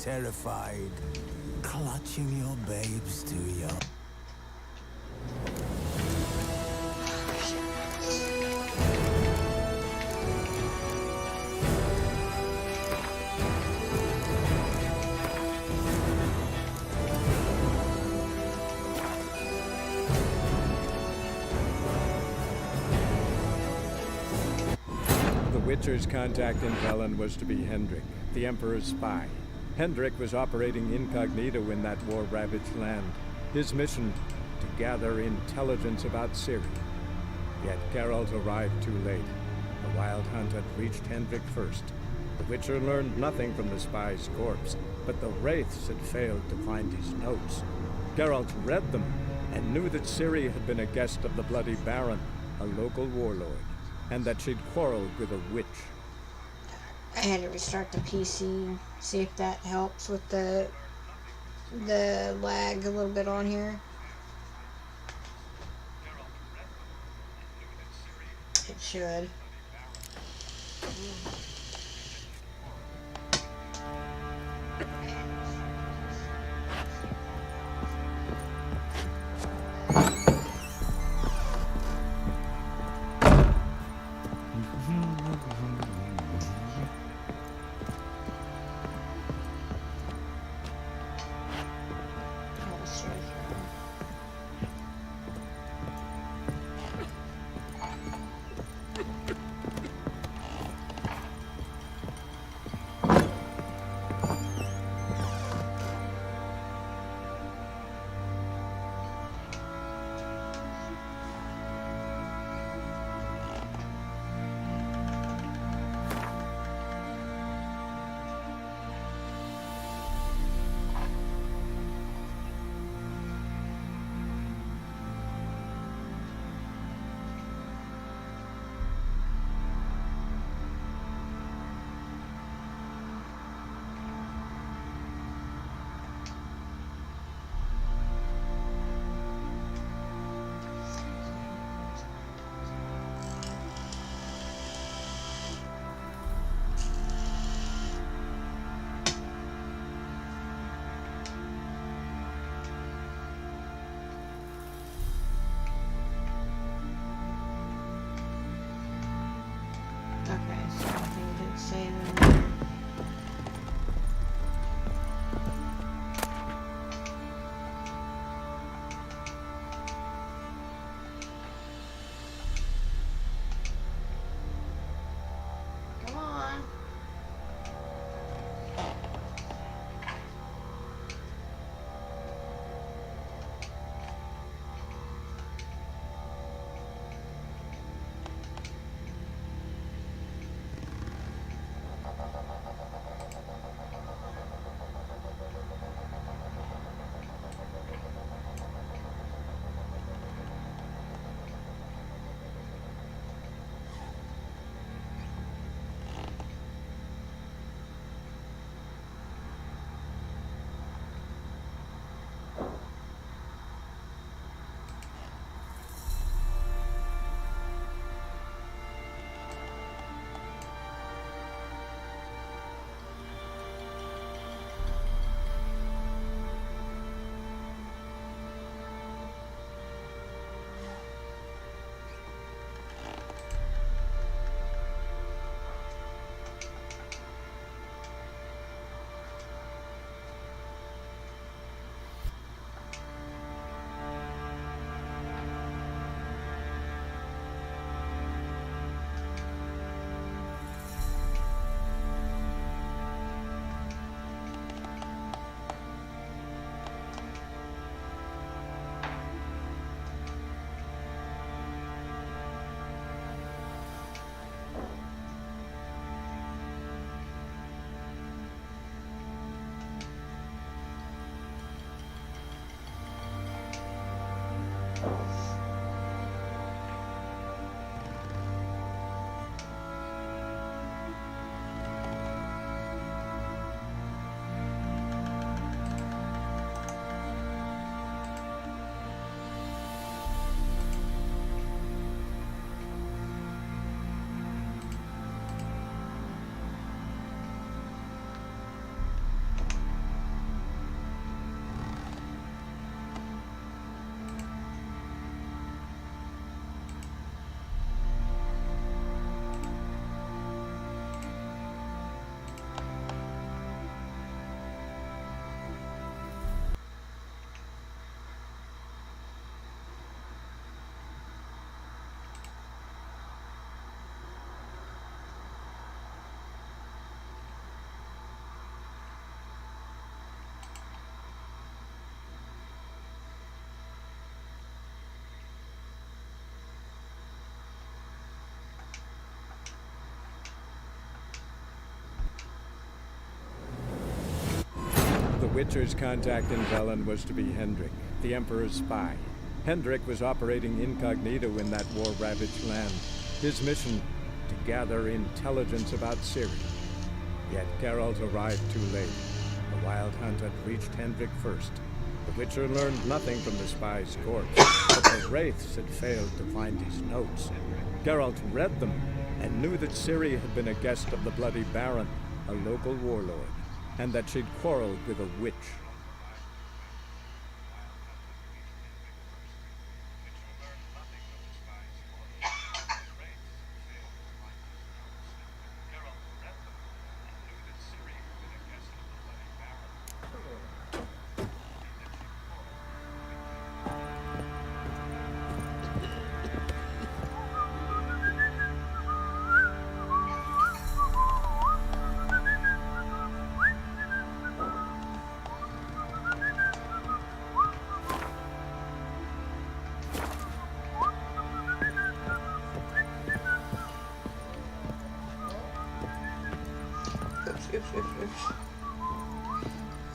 terrified, clutching your babes to your... The Witcher's contact in Velen was to be Hendrik, the Emperor's spy. Hendrik was operating incognito in that war-ravaged land. His mission, to gather intelligence about Ciri. Yet Geralt arrived too late. The Wild Hunt had reached Hendrik first. The Witcher learned nothing from the spy's corpse, but the Wraiths had failed to find his notes. Geralt read them, and knew that Ciri had been a guest of the Bloody Baron, a local warlord, and that she'd quarreled with a witch. I had to restart the PC, see if that helps with the lag a little bit on here. It should. Witcher's contact in Velen was to be Hendrik, the Emperor's spy. Hendrik was operating incognito in that war-ravaged land. His mission, to gather intelligence about Ciri. Yet Geralt arrived too late. The Wild Hunt had reached Hendrik first. The Witcher learned nothing from the spy's corpse, but the Wraiths had failed to find his notes. Geralt read them and knew that Ciri had been a guest of the Bloody Baron, a local warlord, and that she'd quarreled with a witch.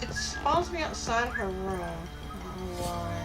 It spawns me outside her room. I don't know why.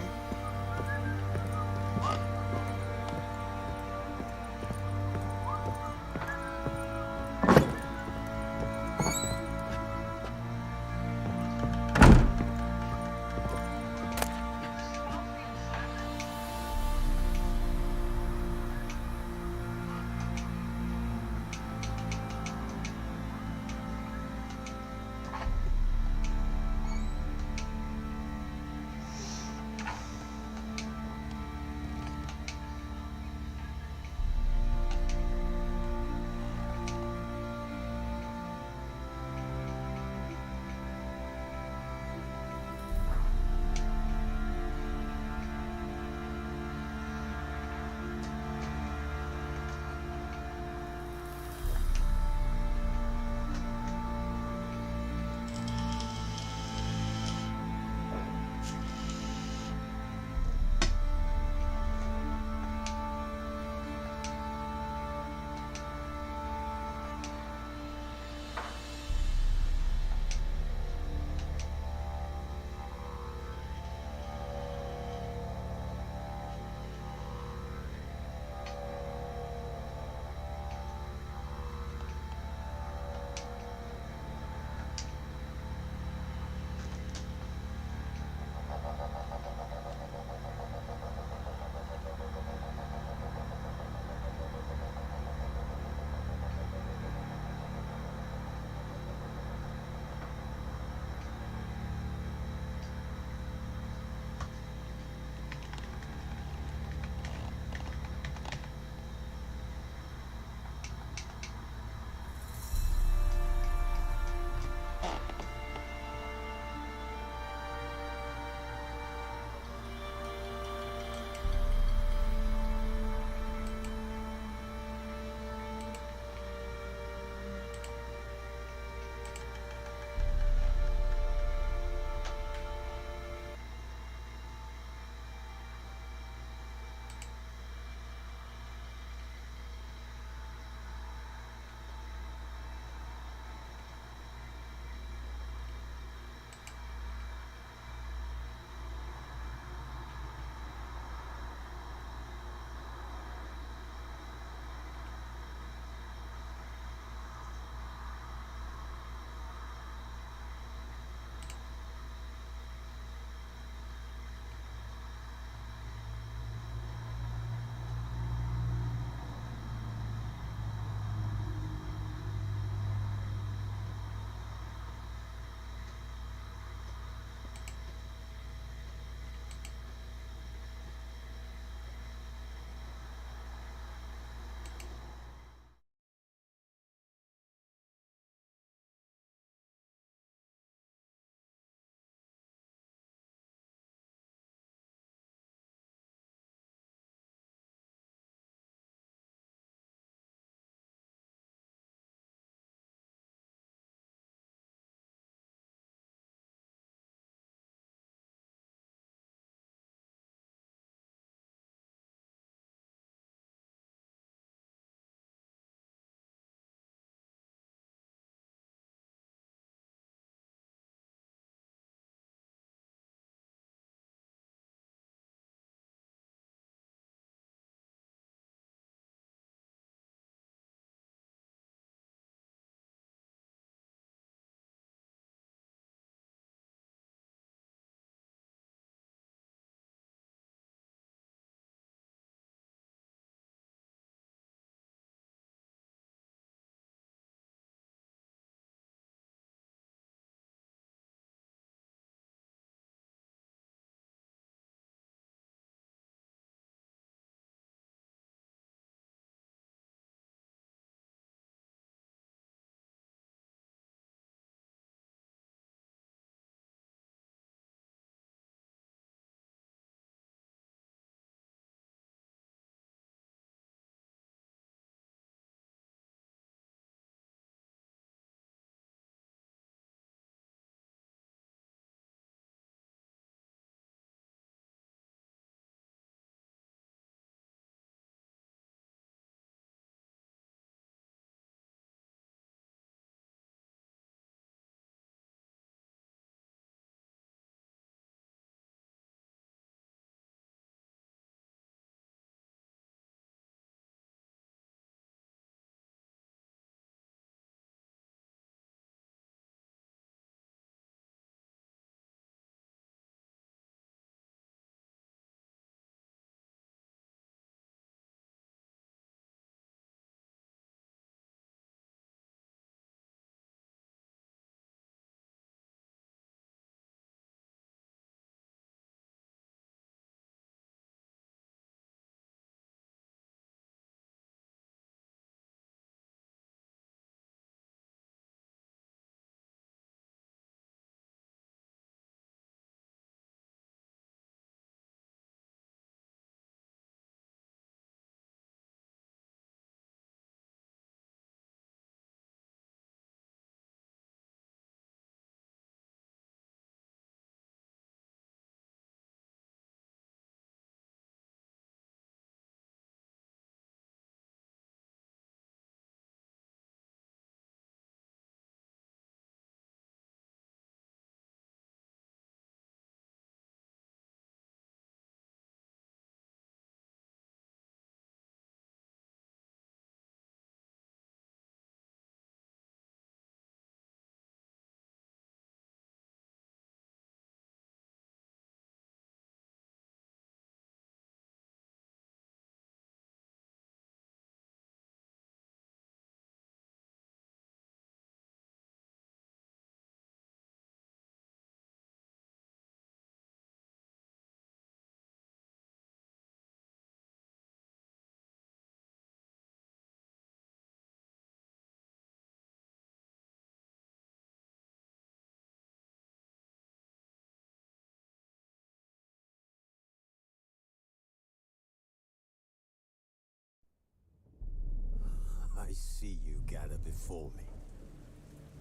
see you gather before me.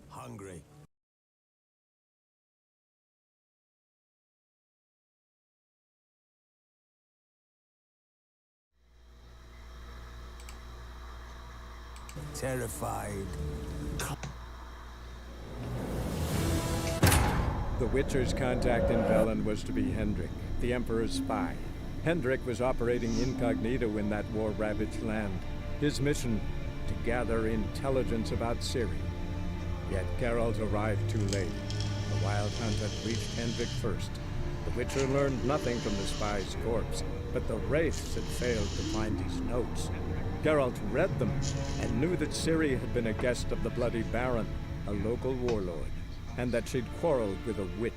Hungry? Terrified? The Witcher's contact in Velen was to be Hendrik, the Emperor's spy. Hendrik was operating incognito in that war-ravaged land. His mission, to gather intelligence about Ciri. Yet Geralt arrived too late. The Wild Hunt had reached Hendrik first. The Witcher learned nothing from the spy's corpse, but the wraiths had failed to find his notes. Geralt read them and knew that Ciri had been a guest of the Bloody Baron, a local warlord, and that she'd quarreled with a witch.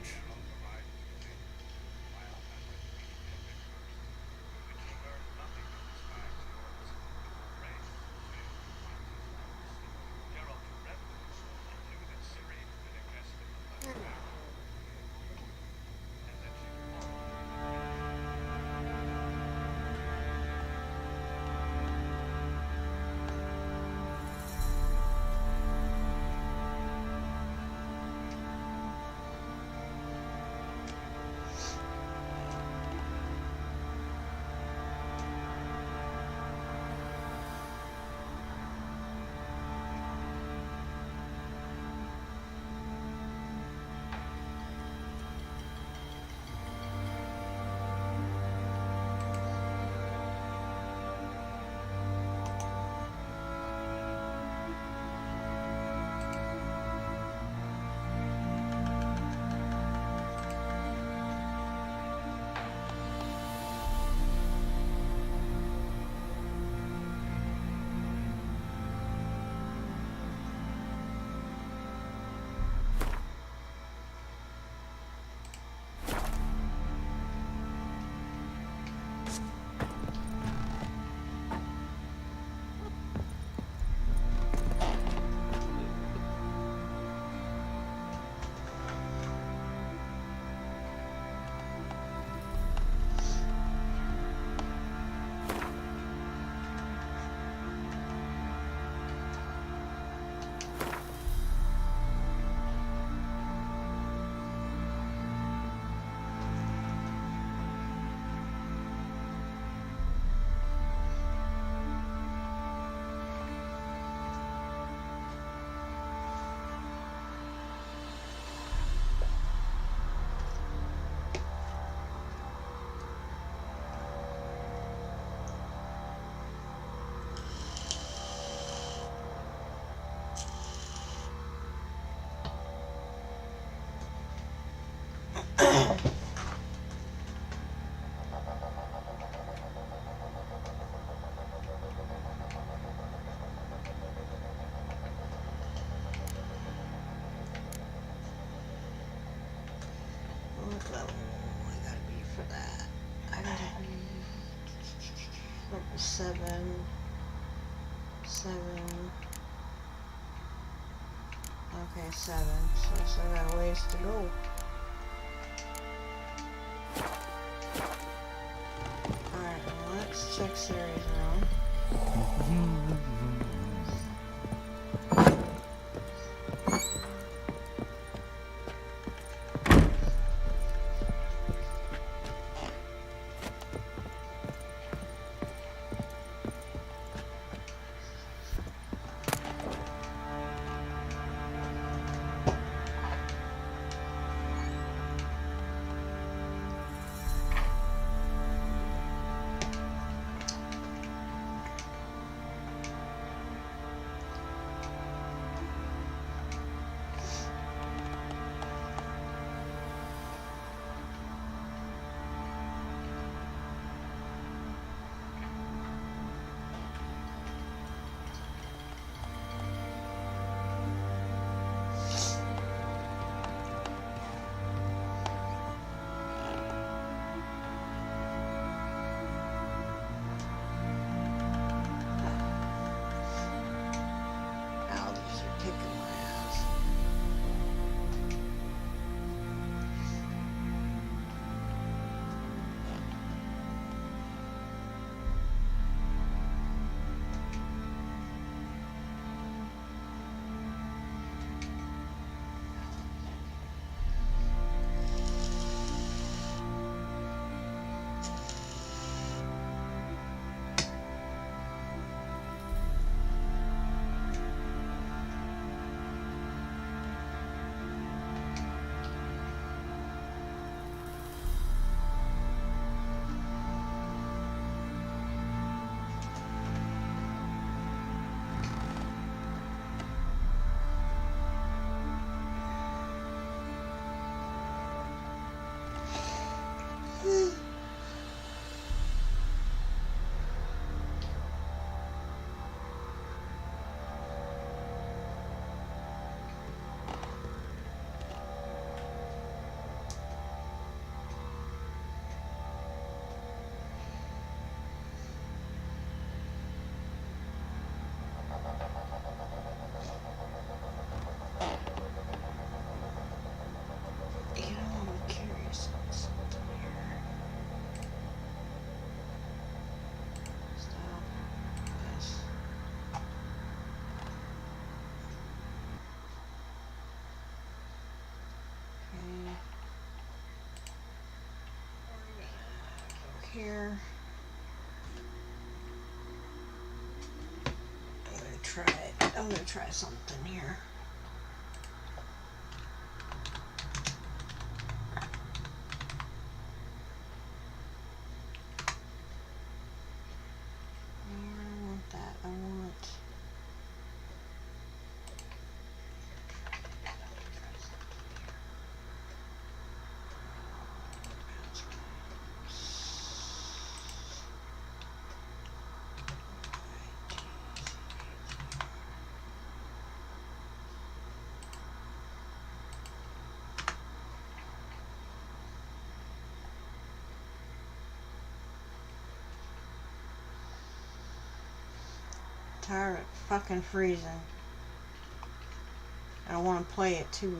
What level I gotta be for that? I gotta be level 7. Okay, 7. So I still got a ways to go. Alright, well, let's check series now. here. I'm gonna try something here. I want that. I want. Tired of fucking freezing. I want to play it too.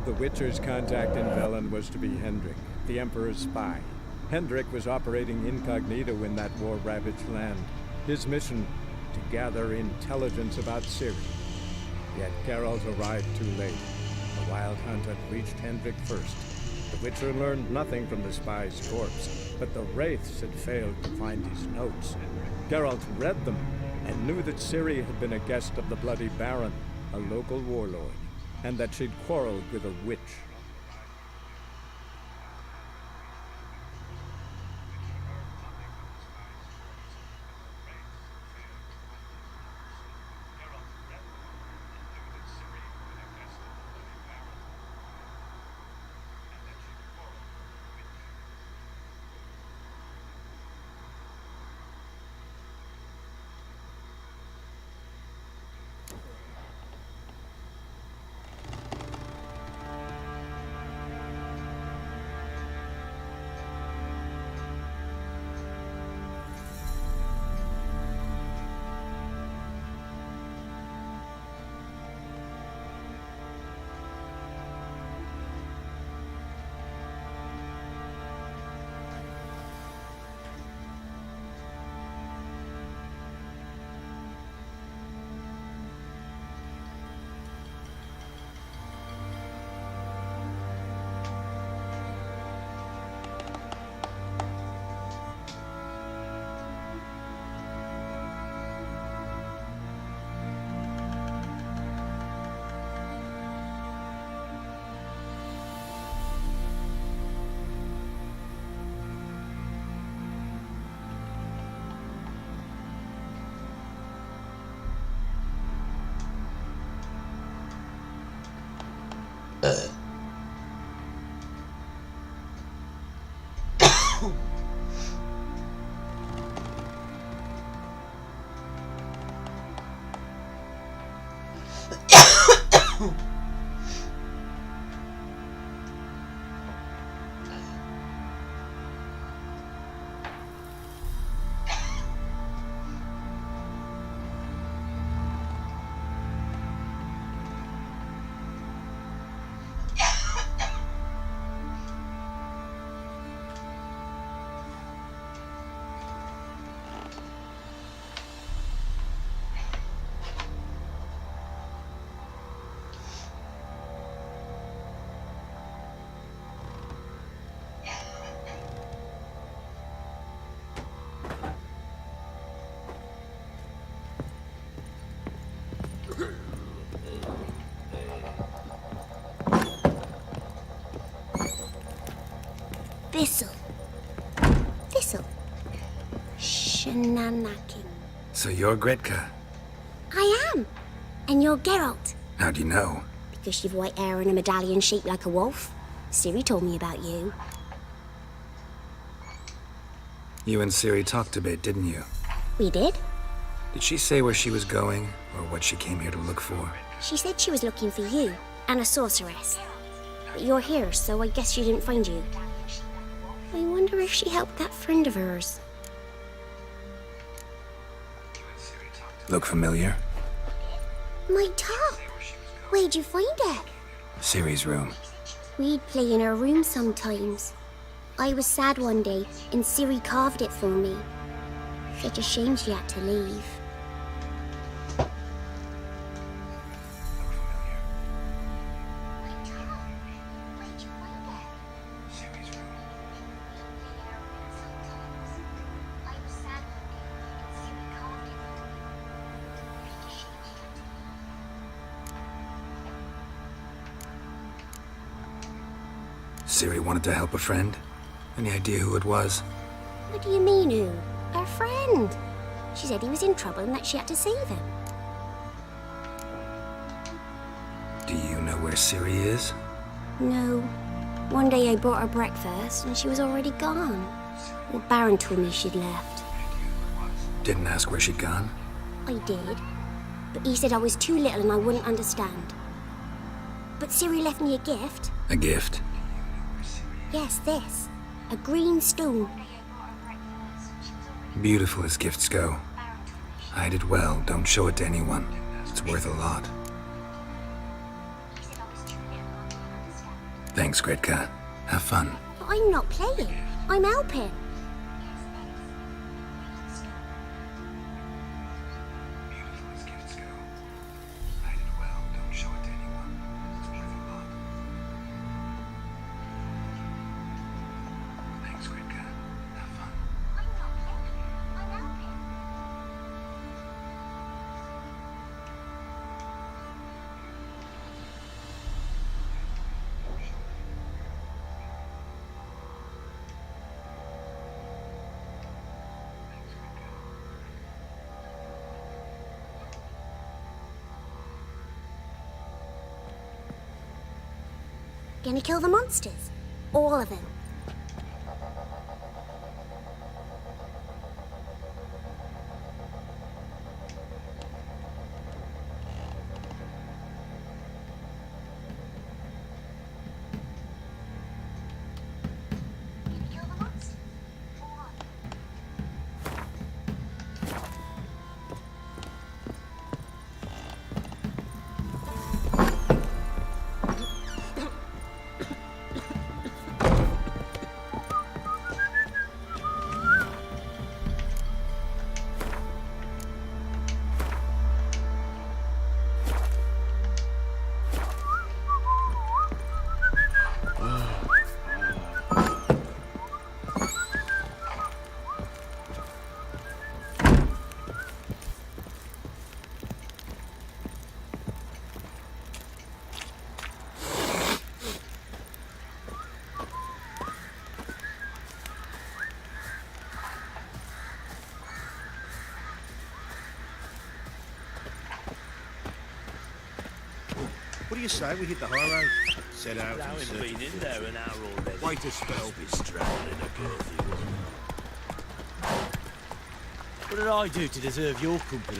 The Witcher's contact in Velen was to be Hendrik, the Emperor's spy. Hendrik was operating incognito in that war-ravaged land. His mission, to gather intelligence about Ciri. Yet Geralt arrived too late. The Wild Hunt had reached Hendrik first. The Witcher learned nothing from the spy's corpse, but the Wraiths had failed to find his notes. Geralt read them and knew that Ciri had been a guest of the Bloody Baron, a local warlord, and that she'd quarreled with a witch. Thistle. Thistle. Shenanaking. So you're Gretka. I am. And you're Geralt. How do you know? Because you've white hair and a medallion shaped like a wolf. Siri told me about you. You and Ciri talked a bit, didn't you? We did? Did she say where she was going, or what she came here to look for? She said she was looking for you, and a sorceress. But you're here, so I guess she didn't find you. I wonder if she helped that friend of hers. Look familiar? My top! Where'd you find it? Ciri's room. We'd play in her room sometimes. I was sad one day, and Ciri carved it for me. Such a shame she had to leave. Ciri wanted to help a friend? Any idea who it was? What do you mean, who? Her friend. She said he was in trouble and that she had to save him. Do you know where Ciri is? No. One day I brought her breakfast and she was already gone. The Baron told me she'd left. Didn't ask where she'd gone? I did. But he said I was too little and I wouldn't understand. But Ciri left me a gift. A gift? Yes, this. A green stone. Beautiful as gifts go. Hide it well, don't show it to anyone. It's worth a lot. Thanks, Gretka. Have fun. But I'm not playing. I'm helping. Beautiful as gifts go. Hide it well, don't show it to anyone. It's worth a lot. Thanks, Gretka. Have fun. I'm not playing. I'm helping. Gonna kill the monsters? All of them. Kill the monsters? For what? What do you say we hit the high road? set out in search Been in of there an hour already. Wait a spell. Be strangling a girthy woman. What did I do to deserve your company?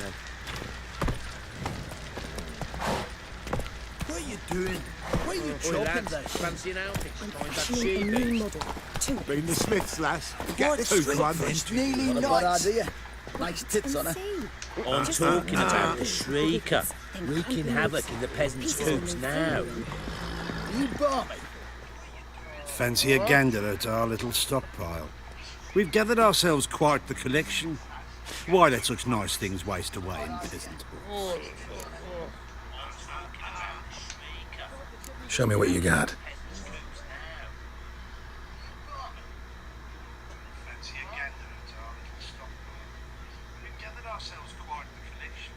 What are you doing? Why are you chopping this? Fancy an outing? Find that Actually, a sheep. new model, too. Been the Smiths, lass. Get the two run. It's nearly night. Nice tits on her. I'm talking about the Shrieker, wreaking havoc in the peasants' coops now. You balmy? Fancy a gander at our little stockpile. We've gathered ourselves quite the collection. Why let such nice things waste away in peasant halls? Show me what you got. Fancy a gander at our little stockpile. We've gathered ourselves quite the collection.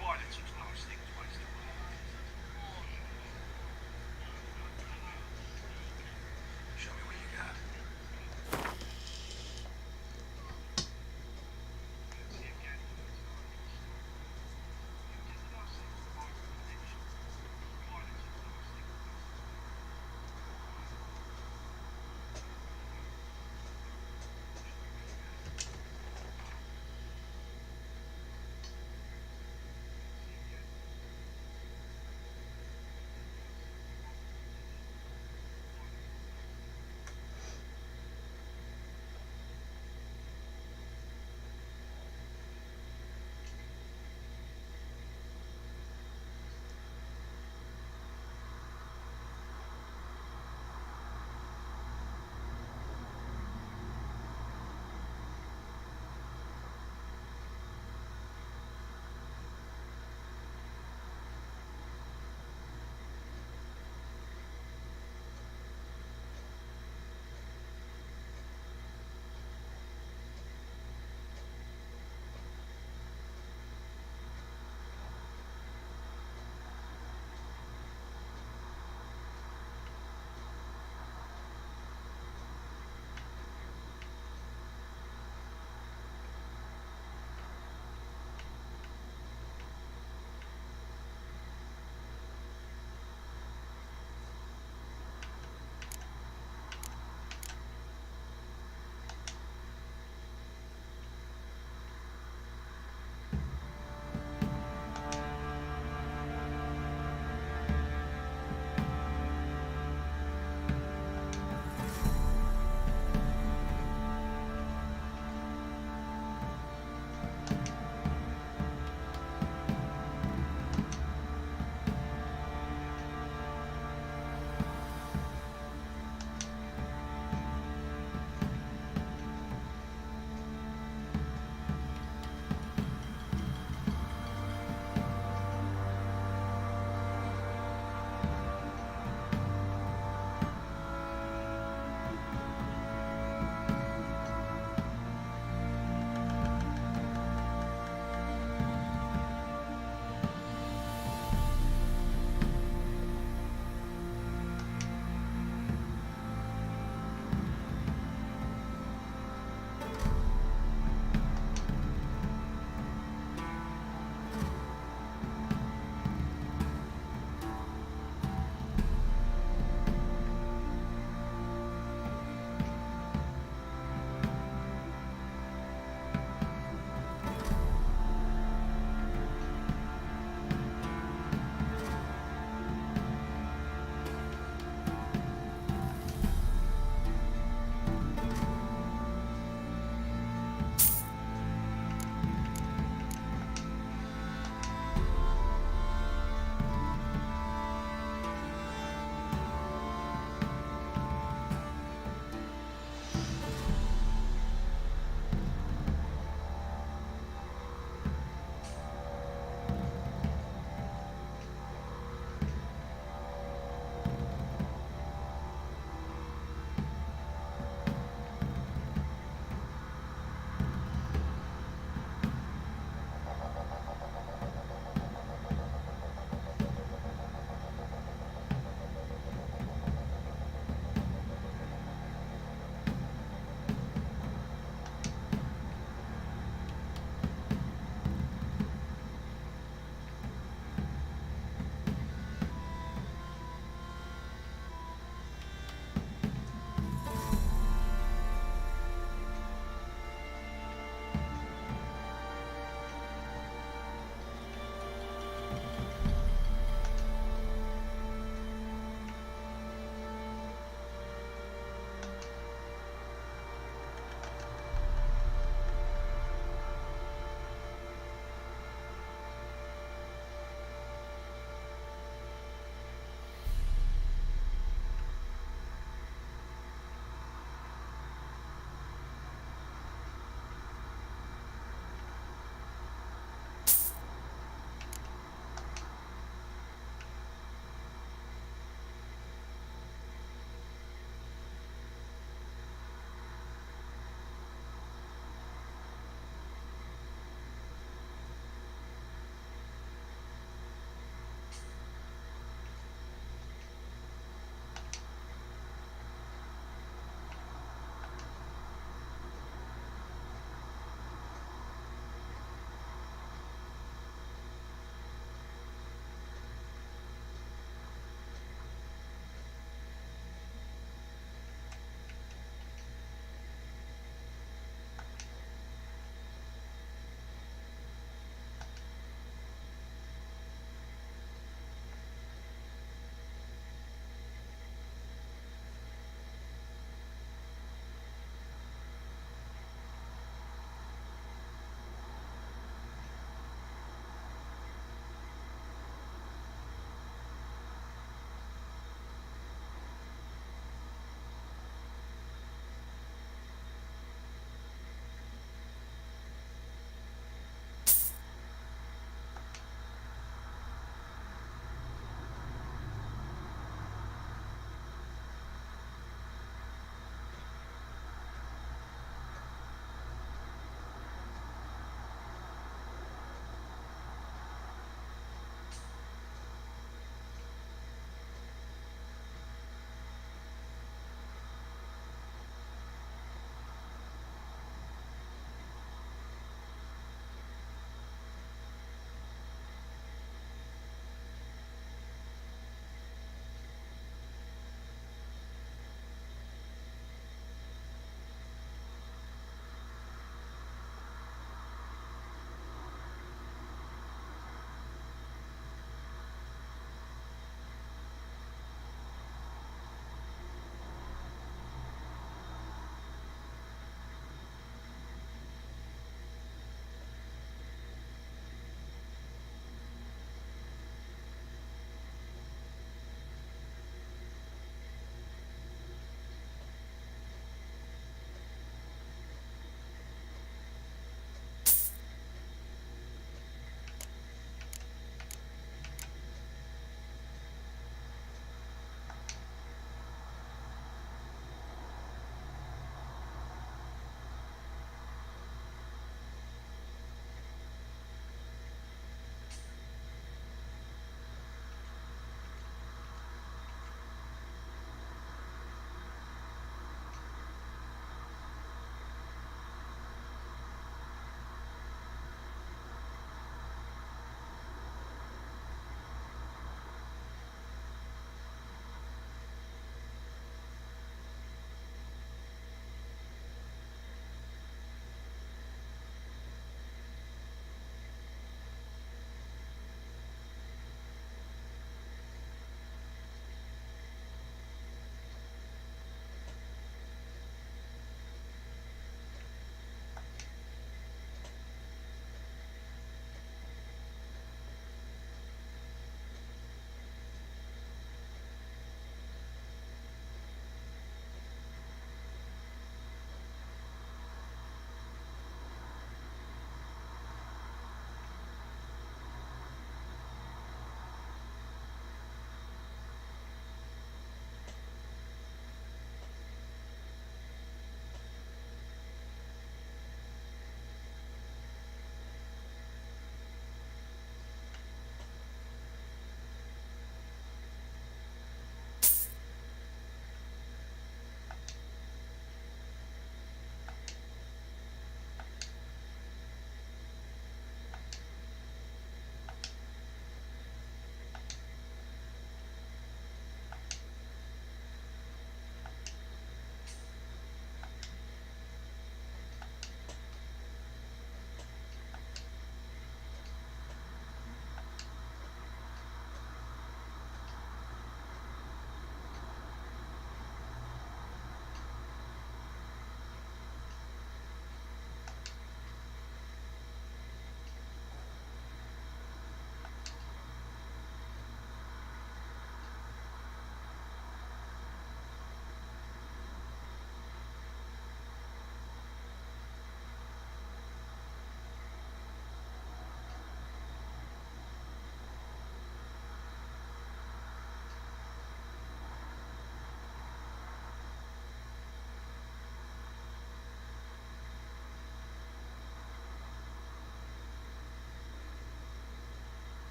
Why let such nice things waste away? Show me what you got.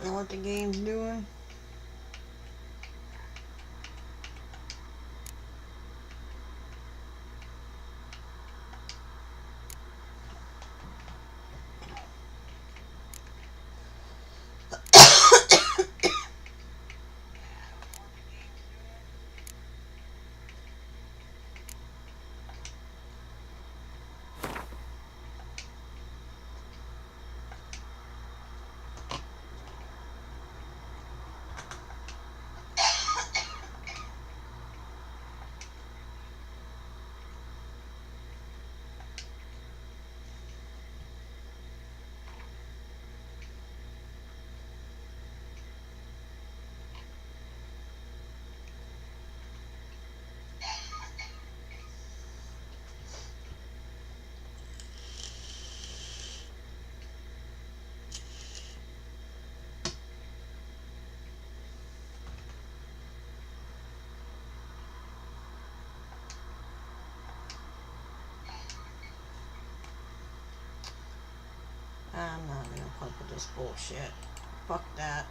know what the game's doing. I'm not gonna put up with this bullshit. Fuck that.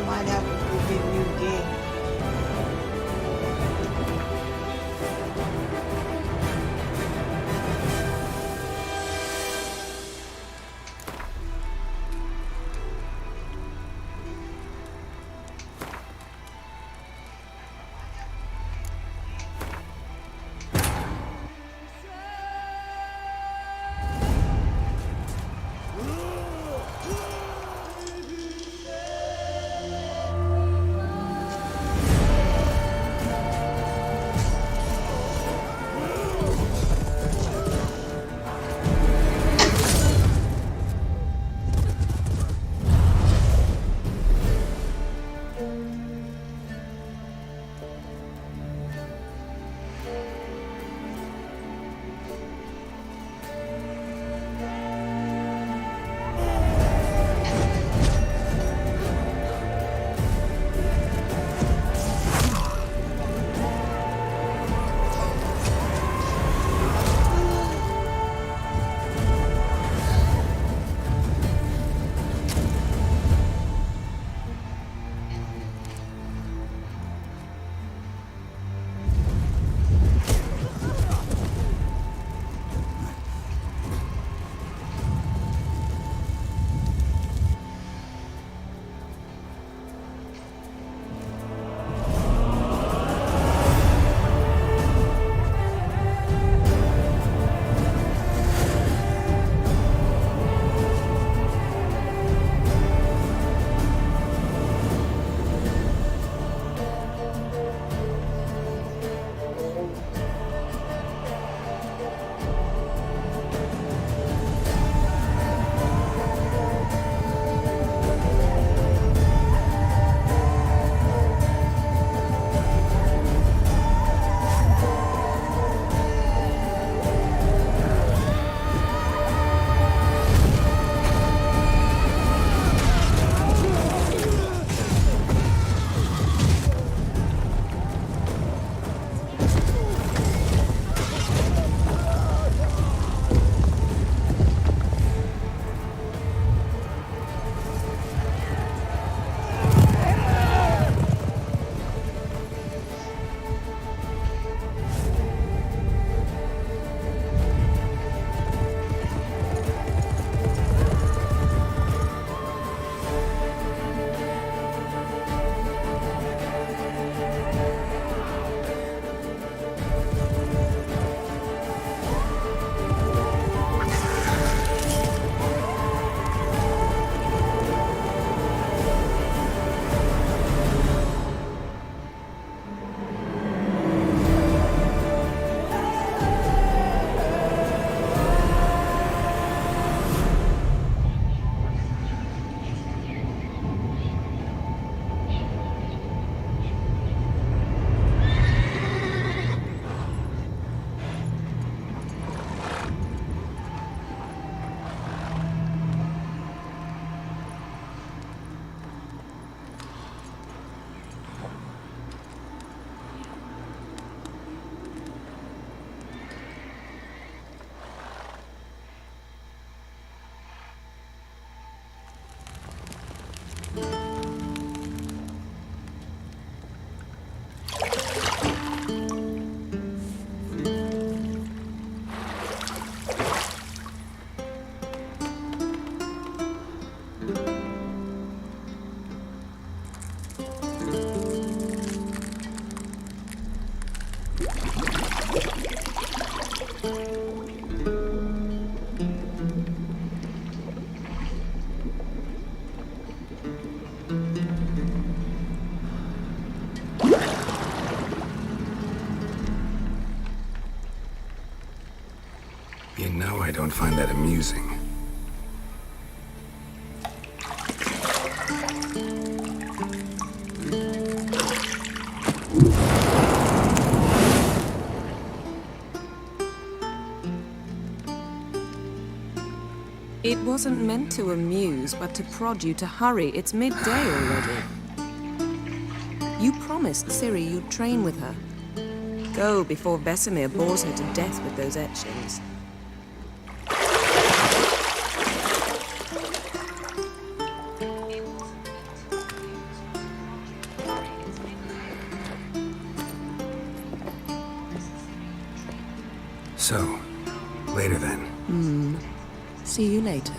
Find out if we get a new game. know I don't find that amusing. It wasn't meant to amuse, but to prod you to hurry. It's midday already. You promised Ciri you'd train with her. Go before Vesemir bores her to death with those etchings. So, later then. See you later.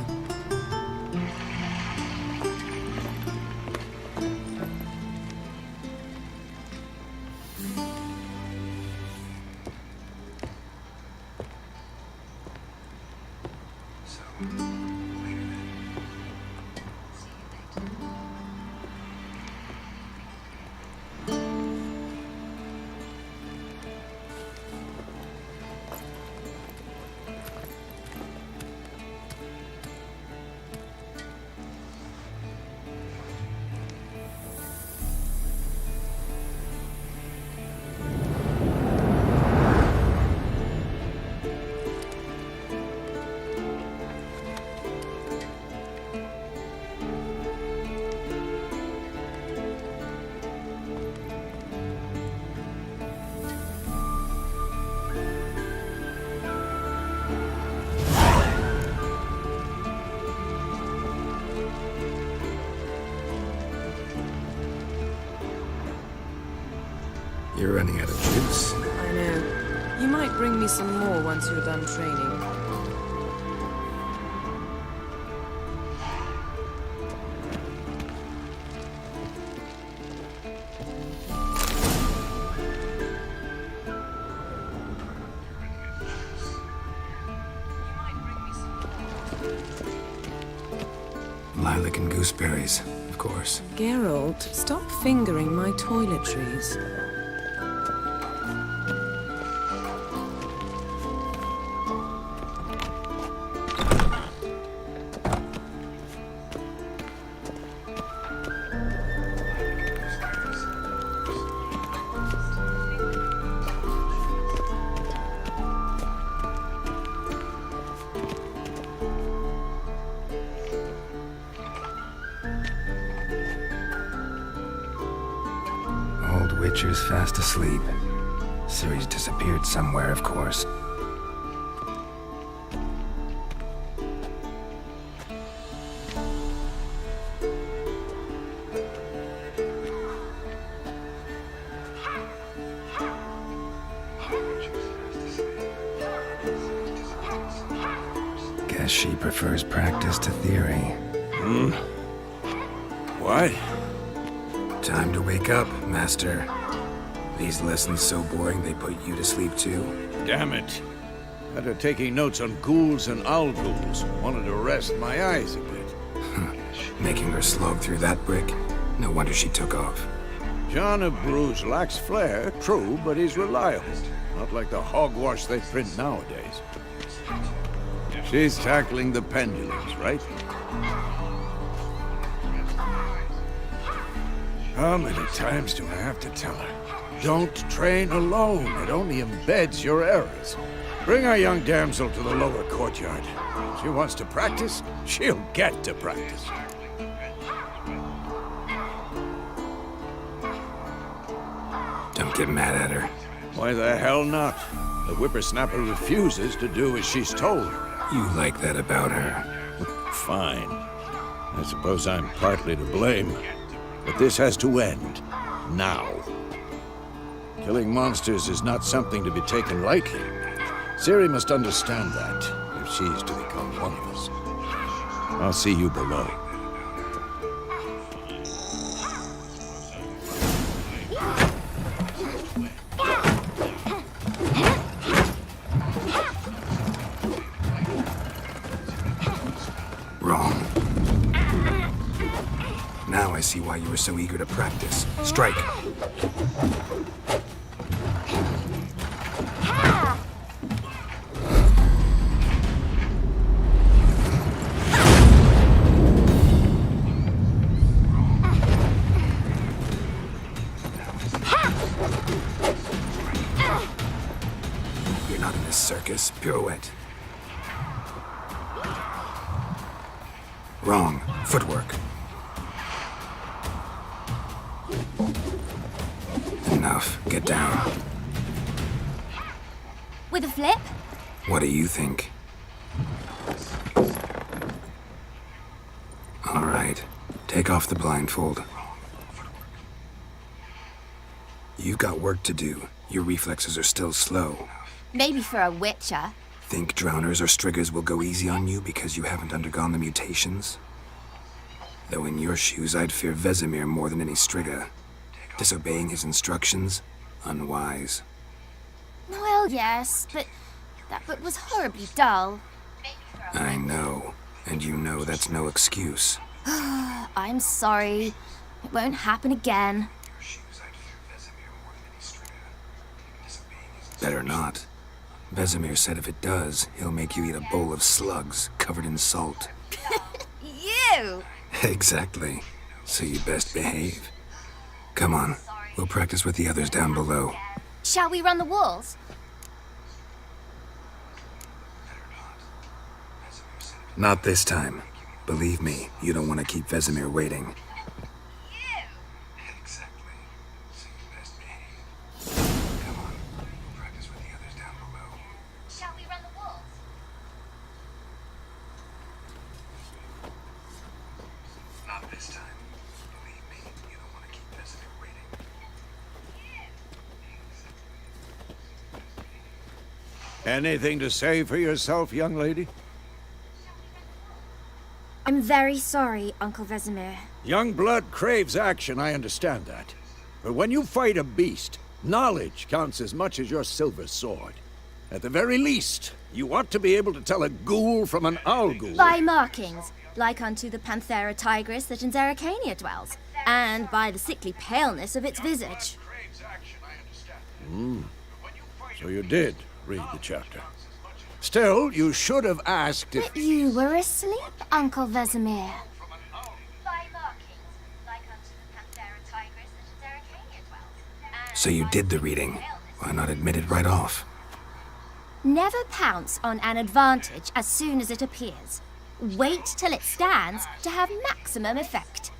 You're running out of juice. I know. You might bring me some more once you're done training. Lilac and gooseberries, of course. Geralt, stop fingering my toiletries. Witcher's fast asleep. Ciri's disappeared somewhere, of course. Guess she prefers practice to theory. What? Time to wake up, Master. These lessons so boring they put you to sleep too? Damn it. Had her taking notes on ghouls and owl ghouls. Wanted to rest my eyes a bit. Making her slog through that brick? No wonder she took off. John of Bruges lacks flair, true, but he's reliable. Not like the hogwash they print nowadays. She's tackling the pendulums, right? How many times do I have to tell her? Don't train alone. It only embeds your errors. Bring our young damsel to the lower courtyard. She wants to practice, she'll get to practice. Don't get mad at her. Why the hell not? The whippersnapper refuses to do as she's told. You like that about her? Fine. I suppose I'm partly to blame. But this has to end. Now. Killing monsters is not something to be taken lightly. Ciri must understand that, if she's to become one of us. I'll see you below. Wrong. Now I see why you were so eager to practice. Strike. Focus. Pirouette. Wrong. Footwork. Enough. Get down. With a flip? What do you think? All right. Take off the blindfold. You've got work to do. Your reflexes are still slow. Maybe for a witcher. Think drowners or striggers will go easy on you because you haven't undergone the mutations? Though in your shoes, I'd fear Vesemir more than any strigger. Disobeying his instructions? Unwise. Well, yes, but that book was horribly dull. I know. And you know that's no excuse. I'm sorry. It won't happen again. Better not. Vesemir said if it does, he'll make you eat a bowl of slugs covered in salt. You! Exactly. So you best behave. Come on. We'll practice with the others down below. Shall we run the walls? Not this time. Believe me, you don't want to keep Vesemir waiting. Shall we run the walls? Not this time. Believe me, you don't want to keep Vesemir waiting. Anything to say for yourself, young lady? I'm very sorry, Uncle Vesemir. Young blood craves action, I understand that. But when you fight a beast, knowledge counts as much as your silver sword. At the very least, you ought to be able to tell a ghoul from an owl ghoul. By markings, like unto the Panthera tigris that in Zerrikania dwells, and by the sickly paleness of its visage. So you did read the chapter. Still, you should have asked if... But you were asleep, Uncle Vesemir. So you did the reading. Why not admit it right off? Never pounce on an advantage as soon as it appears. Wait till it stands to have maximum effect.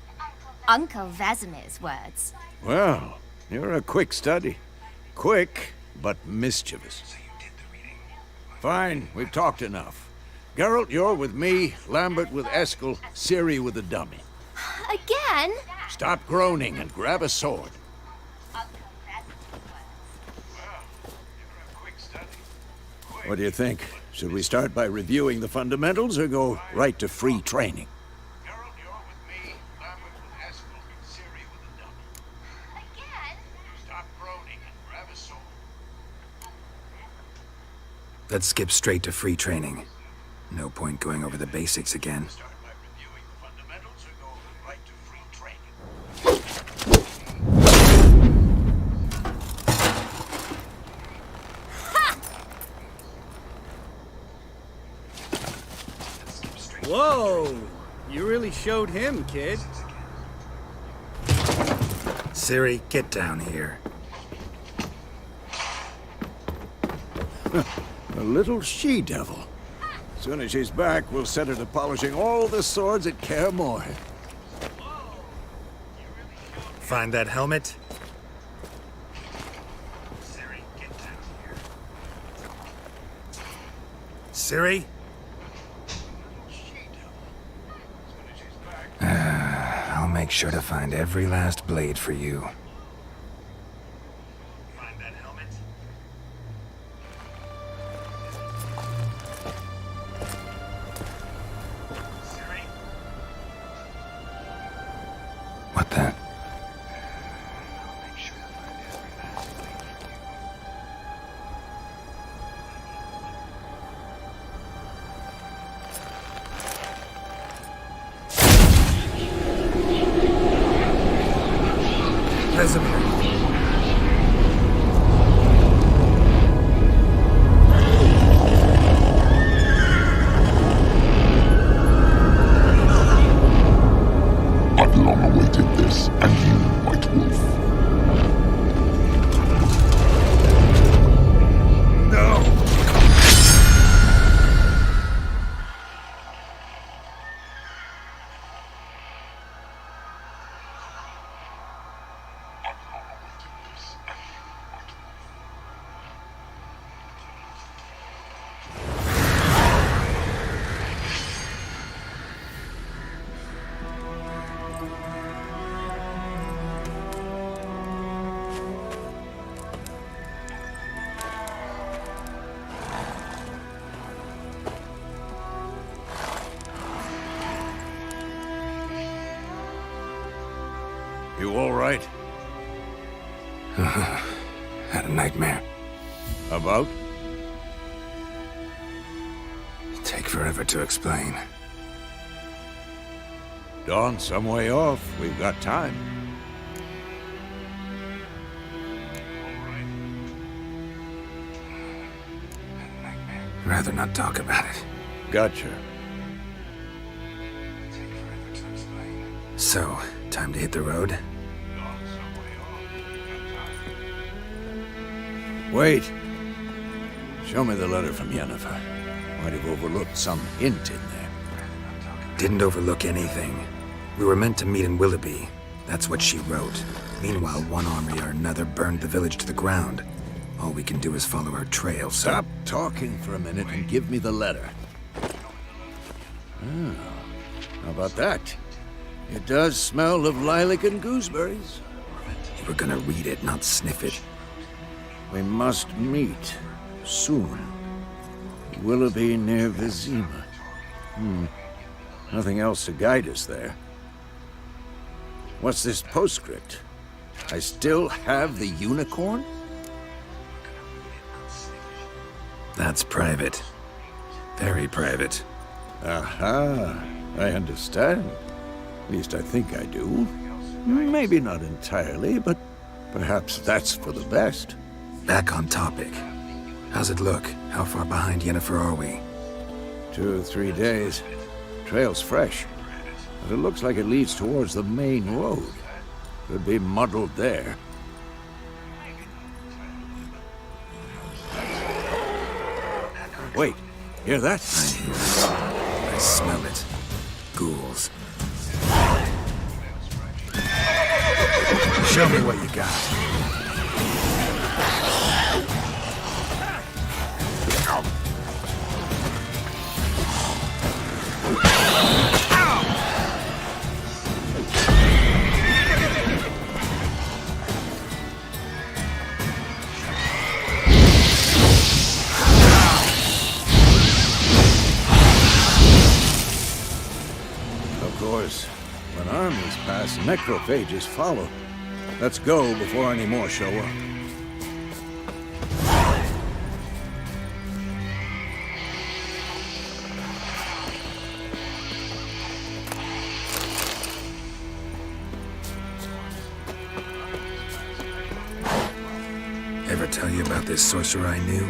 Uncle Vesemir's words. Well, you're a quick study. Quick, but mischievous. Fine, we've talked enough. Geralt, you're with me, Lambert with Eskel, Ciri with the dummy. Again? Stop groaning and grab a sword. What do you think? Should we start by reviewing the fundamentals or go right to free training? Geralt, you're with me, Lambert with Eskel, Ciri with the dummy. Again? Stop groaning and grab a sword. Let's skip straight to free training. No point going over the basics again. Start by reviewing the fundamentals or go right to free training. Whoa! You really showed him, kid. Ciri, get down here. A little she-devil. As soon as she's back, we'll set her to polishing all the swords at Kaer Morhen. Find that helmet? Ciri, get down here. Ciri? I'll make sure to find every last blade for you. Find that helmet? Ciri? What the? Vesemir. I've long awaited this, and you, White Wolf. No! You all right? Had a nightmare. About? Take forever to explain. Dawn's some way off. We've got time. Rather not talk about it. Gotcha. So, time to hit the road? Wait. Show me the letter from Yennefer. Might have overlooked some hint in there. Didn't overlook anything. We were meant to meet in Willoughby. That's what she wrote. Meanwhile, one army or another burned the village to the ground. All we can do is follow her trail, so... Stop talking for a minute and give me the letter. Oh, how about that? It does smell of lilac and gooseberries. You were gonna read it, not sniff it. We must meet soon. Willoughby near Vizima. Nothing else to guide us there. What's this postscript? I still have the unicorn? That's private. Very private. Aha, I understand. At least I think I do. Maybe not entirely, but perhaps that's for the best. Back on topic. How's it look? How far behind Yennefer are we? 2 or 3 days. Trail's fresh, but it looks like it leads towards the main road. Could be muddled there. Wait, hear that? I hear it. I smell it. Ghouls. Show me what you got. Of course, when armies pass, necrophages follow. Let's go before any more show up. Ever tell you about this sorcerer I knew?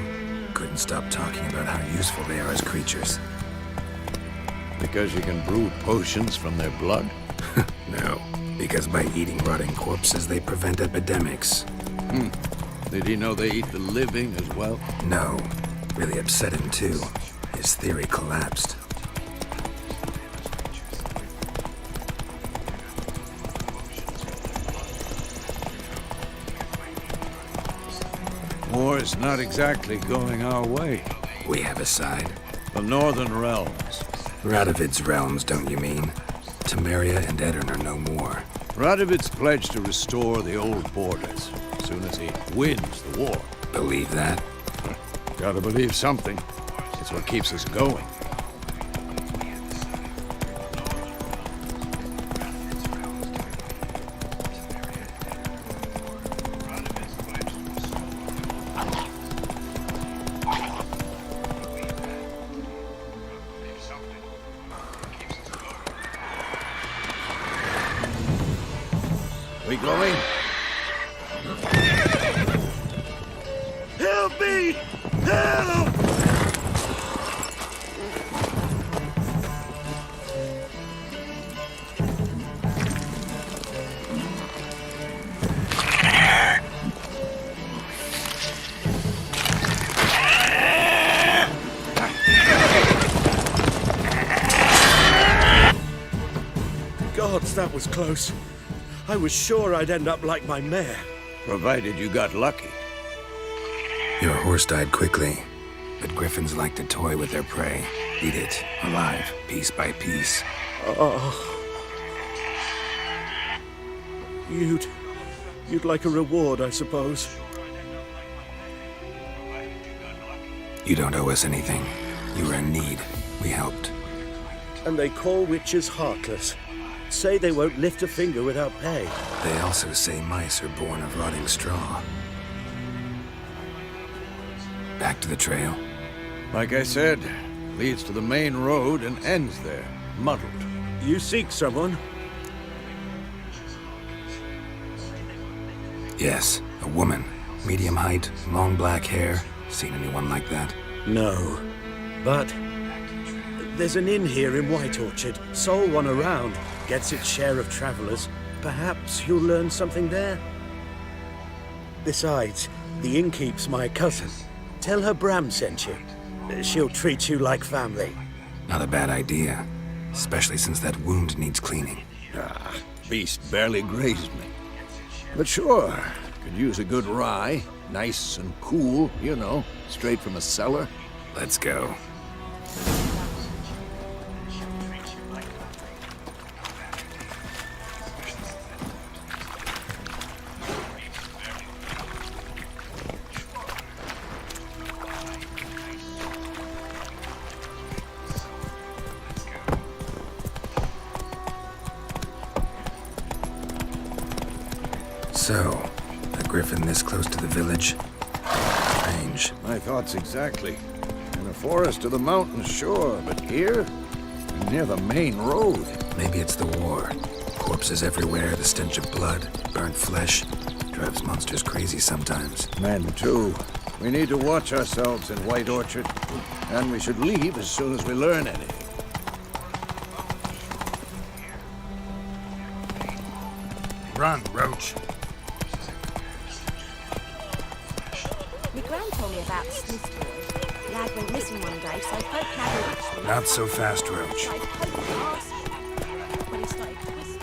Couldn't stop talking about how useful they are as creatures. Because you can brew potions from their blood? No, because by eating rotting corpses, they prevent epidemics. Did he know they eat the living as well? No. Really upset him, too. His theory collapsed. War's not exactly going our way. We have a side. The Northern Realms. Radovid's realms, don't you mean? Temeria and Edirn are no more. Radovid's pledged to restore the old borders as soon as he wins the war. Believe that? Gotta believe something. It's what keeps us going. We going? Help me! Help! Gods, that was close. I was sure I'd end up like my mare. Provided you got lucky. Your horse died quickly, but griffins like to toy with their prey. Eat it, alive, piece by piece. Oh. You'd like a reward, I suppose. You don't owe us anything. You were in need. We helped. And they call witches heartless. say they won't lift a finger without pay. They also say mice are born of rotting straw. Back to the trail. Like I said, leads to the main road and ends there, muddled. You seek someone? Yes, a woman. Medium height, long black hair. Seen anyone like that? No. But there's an inn here in White Orchard. Sole one around. Gets its share of travelers. Perhaps you'll learn something there? Besides, the innkeep's my cousin. Tell her Bram sent you. She'll treat you like family. Not a bad idea. Especially since that wound needs cleaning. Ah, beast barely grazed me. But sure, could use a good rye. Nice and cool, you know, straight from a cellar. Let's go. So, a griffin this close to the village? Strange. My thoughts exactly. In the forest or the mountains, sure, but here? Near the main road. Maybe it's the war. Corpses everywhere, the stench of blood, burnt flesh. Drives monsters crazy sometimes. Men, too. We need to watch ourselves in White Orchard. And we should leave as soon as we learn anything. Run, Roach. My gran told me about the Smith boy. Lad went missing one day, so folk gathered. Not so fast, Roach. When he started twisting.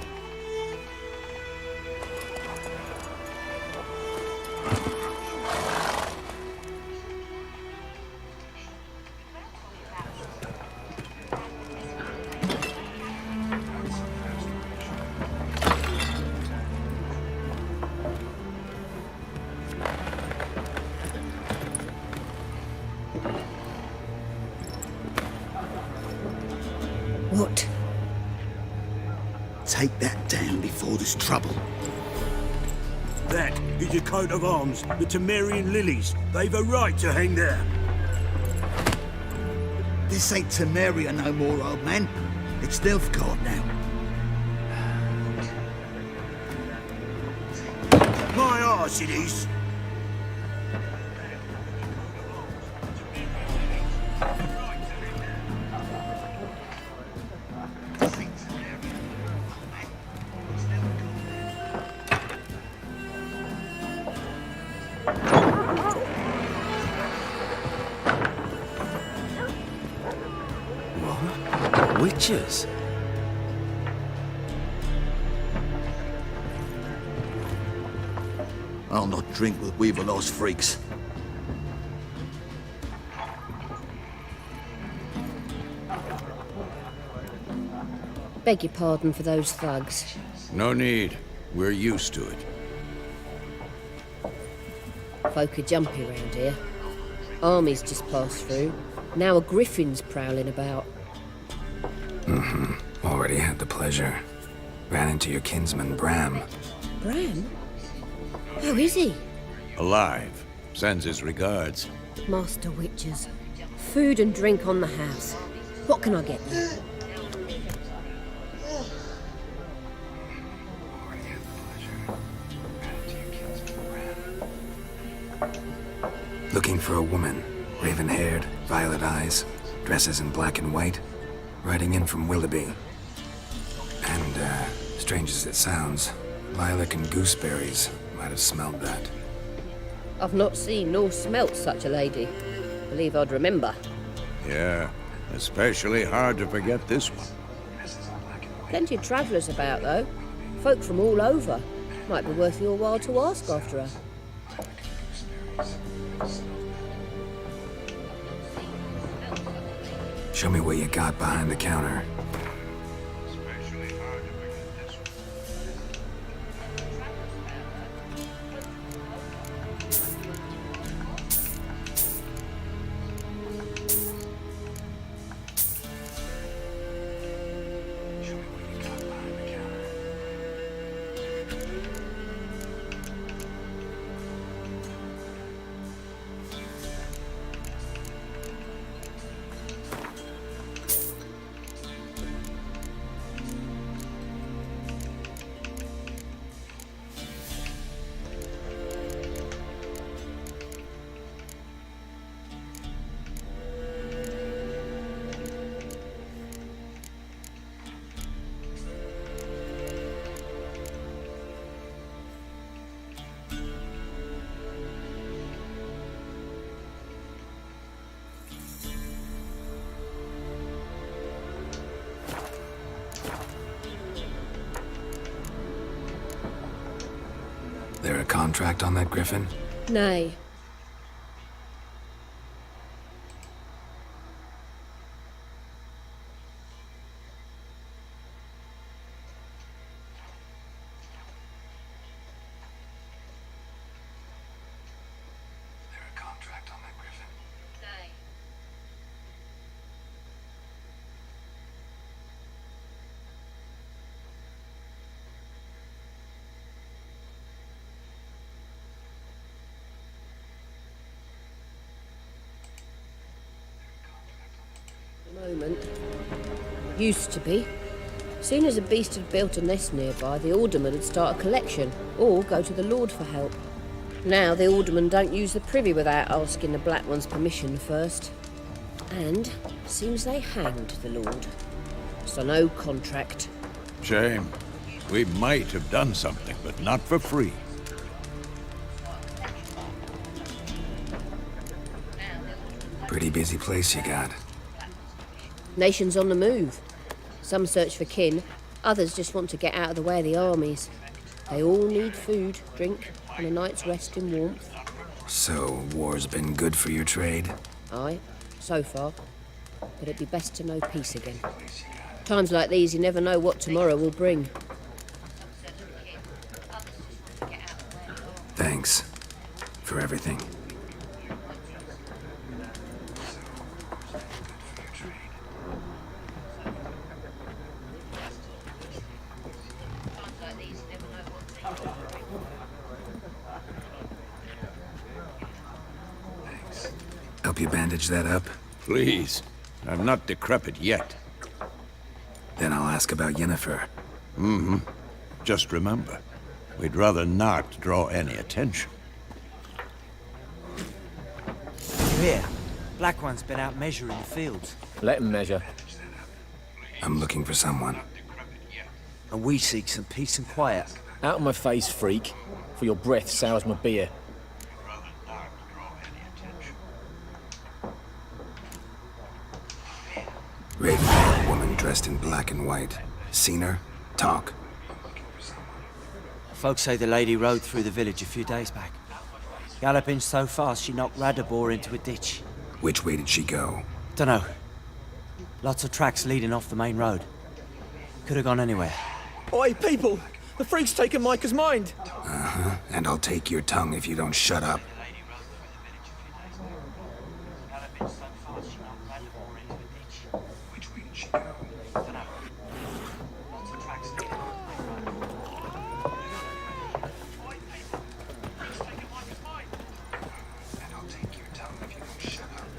What? Take that down before there's trouble. That is your coat of arms, the Temerian lilies. They've a right to hang there. This ain't Temeria no more, old man. It's Nilfgaard now. My arse it is. Witches? I'll not drink with Weaverlost freaks. Beg your pardon for those thugs. No need. We're used to it. Folk are jumpy around here. Armies just passed through. Now a griffin's prowling about. Mm-hmm. Already had the pleasure. Ran into your kinsman, Bram. Bram? How is he? Alive. Sends his regards. Master Witches. Food and drink on the house. What can I get you? Looking for a woman. Raven-haired, violet eyes, dresses in black and white. Riding in from Willoughby. And, strange as it sounds, lilac and gooseberries might have smelled that. I've not seen nor smelt such a lady. Believe I'd remember. Yeah, especially hard to forget this one. Plenty of travellers about, though. Folk from all over. Might be worth your while to ask after her. Show me what you got behind the counter. There a contract on that griffin? Nay. Moment. Used to be. Soon as a beast had built a nest nearby, the alderman would start a collection, or go to the Lord for help. Now the aldermen don't use the privy without asking the Black One's permission first. And seems they hanged the Lord. So no contract. Shame. We might have done something, but not for free. Pretty busy place you got. Nations on the move. Some search for kin, others just want to get out of the way of the armies. They all need food, drink, and a night's rest in warmth. So, war's been good for your trade? Aye, so far. But it'd be best to know peace again. Times like these, you never know what tomorrow will bring. Thanks for everything. Help you bandage that up? Please. I'm not decrepit yet. Then I'll ask about Yennefer. Mm-hmm. Just remember, we'd rather not draw any attention. Here, Black One's been out measuring the fields. Let him measure. I'm looking for someone. And we seek some peace and quiet. Out of my face, freak. For your breath sours my beer. Raven, woman dressed in black and white. Seen her? Talk. Folks say the lady rode through the village a few days back. Galloping so fast she knocked Radabor into a ditch. Which way did she go? Dunno. Lots of tracks leading off the main road. Could have gone anywhere. Oi, people! The freak's taken Micah's mind! Uh-huh. And I'll take your tongue if you don't shut up.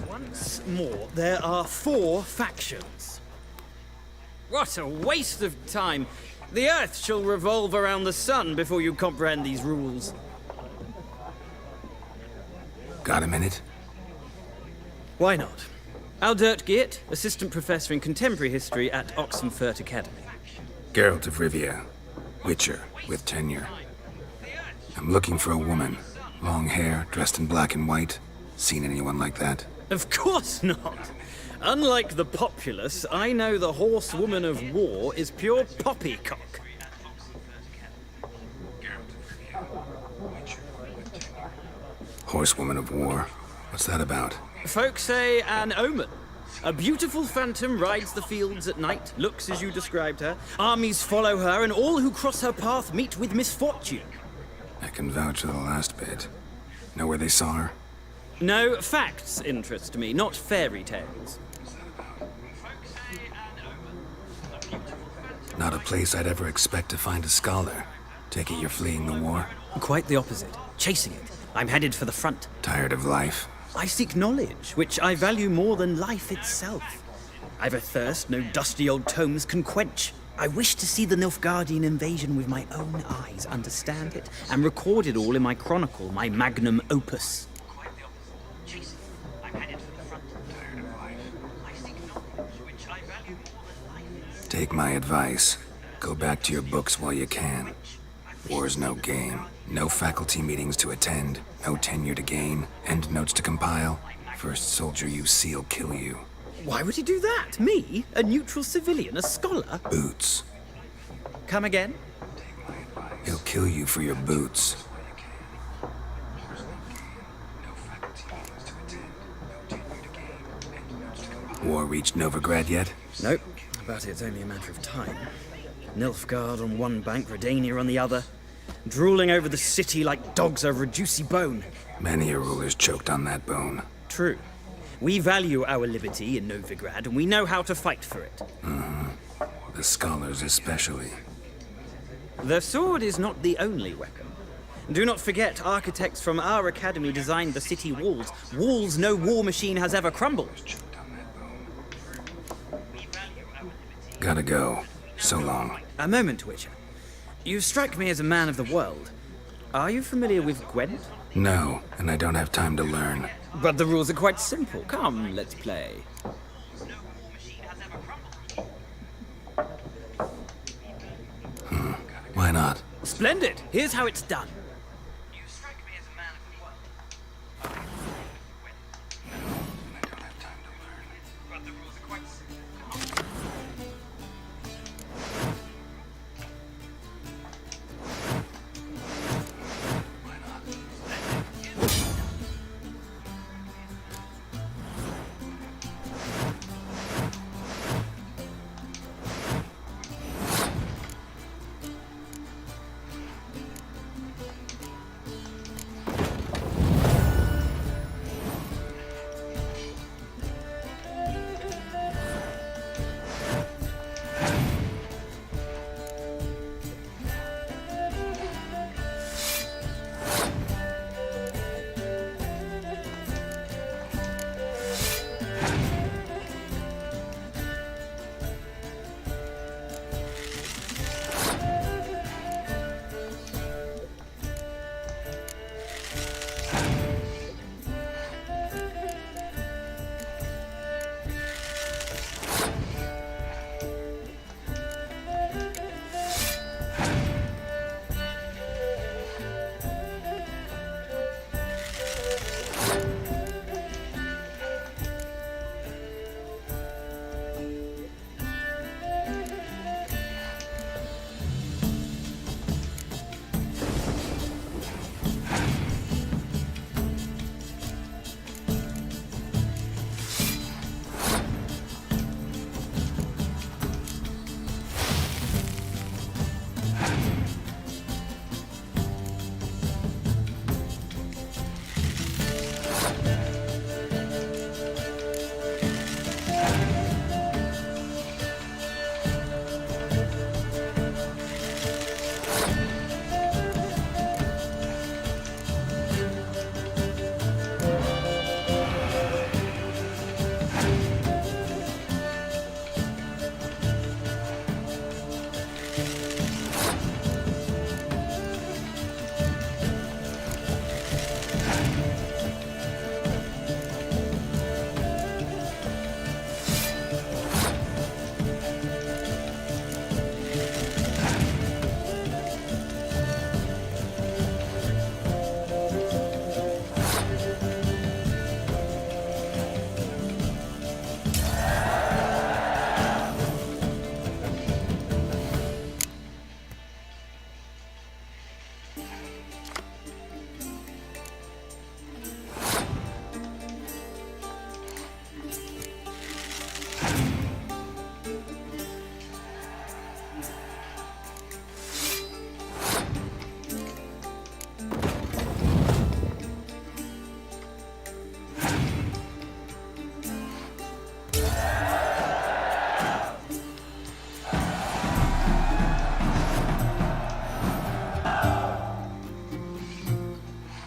Once more, there are 4 factions. What a waste of time! The Earth shall revolve around the sun before you comprehend these rules. Got a minute? Why not? Aldert Geert, Assistant Professor in Contemporary History at Oxenfurt Academy. Geralt of Rivia. Witcher, with tenure. I'm looking for a woman. Long hair, dressed in black and white. Seen anyone like that? Of course not! Unlike the populace, I know the horsewoman of war is pure poppycock. Horsewoman of war? What's that about? Folk say an omen. A beautiful phantom rides the fields at night, looks as you described her. Armies follow her, and all who cross her path meet with misfortune. I can vouch for the last bit. Know where they saw her? No, facts interest me, not fairy tales. Not a place I'd ever expect to find a scholar. Take it you're fleeing the war? Quite the opposite. Chasing it. I'm headed for the front. Tired of life? I seek knowledge, which I value more than life itself. I've a thirst no dusty old tomes can quench. I wish to see the Nilfgaardian invasion with my own eyes, understand it, and record it all in my chronicle, my magnum opus. Take my advice. Go back to your books while you can. War's no game. No faculty meetings to attend. No tenure to gain. Endnotes to compile. First soldier you see will kill you. Why would he do that? Me? A neutral civilian? A scholar? Boots. Come again? He'll kill you for your boots. War reached Novigrad yet? Nope, but it's only a matter of time. Nilfgaard on one bank, Redania on the other, drooling over the city like dogs over a juicy bone. Many a ruler's choked on that bone. True. We value our liberty in Novigrad, and we know how to fight for it. The scholars especially. The sword is not the only weapon. Do not forget, architects from our academy designed the city walls. Walls no war machine has ever crumbled. Gotta go. So long. A moment, Witcher. You strike me as a man of the world. Are you familiar with Gwent? No, and I don't have time to learn. But the rules are quite simple. Come, let's play. Why not? Splendid! Here's how it's done.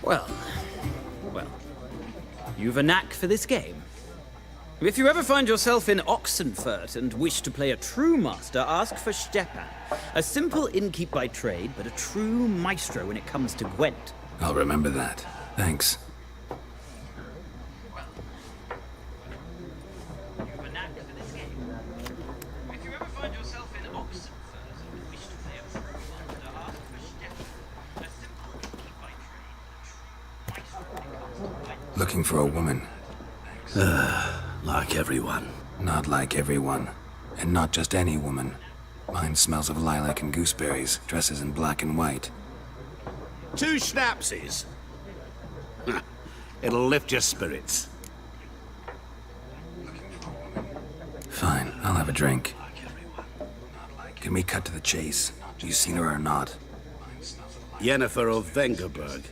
Well, you've a knack for this game. If you ever find yourself in Oxenfurt and wish to play a true master, ask for Stepan. A simple innkeep by trade, but a true maestro when it comes to Gwent. I'll remember that. Thanks. Looking for a woman. Like everyone. Not like everyone. And not just any woman. Mine smells of lilac and gooseberries, dresses in black and white. 2 schnapsies. It'll lift your spirits. Fine, I'll have a drink. Can we cut to the chase? You seen her or not? Yennefer of Vengerberg.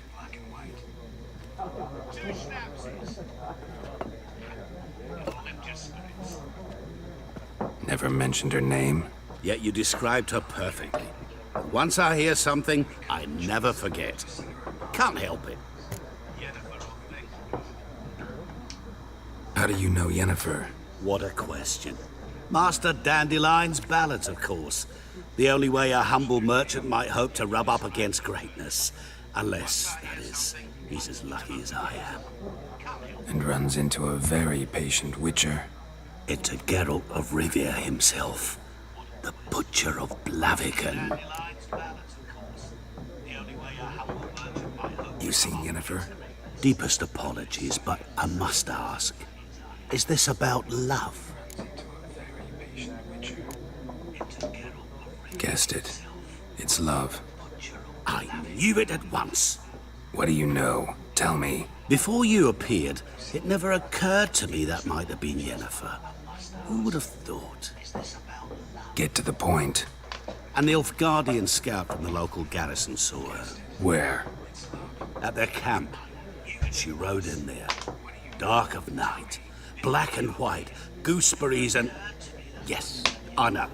Never mentioned her name. Yet you described her perfectly. Once I hear something, I never forget. Can't help it. How do you know Yennefer? What a question. Master Dandelion's ballads, of course. The only way a humble merchant might hope to rub up against greatness. Unless, that is, he's as lucky as I am. And runs into a very patient witcher. It's a Geralt of Rivia himself. The Butcher of Blaviken. You seen Yennefer? Deepest apologies, but I must ask. Is this about love? Guessed it. It's love. I knew it at once. What do you know? Tell me. Before you appeared, it never occurred to me that might have been Yennefer. Who would have thought? Get to the point. An Nilfgaardian scout from the local garrison saw her. Where? At their camp. She rode in there. Dark of night. Black and white. Gooseberries and... Yes, I know.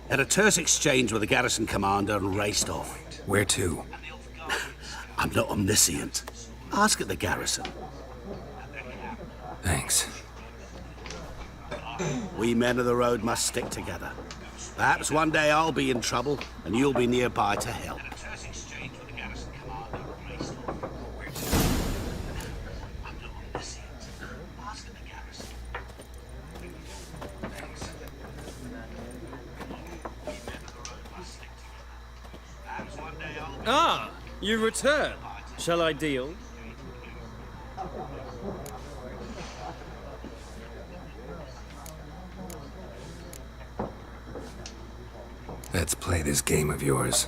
Had a terse exchange with the garrison commander and raced off. Where to? I'm not omniscient. Ask at the garrison. Thanks. We men of the road must stick together. Perhaps one day I'll be in trouble and you'll be nearby to help. Ah, you return. Shall I deal? Let's play this game of yours.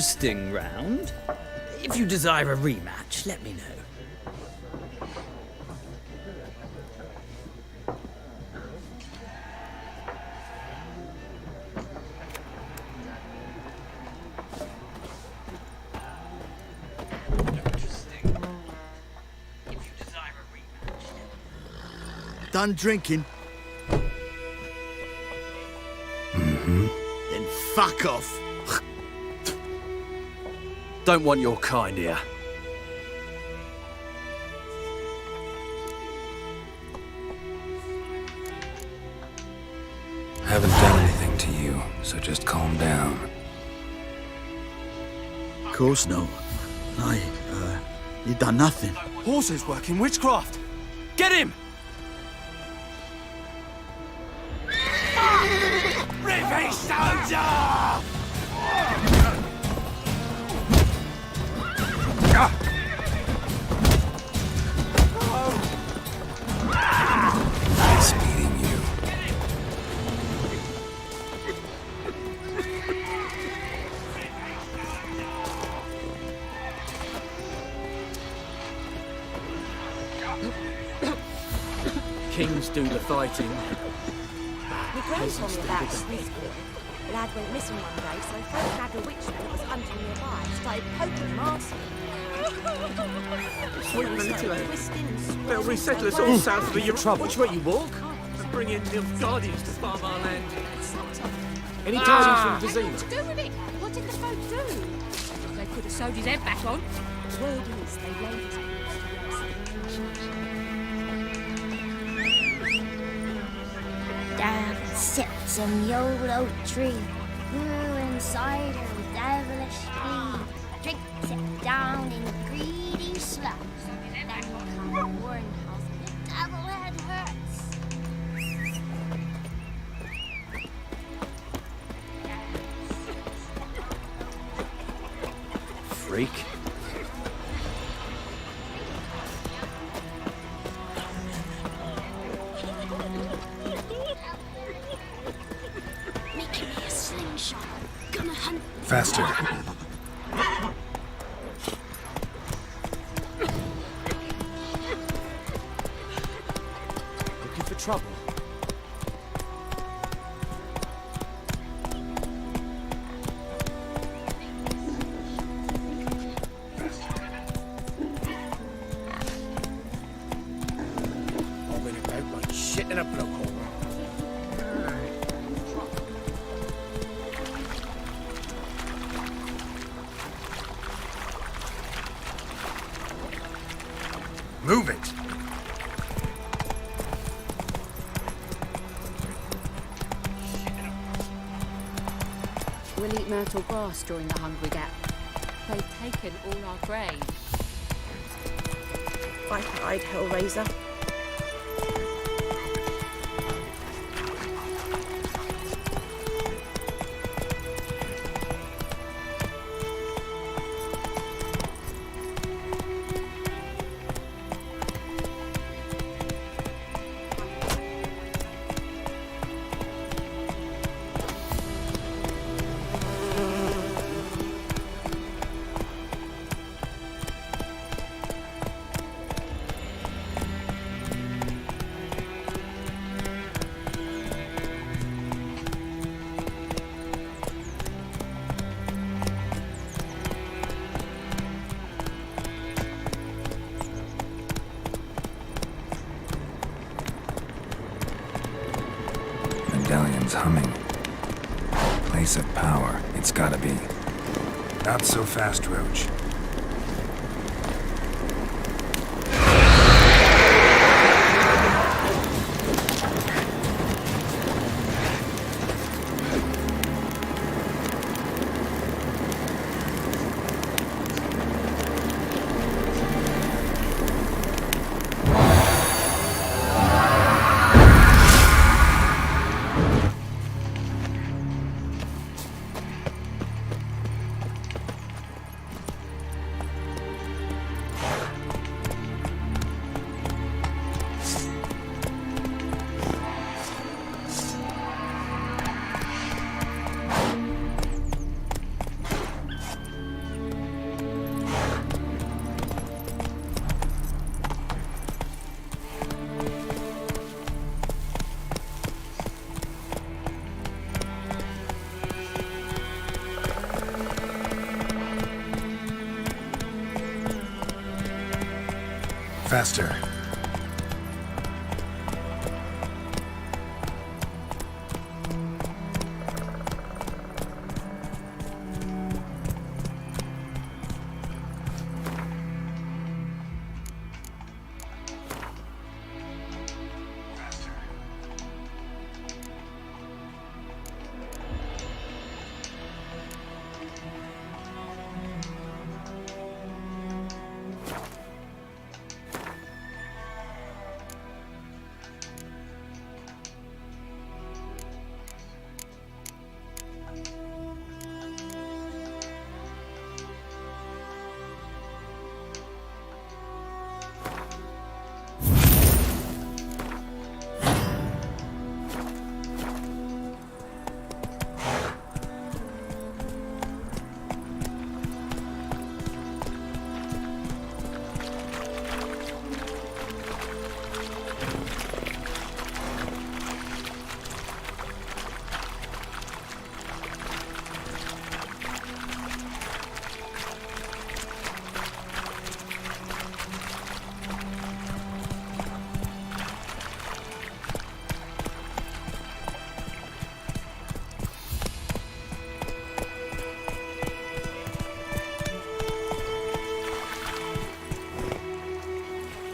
interesting round. If you desire a rematch, let me know. Done drinking? Mm-hmm. Then fuck off. Don't want your kind here. Haven't done anything to you, so just calm down. Of course no. You done nothing. Horses working witchcraft. Get him! Revenge soldier! Nice meeting you. Kings do the fighting. My grand told me about Smithfield. The lad went missing one day, so folk grabbed a witchman that was hunting nearby and started poking him arse. Sweet little lad. Twisting and swirling. They'll resettle us all south of the trouble. Which way you walk? And bring in Nilfgaardians to farm our land. Any tidings from Vizima? What to do with it? What did the folk do? They could have sewed his head back on. Word is they laid his Down sits in the old oak tree, brewing cider with devilish glee. Drinks it down in greedy slugs. Then come the warren house, the devil head hurts. Freak. Making me a slingshot. Gonna hunt. Faster. Looking for trouble. Bobbing about like shit in a blowhole. Move it. We'll eat myrtle grass during the hungry gap. They've taken all our grain. I cried, Hellraiser. Medallion's humming. Place of power, it's gotta be. Not so fast, Roach. Faster.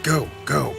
Go, go.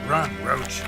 Run, Roach.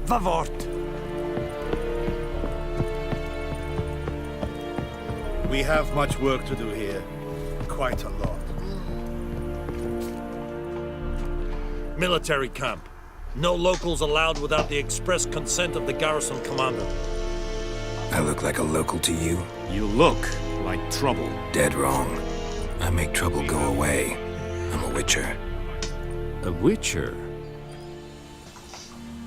Vavort! We have much work to do here. Quite a lot. Military camp. No locals allowed without the express consent of the garrison commander. I look like a local to you? You look like trouble. Dead wrong. I make trouble go away. I'm a witcher. A witcher?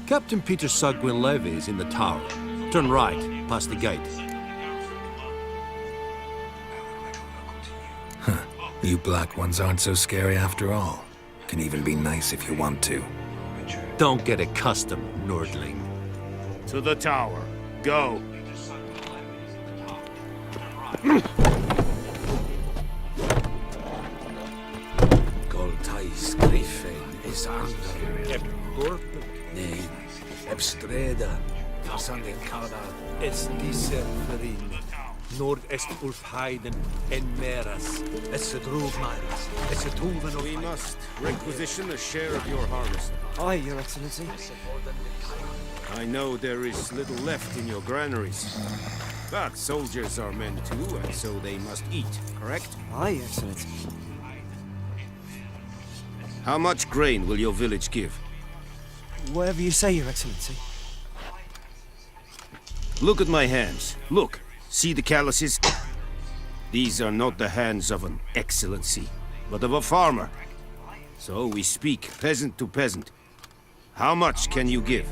Captain Peter Sagwin Levy is in the tower. Turn right, past the gate. Huh. You black ones aren't so scary after all. Can even be nice if you want to. Don't get accustomed, Nordling. To the tower. Go. Goltais Griffin is under Nee, Ebstreda, Versanden Kada, es Disserferin, Nordest Ulfheiden, en Meras, es Druvmairas, es Tuven of... We must requisition a share of your harvest. Aye, Your Excellency. I know there is little left in your granaries. But soldiers are men too, and so they must eat, correct? Aye, Your Excellency. How much grain will your village give? Whatever you say, Your Excellency. Look at my hands. Look. See the calluses? These are not the hands of an excellency, but of a farmer. So we speak peasant to peasant. How much can you give?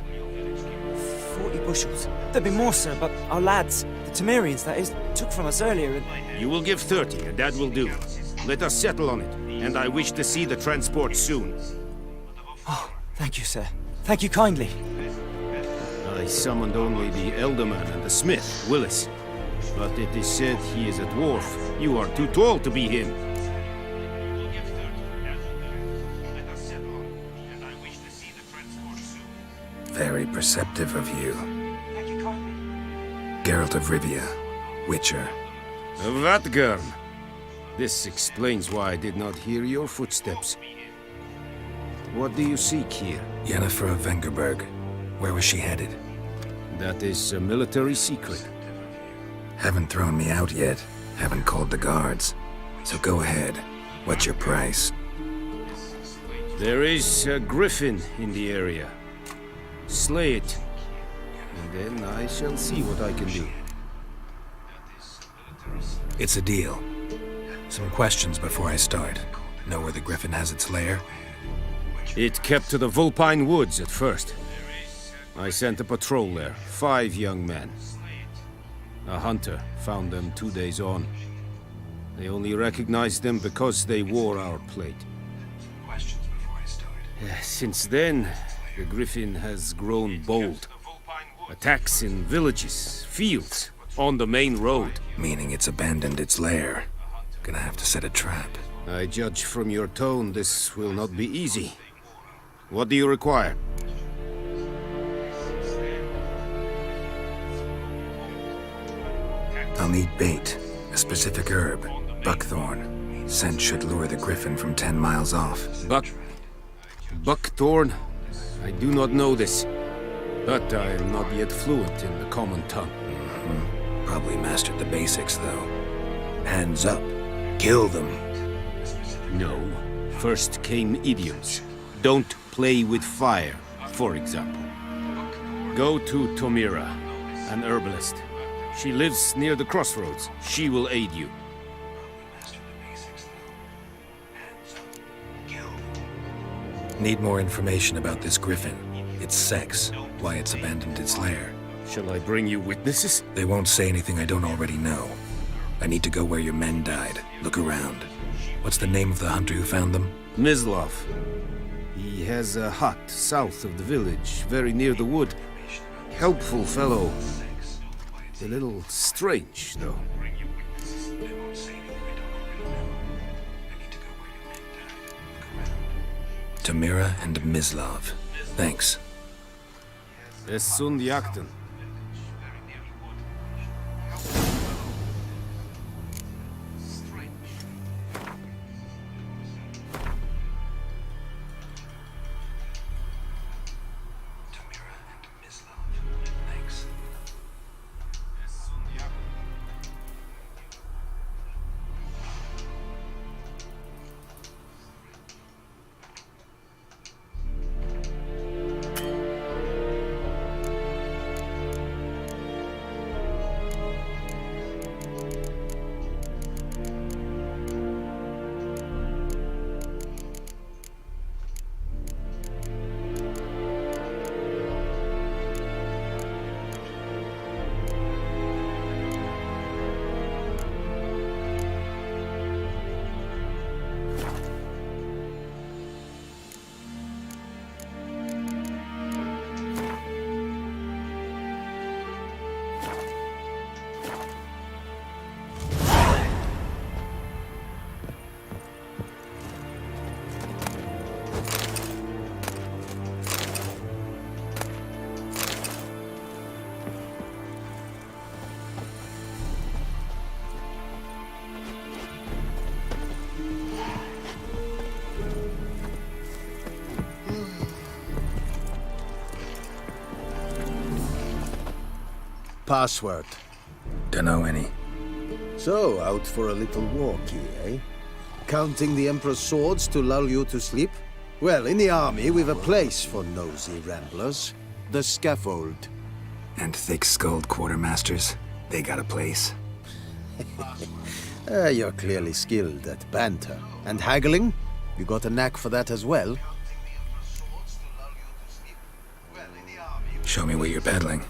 40 bushels. There'd be more, sir, but our lads, the Temerians, that is, took from us earlier and... You will give 30, and that will do. Let us settle on it, and I wish to see the transport soon. Oh, thank you, sir. Thank you kindly. I summoned only the Elderman and the smith, Willis. But it is said he is a dwarf. You are too tall to be him. Very perceptive of you. Geralt of Rivia, Witcher. Vatgern! This explains why I did not hear your footsteps. What do you seek here? Yennefer of Vengerberg. Where was she headed? That is a military secret. Haven't thrown me out yet. Haven't called the guards. So go ahead. What's your price? There is a griffin in the area. Slay it, and then I shall see what I can do. It's a deal. Some questions before I start. Know where the griffin has its lair? It kept to the Vulpine Woods at first. I sent a patrol there, 5 young men. A hunter found them 2 days on. They only recognized them because they wore our plate. Since then, the griffin has grown bold. Attacks in villages, fields, on the main road. Meaning it's abandoned its lair. Gonna have to set a trap. I judge from your tone this will not be easy. What do you require? I'll need bait, a specific herb, buckthorn. Scent should lure the griffin from 10 miles off. Buckthorn? I do not know this, but I am not yet fluent in the common tongue. Probably mastered the basics, though. Hands up. Kill them. No. First came idioms. Don't play with fire, for example. Go to Tomira, an herbalist. She lives near the crossroads. She will aid you. Need more information about this griffin. Its sex, why it's abandoned its lair. Shall I bring you witnesses? They won't say anything I don't already know. I need to go where your men died. Look around. What's the name of the hunter who found them? Mislav. He has a hut south of the village, very near the wood. Helpful fellow. A little strange, though. Tomira and Mislav. Thanks. Es sunt jakten. Password? Dunno any. So, out for a little walkie, eh? Counting the Emperor's swords to lull you to sleep? Well, in the army, we've a place for nosy ramblers. The scaffold. And thick-skulled quartermasters? They got a place. You're clearly skilled at banter. And haggling? You got a knack for that as well? Show me where you're peddling.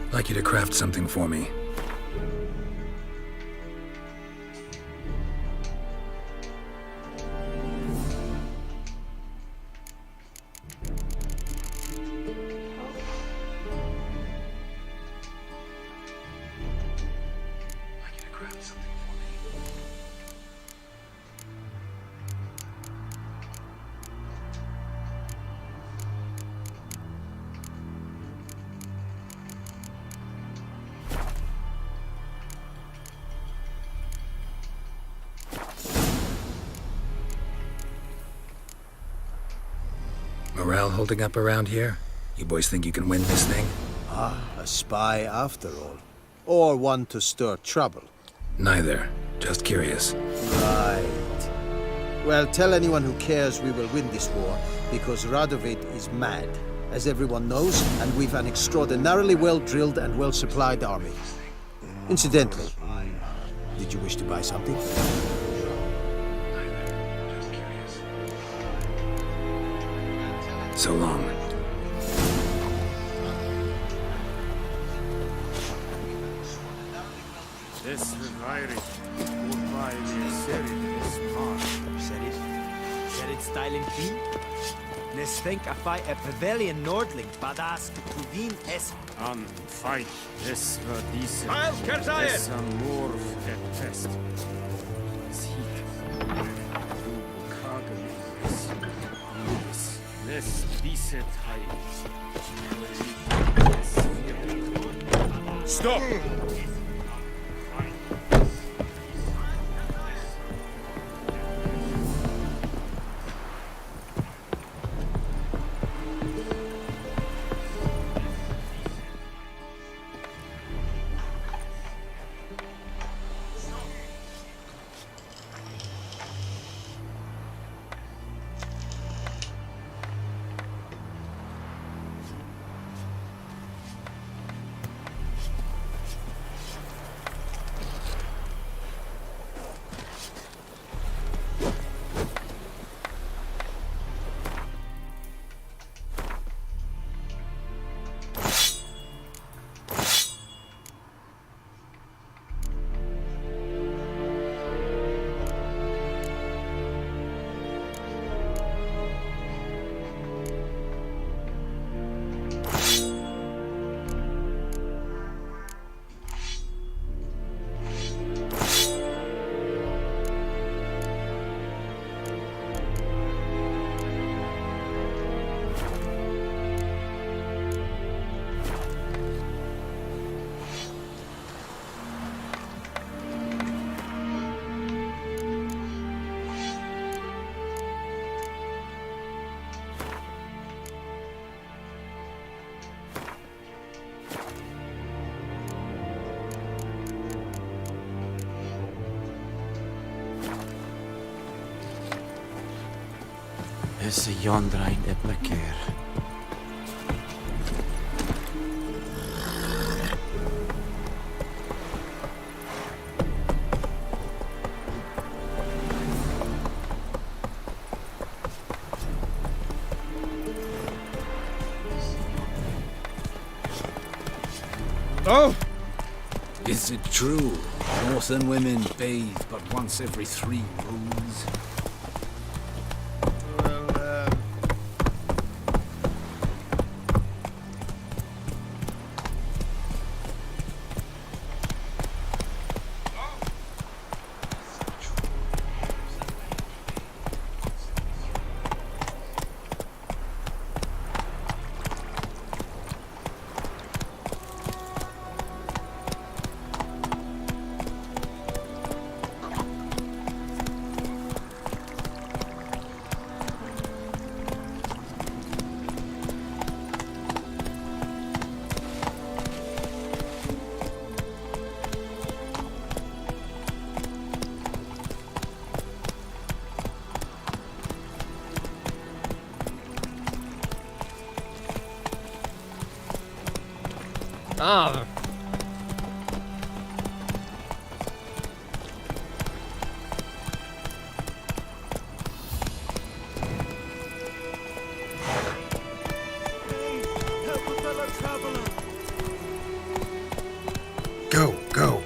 I'd like you to craft something for me. Morale holding up around here? You boys think you can win this thing? Ah, a spy after all. Or one to stir trouble. Neither. Just curious. Right. Well, tell anyone who cares we will win this war, because Radovid is mad, as everyone knows, and we've an extraordinarily well-drilled and well-supplied army. Incidentally, did you wish to buy something? So long. This reviring goodbye the Serid is part. Serid styling key? Nes think a fight a pavilion Nordling, badass Kuvin es. An fight this diese. Heil, Kerzayen! Es amor et fest. Sieg. Du kagel es. Nes diese Teil. Stop! Is a jondrain eplakeer. Oh! Is it true? Northern women bathe but once every 3 moons? Ah. Go, go.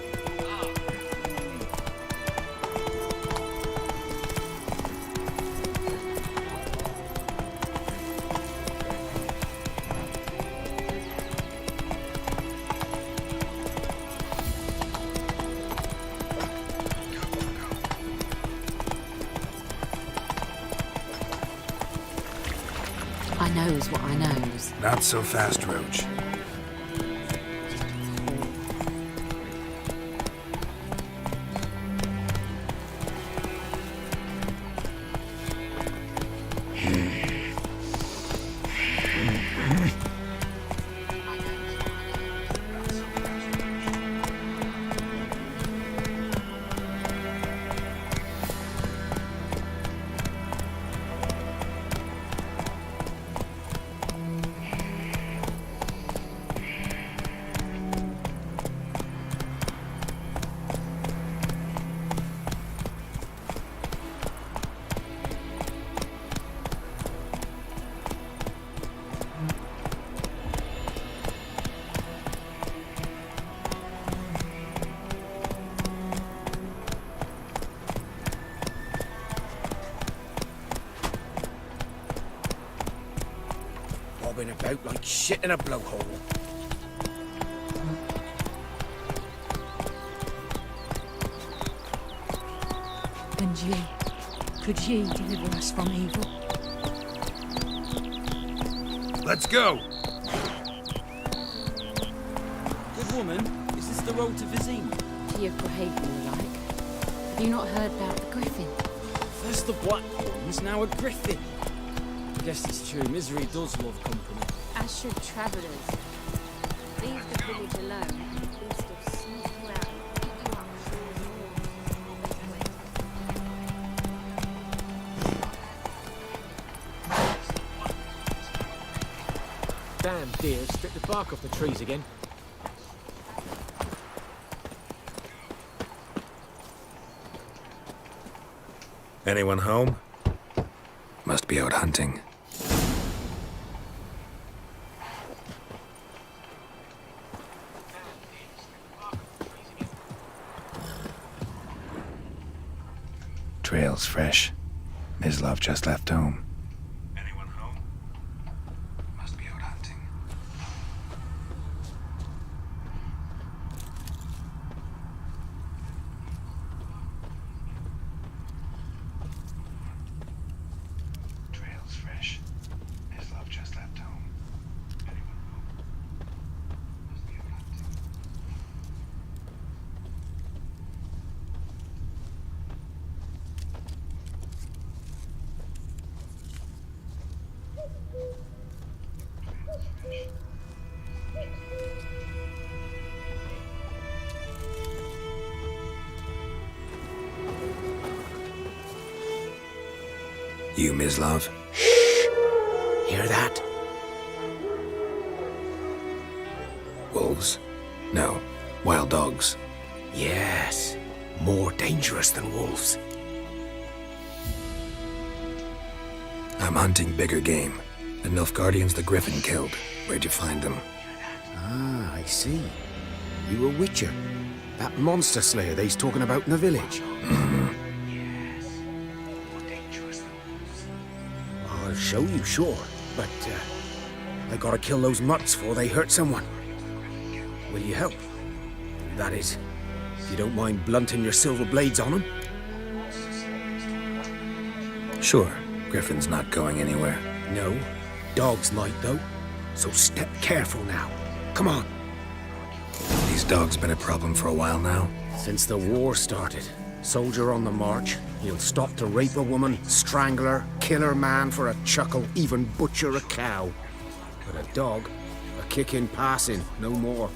I knows what I knows. Not so fast, Roach. Bobbing about like shit in a blowhole. And ye, could ye deliver us from evil? Let's go! Good woman, is this the road to Vizima? To your Crohaven, like. Have you not heard about the griffin? First the black ones, now a griffin. I guess it's true, misery does love company. As should travellers. Leave the village alone, and the beast will sneak you out and pick you up through the walls. Damn deer, strip the bark off the trees again. Anyone home? Must be out hunting. Trail's fresh. Mislav just left home. Anyone home? Must be out hunting. Trail's fresh. Mislav just left home. Anyone home? Must be out hunting. You, Mislav? Hear that? Wolves? No, wild dogs. Yes. More dangerous than wolves. I'm hunting bigger game. The Nilfgaardians the Griffin killed. Where'd you find them? Ah, I see. You a witcher? That monster slayer they's talking about in the village? I'll show you, sure. But, I gotta kill those mutts before they hurt someone. Will you help? That is, if you don't mind blunting your silver blades on them. Sure. Griffin's not going anywhere. No. Dogs might, though. So step careful now. Come on. These dogs been a problem for a while now. Since the war started. Soldier on the march. He'll stop to rape a woman, strangle her, kill her man for a chuckle, even butcher a cow. But a dog, a kick in passing, no more.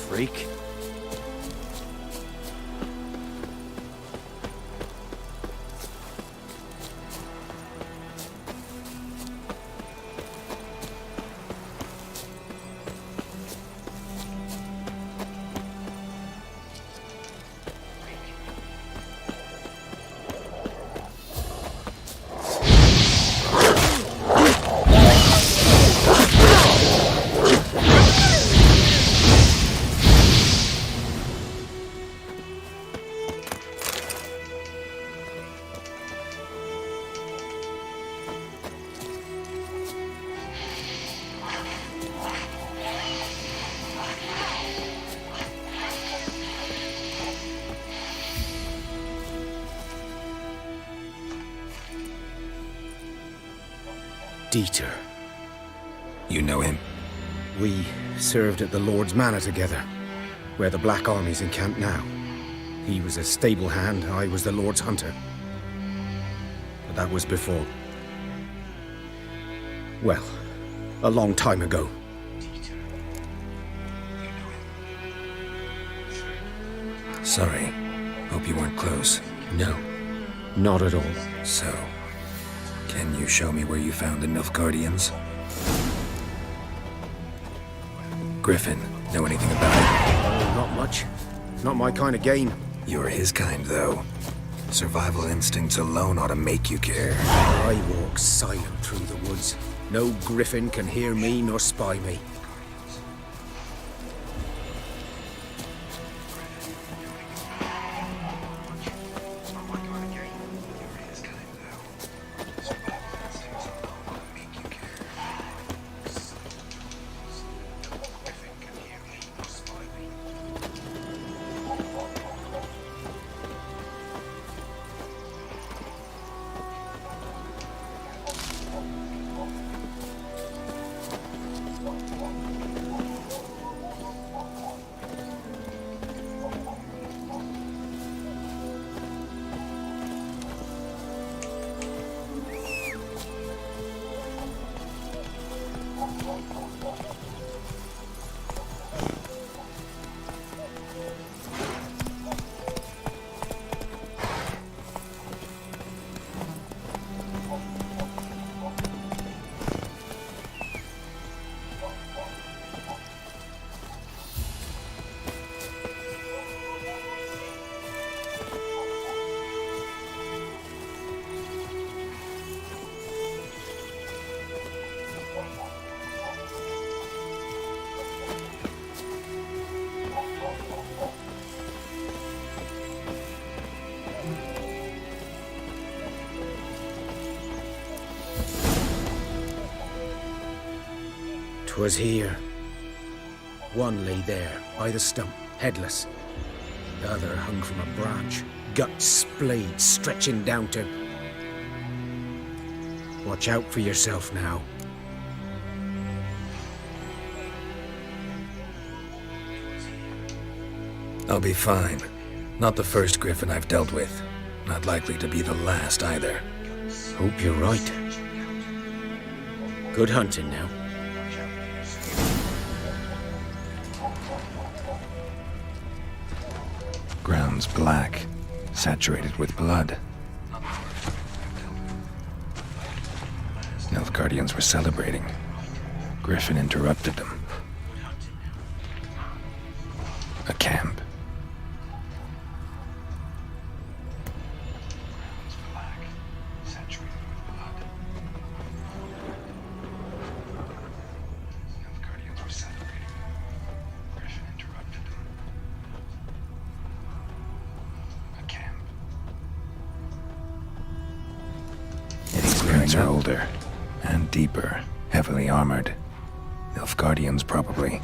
Freak. Dieter. You know him? We served at the Lord's Manor together, where the Black Army's encamped now. He was a stable hand, I was the Lord's hunter. But that was before. Well, a long time ago. Sorry. Hope you weren't close. No, not at all. So, can you show me where you found the Nilfgaardians? Griffin, know anything about it? Oh, not much. Not my kind of game. You're his kind, though. Survival instincts alone ought to make you care. I walk silent through the woods. No griffin can hear me nor spy me. Was here. One lay there, by the stump, headless. The other hung from a branch, guts splayed, stretching down to... Watch out for yourself now. I'll be fine. Not the first griffin I've dealt with. Not likely to be the last either. Hope you're right. Good hunting now. Ground's black, saturated with blood. Nilfgaardians were celebrating. Griffin interrupted them. A camp. Are older and deeper, heavily armored. Nilfgaardians, probably.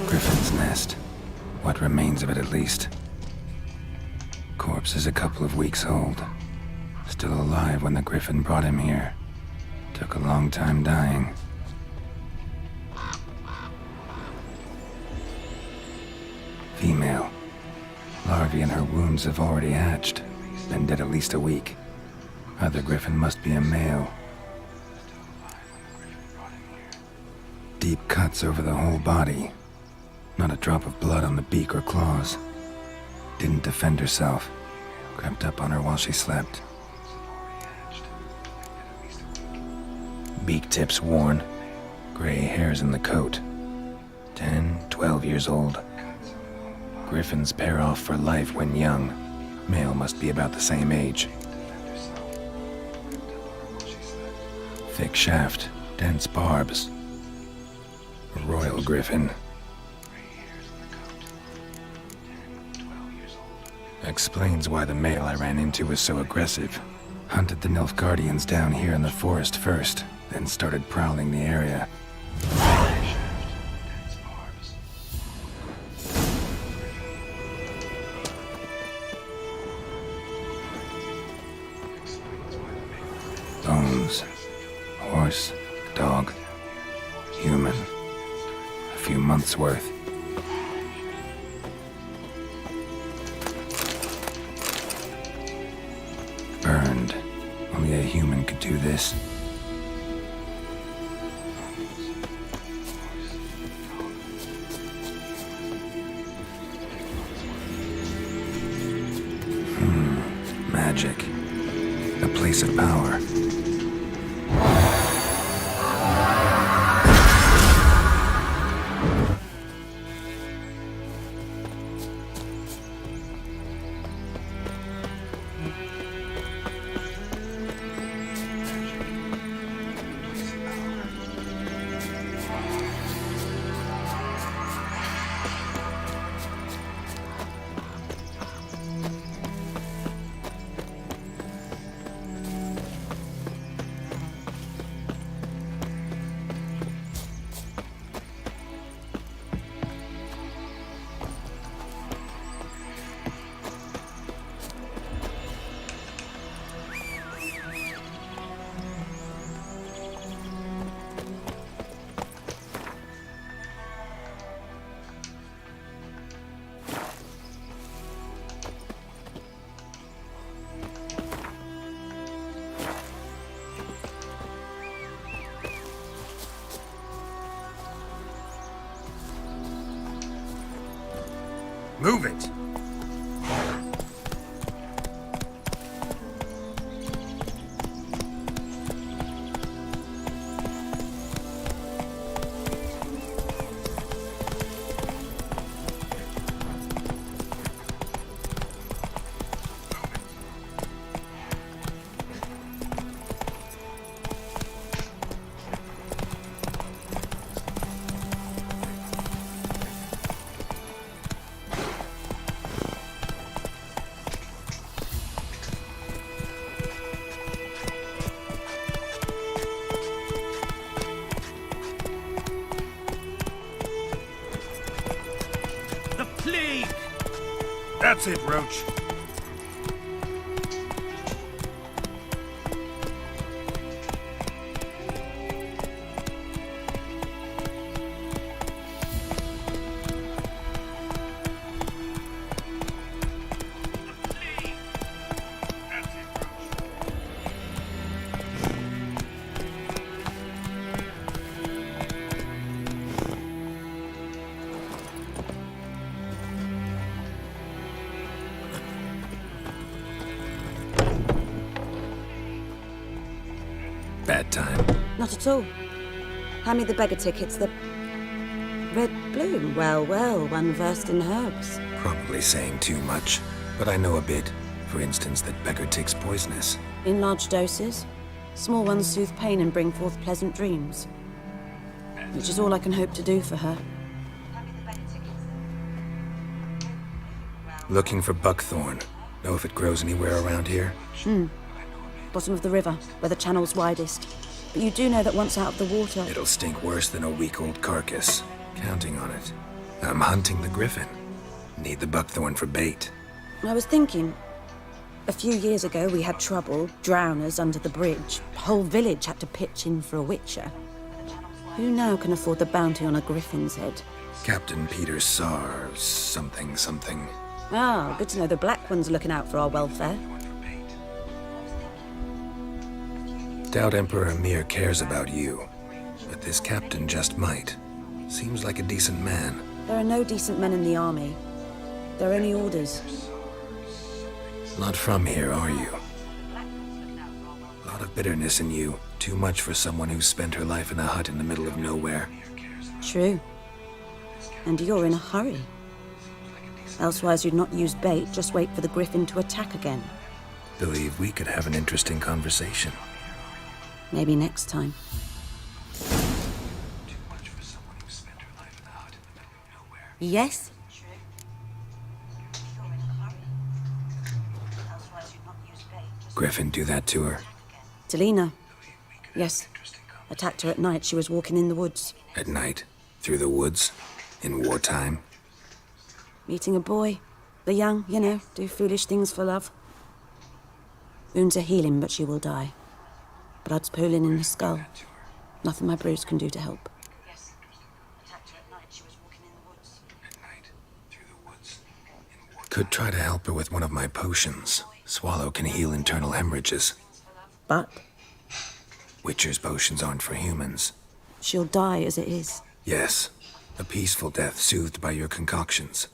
Griffin's nest. What remains of it, at least. Corpse is a couple of weeks old. Still alive when the Griffin brought him here. Took a long time dying. Female. Larvae in her wounds have already hatched. Been dead at least a week. Other Griffin must be a male. Deep cuts over the whole body. Not a drop of blood on the beak or claws. Didn't defend herself. Crept up on her while she slept. Beak tips worn. Gray hairs in the coat. 10, 12 years old. Griffins pair off for life when young. Male must be about the same age. Thick shaft, dense barbs. A royal griffin. Explains why the male I ran into was so aggressive. Hunted the Nilfgaardians down here in the forest first, then started prowling the area. Bones. Horse, dog, human. A few months' worth. do this? Magic. A place of power. Move it! That's it, Roach. Bad time. Not at all. Hand me the beggar tickets, the red bloom. Well, well, one versed in herbs. Probably saying too much, but I know a bit. For instance, that beggar tick's poisonous. In large doses. Small ones soothe pain and bring forth pleasant dreams. Which is all I can hope to do for her. Looking for buckthorn. Know if it grows anywhere around here? Bottom of the river, where the channel's widest. But you do know that once out of the water... It'll stink worse than a week-old carcass. Counting on it. I'm hunting the griffin. Need the buckthorn for bait. I was thinking... A few years ago, we had trouble, drowners under the bridge. The whole village had to pitch in for a witcher. Who now can afford the bounty on a griffin's head? Captain Peter Sar... something. Ah, good to know the Black One's looking out for our welfare. Doubt Emperor Emir cares about you. But this captain just might. Seems like a decent man. There are no decent men in the army. There are only orders. Not from here, are you? A lot of bitterness in you. Too much for someone who's spent her life in a hut in the middle of nowhere. True. And you're in a hurry. Elsewise you'd not use bait, just wait for the griffin to attack again. Believe we could have an interesting conversation. Maybe next time. Yes? Griffin do that to her? Delina. Yes. Attacked her at night. She was walking in the woods. At night? Through the woods? In wartime? Meeting a boy. The young, you know, do foolish things for love. Wounds are healing, but she will die. Blood's pooling in her skull. Nothing my brews can do to help. Could try to help her with one of my potions. Swallow can heal internal hemorrhages. But? Witcher's potions aren't for humans. She'll die as it is. Yes, a peaceful death soothed by your concoctions.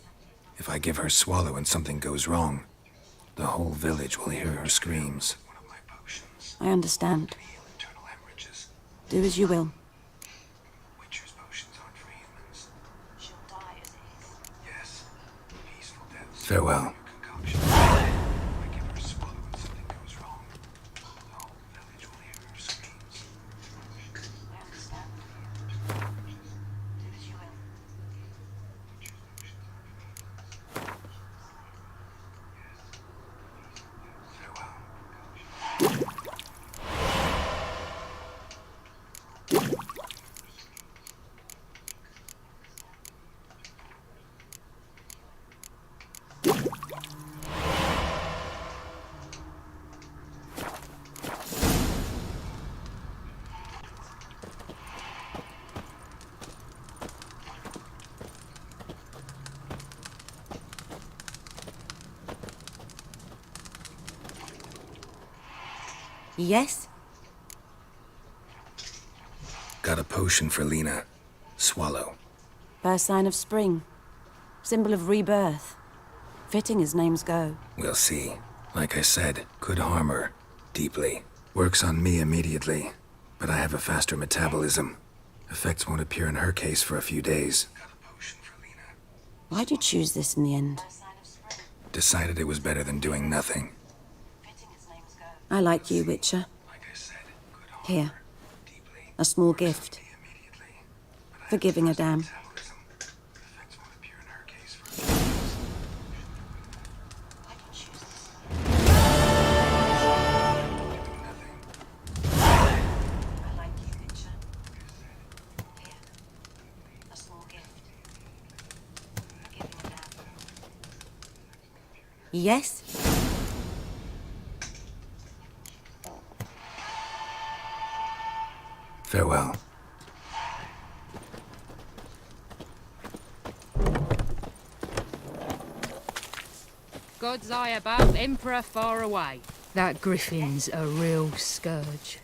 If I give her Swallow and something goes wrong, the whole village will hear her screams. I understand. Do as you will. Witcher's potions aren't for humans. She'll die as it is. Yes, a peaceful death. Farewell. Yes? Got a potion for Lena. Swallow. First sign of spring. Symbol of rebirth. Fitting as names go. We'll see. Like I said, could harm her. Deeply. Works on me immediately. But I have a faster metabolism. Effects won't appear in her case for a few days. Why'd you choose this in the end? Decided it was better than doing nothing. I like you, Witcher. Here. A small gift. For giving a damn. Yes? Farewell. God's eye above, Emperor far away. That griffin's a real scourge.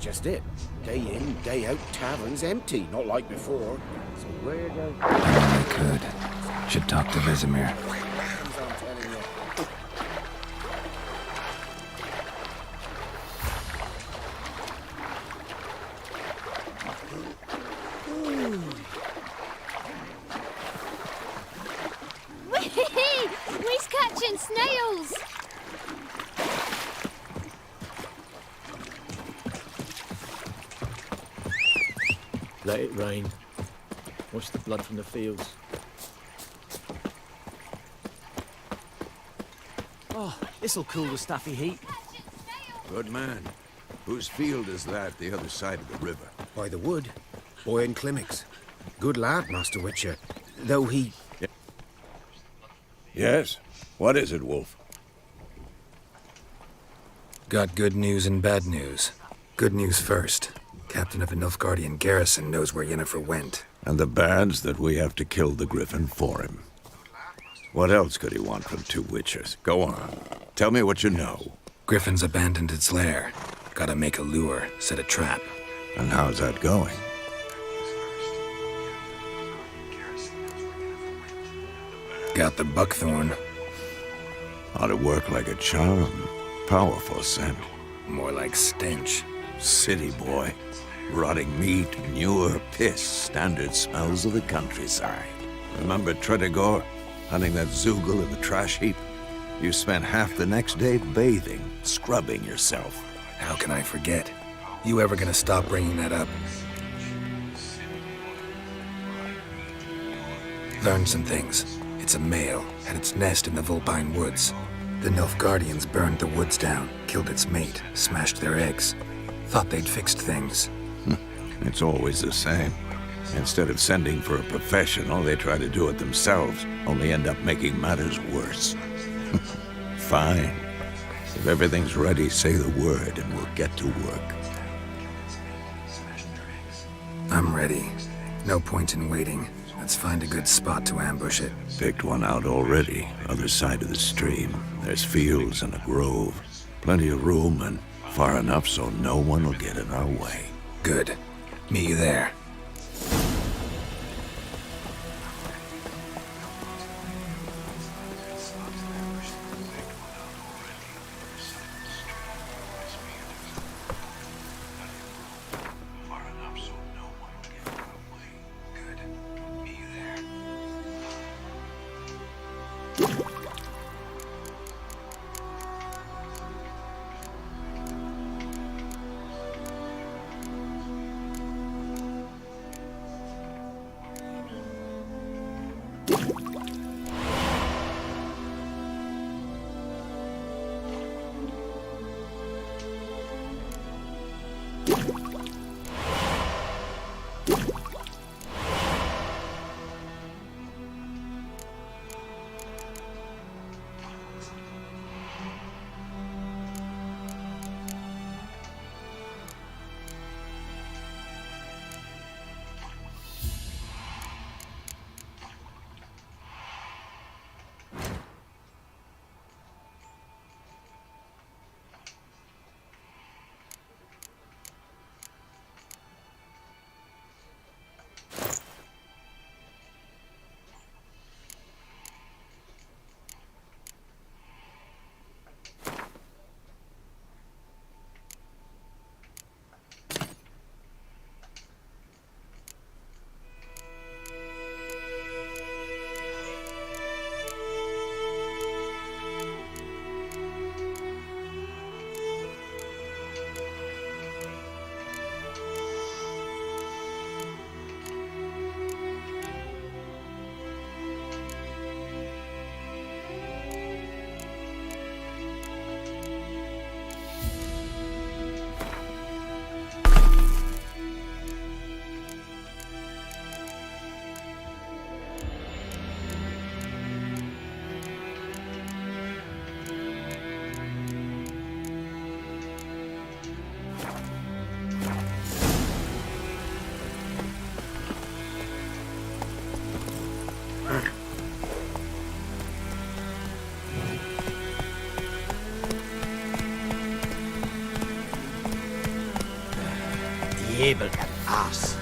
Just it. Day in, day out, taverns empty, not like before. So where do... I could. Should talk to Vesemir. We's catching snails! Let it rain. Wash the blood from the fields. Oh, this'll cool the stuffy heat. Good man. Whose field is that the other side of the river? By the wood. Boy in Climmix. Good lad, Master Witcher. Though he... Yes? What is it, Wolf? Got good news and bad news. Good news first. Captain of the Nilfgaardian garrison knows where Yennefer went. And the bad's that we have to kill the griffin for him. What else could he want from two witchers? Go on. Tell me what you know. Griffin's abandoned its lair. Gotta make a lure, set a trap. And how's that going? Got the buckthorn. Ought to work like a charm. Powerful scent. More like stench. City boy. Rotting meat, manure, piss. Standard smells of the countryside. Remember Tretogor? Hunting that zoogle in the trash heap? You spent half the next day bathing, scrubbing yourself. How can I forget? You ever gonna stop bringing that up? Learned some things. It's a male, had its nest in the Vulpine Woods. The Nilfgaardians burned the woods down, killed its mate, smashed their eggs. Thought they'd fixed things. It's always the same. Instead of sending for a professional, they try to do it themselves, only end up making matters worse. Fine. If everything's ready, say the word and we'll get to work. I'm ready. No point in waiting. Let's find a good spot to ambush it. Picked one out already, other side of the stream. There's fields and a grove. Plenty of room and far enough so no one will get in our way. Good. Meet you there. Able an ass.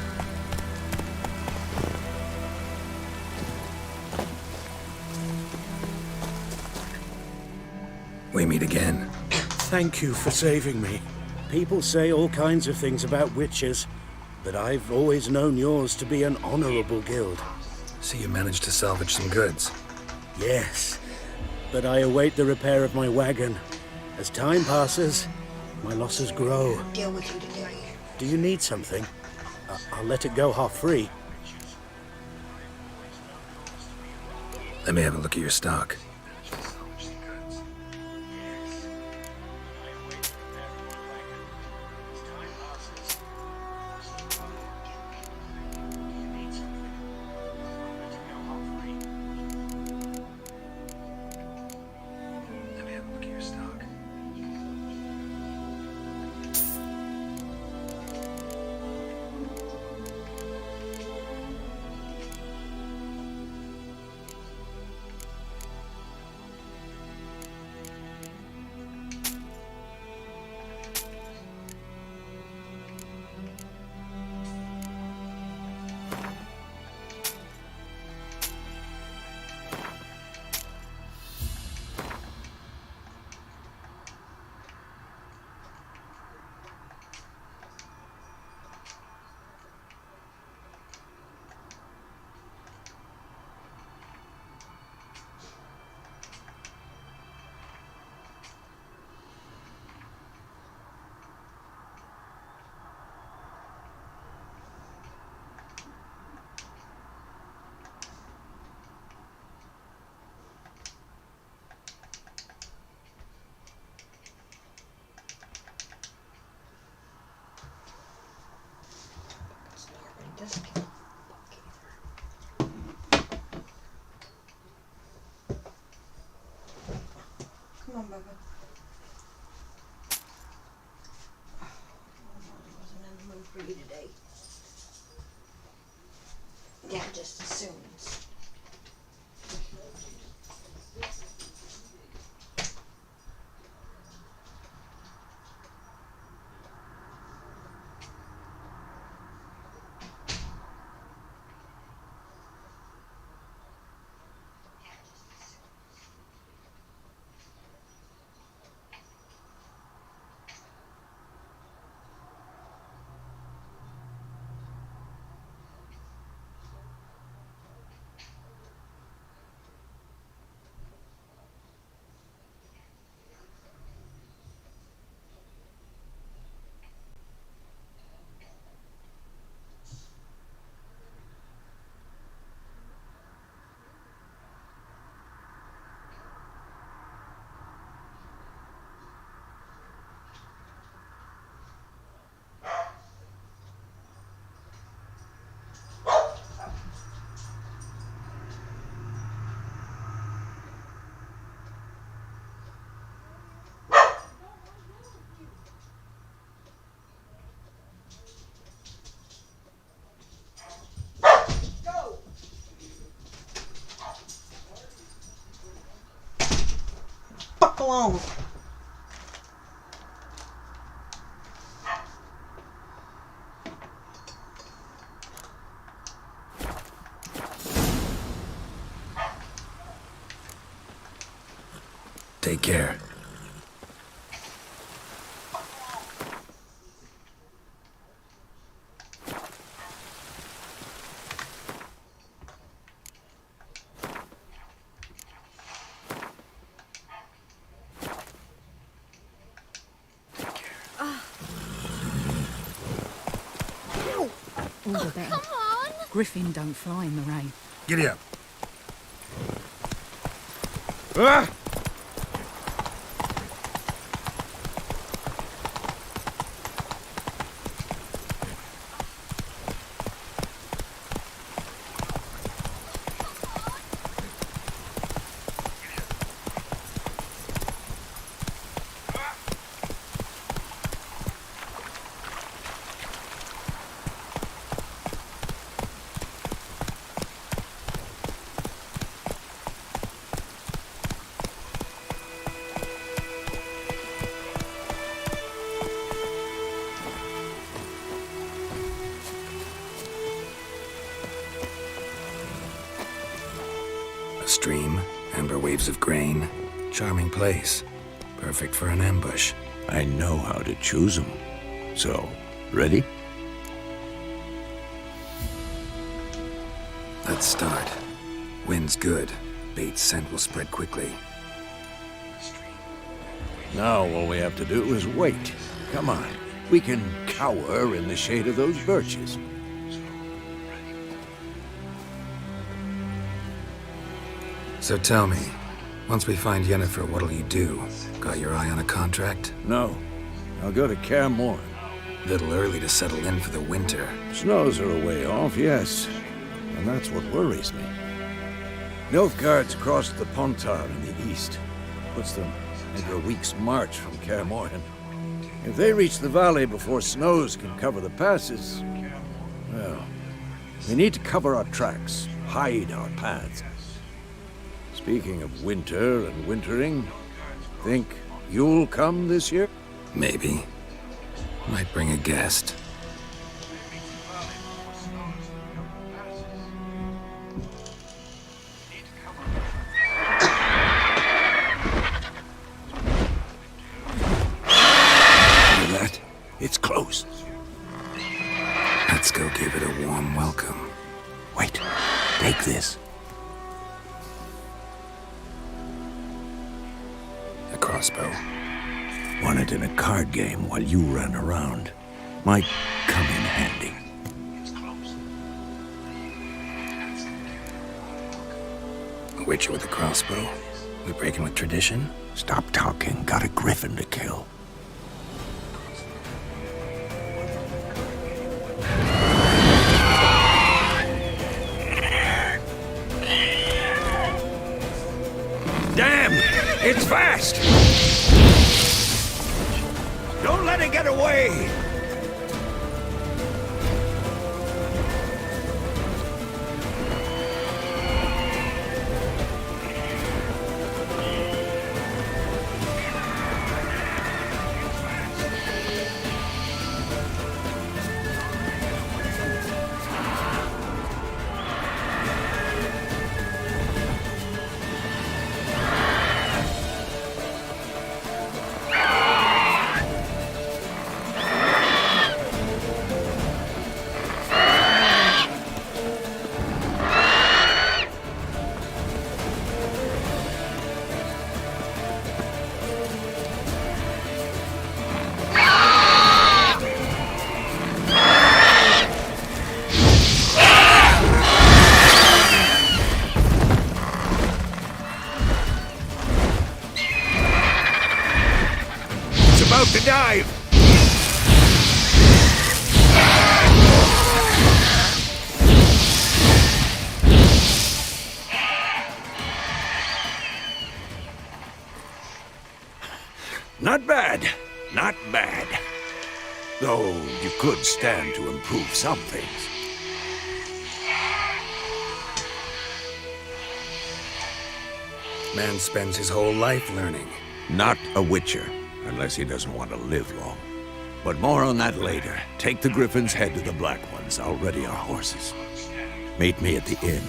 we meet again. Thank you for saving me. People say all kinds of things about witches, but I've always known yours to be an honorable guild. So you managed to salvage some goods? Yes, but I await the repair of my wagon. As time passes, my losses grow. Deal with you today. Do you need something? I'll let it go half-free. Let me have a look at your stock. Come on, Bubba. Wasn't in the mood for you today. Yeah, just as soon as. Buckle on. Take care. All the better. Come on! Griffin don't fly in the rain. Giddy up. Ah! A stream, amber waves of grain. Charming place. Perfect for an ambush. I know how to choose them. So, ready? Let's start. Wind's good. Bait's scent will spread quickly. Now all we have to do is wait. Come on. We can cower in the shade of those birches. So tell me, once we find Yennefer, what'll you do? Got your eye on a contract? No. I'll go to Kaer Morhen. Little early to settle in for the winter. Snows are a way off, yes. And that's what worries me. Nilfgaard's crossed the Pontar in the east. Puts them into a week's march from Kaer Morhen. If they reach the valley before snows can cover the passes, well, we need to cover our tracks, hide our paths. Speaking of winter and wintering, think you'll come this year? Maybe. Might bring a guest. Hear that? It's close. Let's go give it a warm welcome. Wait, take this. A crossbow. Won it in a card game while you ran around. Might come in handy. A witcher with a crossbow? We breaking with tradition? Stop talking. Got a griffin to kill. Damn! It's fast! Don't let it get away! About to dive! Not bad. Not bad. Though you could stand to improve some things. Man spends his whole life learning. Not a witcher. Unless he doesn't want to live long. But more on that later. Take the Griffin's head to the Black Ones. I'll ready our horses. Meet me at the inn.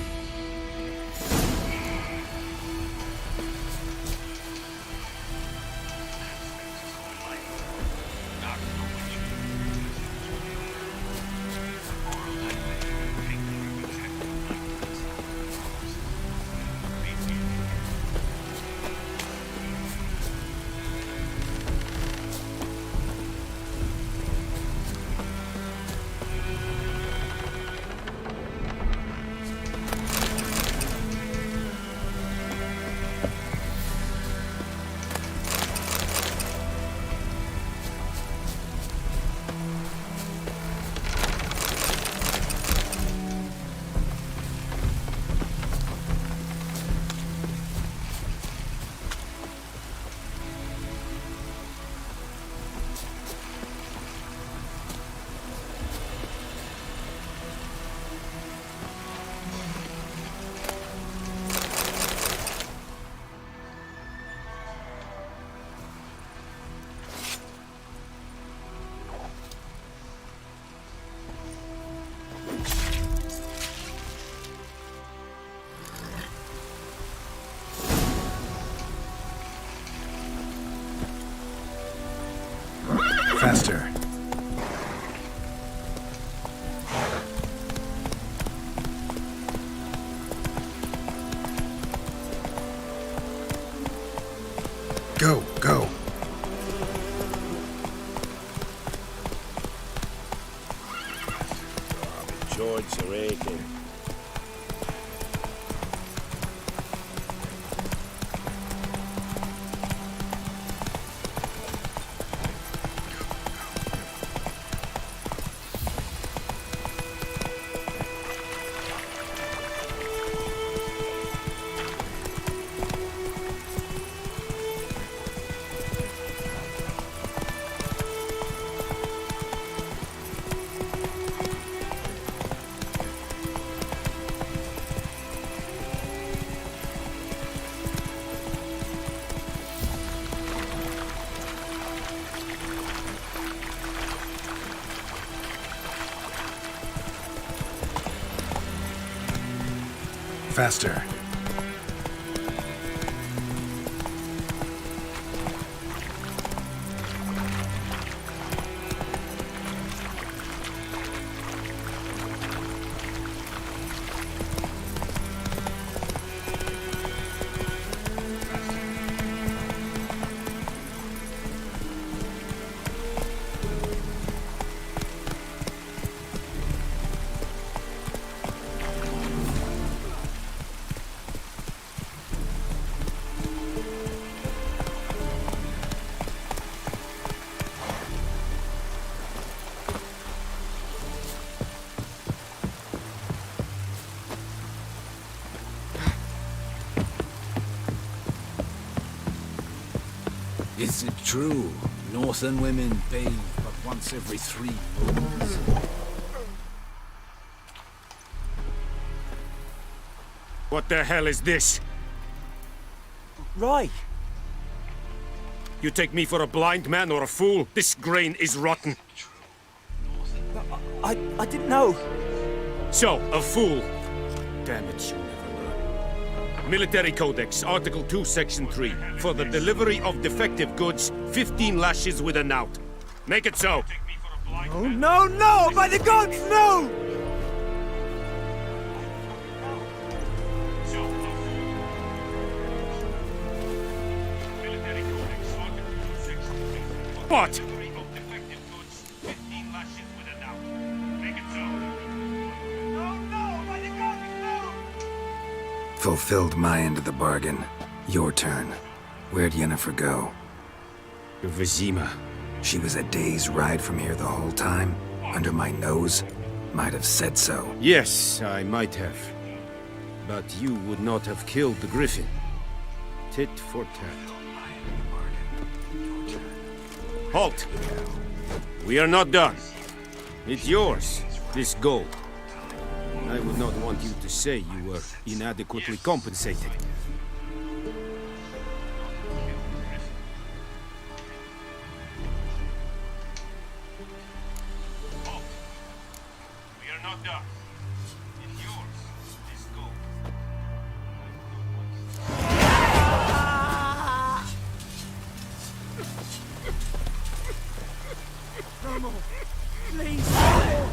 Faster. Go, go. Joints are aching. Faster. Is it true? Northern women bathe but once every 3 moons. What the hell is this? Right. You take me for a blind man or a fool? This grain is rotten. I didn't know. So, a fool. Damn it, you'll never learn. Military Codex, Article 2, Section 3. For the delivery of defective goods, 15 lashes with a knout. Make it so. Oh, no, no! By the gods, no! What? Fulfilled my end of the bargain. Your turn. Where'd Yennefer go? To Vizima. She was a day's ride from here the whole time? Under my nose? Might have said so. Yes, I might have. But you would not have killed the griffin. Tit for tat. Halt! We are not done. It's yours, this gold. I would not want you to say you were inadequately compensated. Halt! We are not done. It's yours, this gold. No more. Please, no more.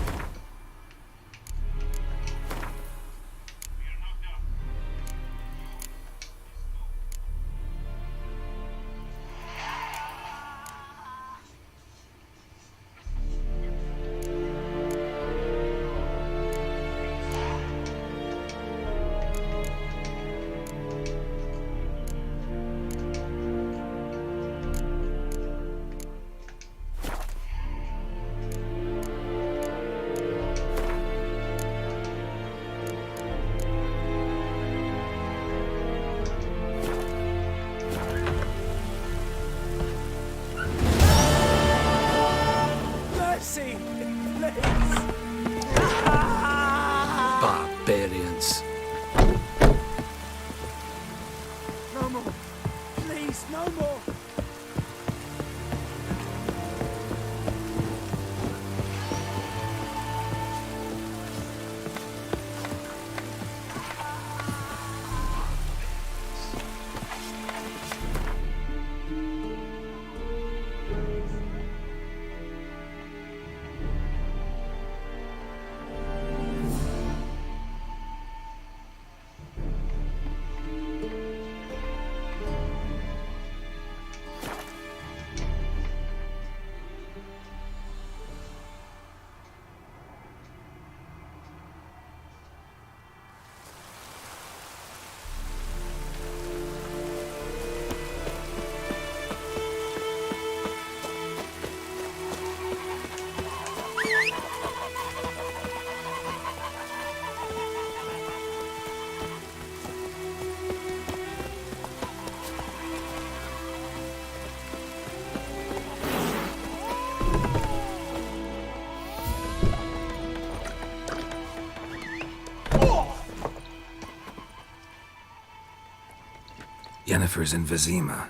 Yennefer's in Vizima.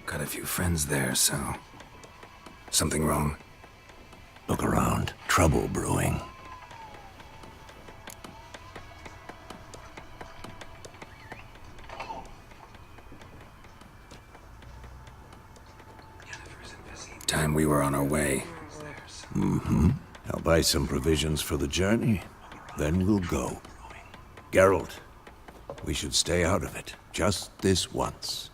Got a few friends there, so... Something wrong? Look around. Trouble brewing. Time we were on our way. Mm-hmm. I'll buy some provisions for the journey, then we'll go. Geralt, we should stay out of it, just this once.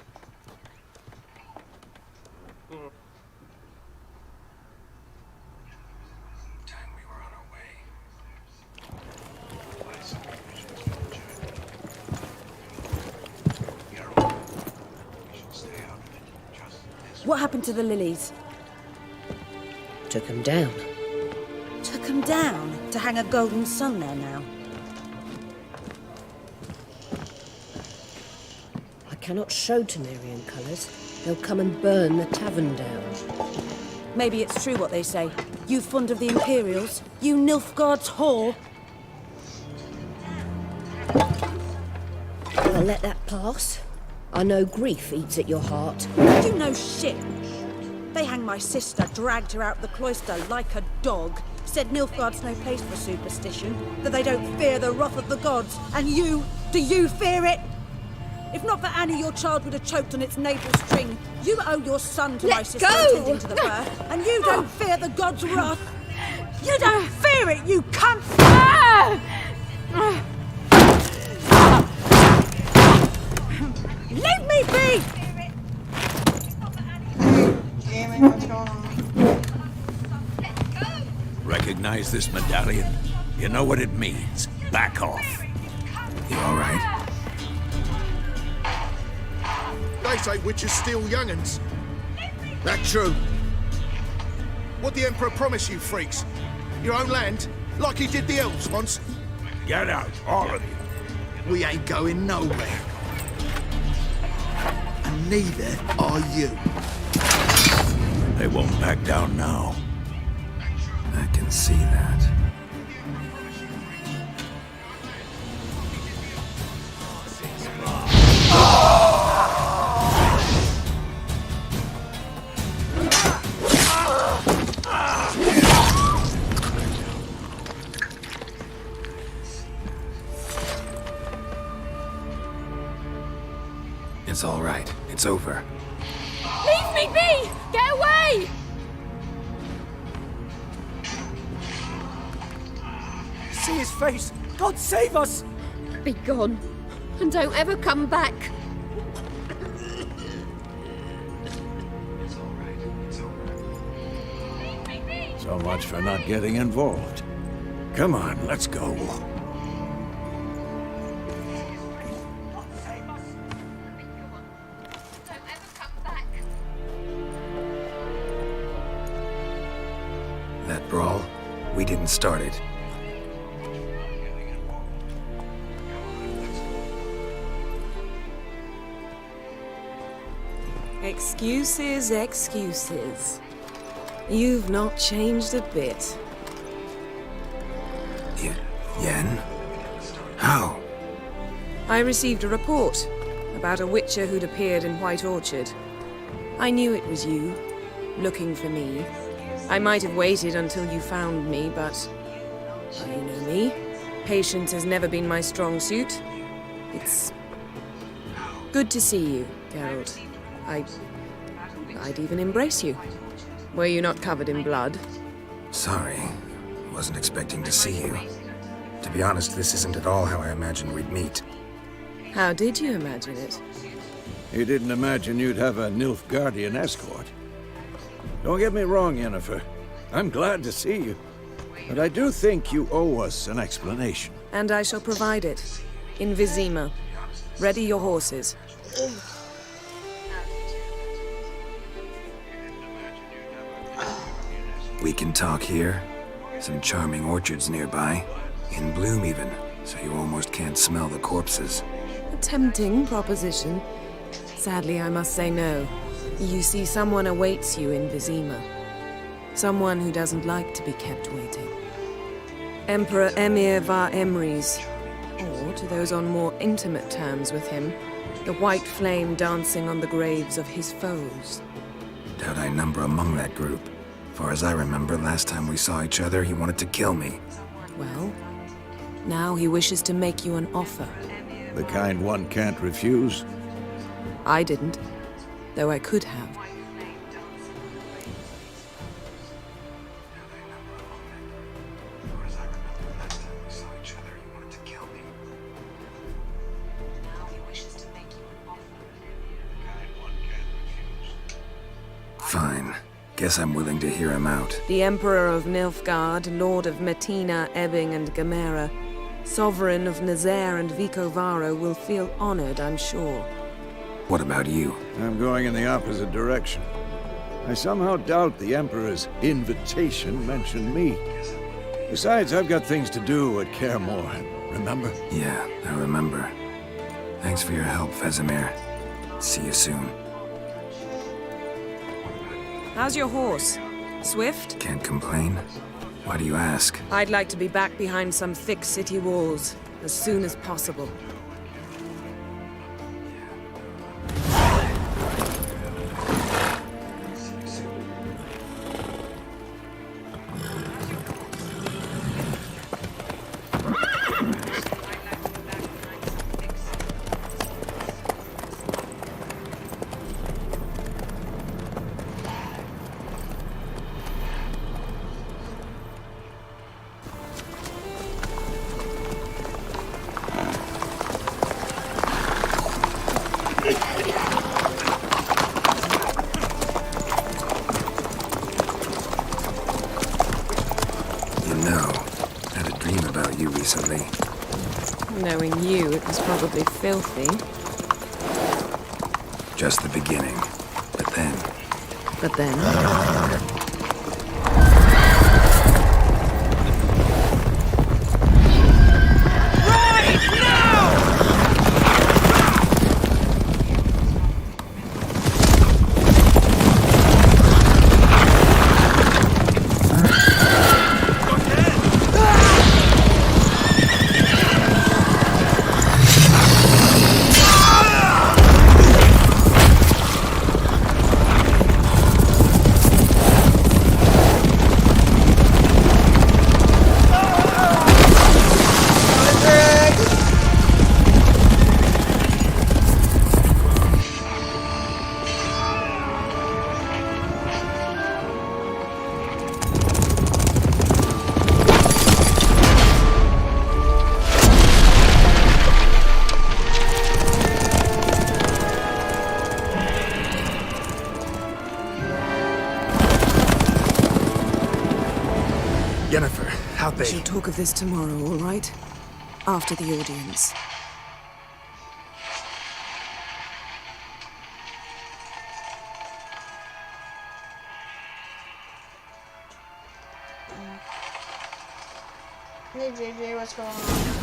What happened to the lilies? Took them down. Took them down to hang a golden sun there now. I cannot show Temerian colours. They'll come and burn the tavern down. Maybe it's true what they say. You fond of the Imperials? You Nilfgaard's whore? I'll let that pass. I know grief eats at your heart. You know shit. They hanged my sister, dragged her out the cloister like a dog, said Nilfgaard's no place for superstition, that they don't fear the wrath of the gods. And you, do you fear it? If not for Annie, your child would have choked on its navel string. You owe your son to my sister attending to the birth, and you don't fear the gods' wrath. You don't fear it, you cunt! Leave me be! Recognize this medallion? You know what it means. Back off. You all right? They say witches steal young'uns. That true? What the Emperor promise you, freaks? Your own land? Like he did the elves once? Get out, all of you. We ain't going nowhere. And neither are you. They won't back down now. I can see that. It's all right. It's over. Leave me be! Get away! See his face! God save us! Be gone, and don't ever come back. So much for not getting involved. Come on, let's go. That brawl, we didn't start it. Excuses, excuses. You've not changed a bit. Yen? How? I received a report about a witcher who'd appeared in White Orchard. I knew it was you, looking for me. I might have waited until you found me, but... well, you know me. Patience has never been my strong suit. It's... good to see you, Geralt. I'd even embrace you. Were you not covered in blood? Sorry. Wasn't expecting to see you. To be honest, this isn't at all how I imagined we'd meet. How did you imagine it? You didn't imagine you'd have a Nilfgaardian escort. Don't get me wrong, Yennefer. I'm glad to see you. But I do think you owe us an explanation. And I shall provide it. In Vizima. Ready your horses. We can talk here. Some charming orchards nearby. In bloom even, so you almost can't smell the corpses. A tempting proposition. Sadly, I must say no. You see, someone awaits you in Vizima. Someone who doesn't like to be kept waiting. Emperor Emir var Emrys, or to those on more intimate terms with him, The white flame dancing on the graves of his foes. Doubt I number among that group. Far as I remember, last time we saw each other, he wanted to kill me. Well, now he wishes to make you an offer. The kind one can't refuse. I didn't, though I could have. Fine. Guess I'm willing to hear him out. The Emperor of Nilfgaard, Lord of Metina, Ebbing and Gamera, Sovereign of Nazaire and Vicovaro will feel honored, I'm sure. What about you? I'm going in the opposite direction. I somehow doubt the Emperor's invitation mentioned me. Besides, I've got things to do at Kaer Morhen, remember? Yeah, I remember. Thanks for your help, Vesemir. See you soon. How's your horse? Swift? Can't complain. Why do you ask? I'd like to be back behind some thick city walls as soon as possible. Recently. Knowing you, it was probably filthy. Just the beginning. But then... But then... Yennefer, how'd they... We shall talk of this tomorrow, all right? After the audience. Hey JJ, what's going on?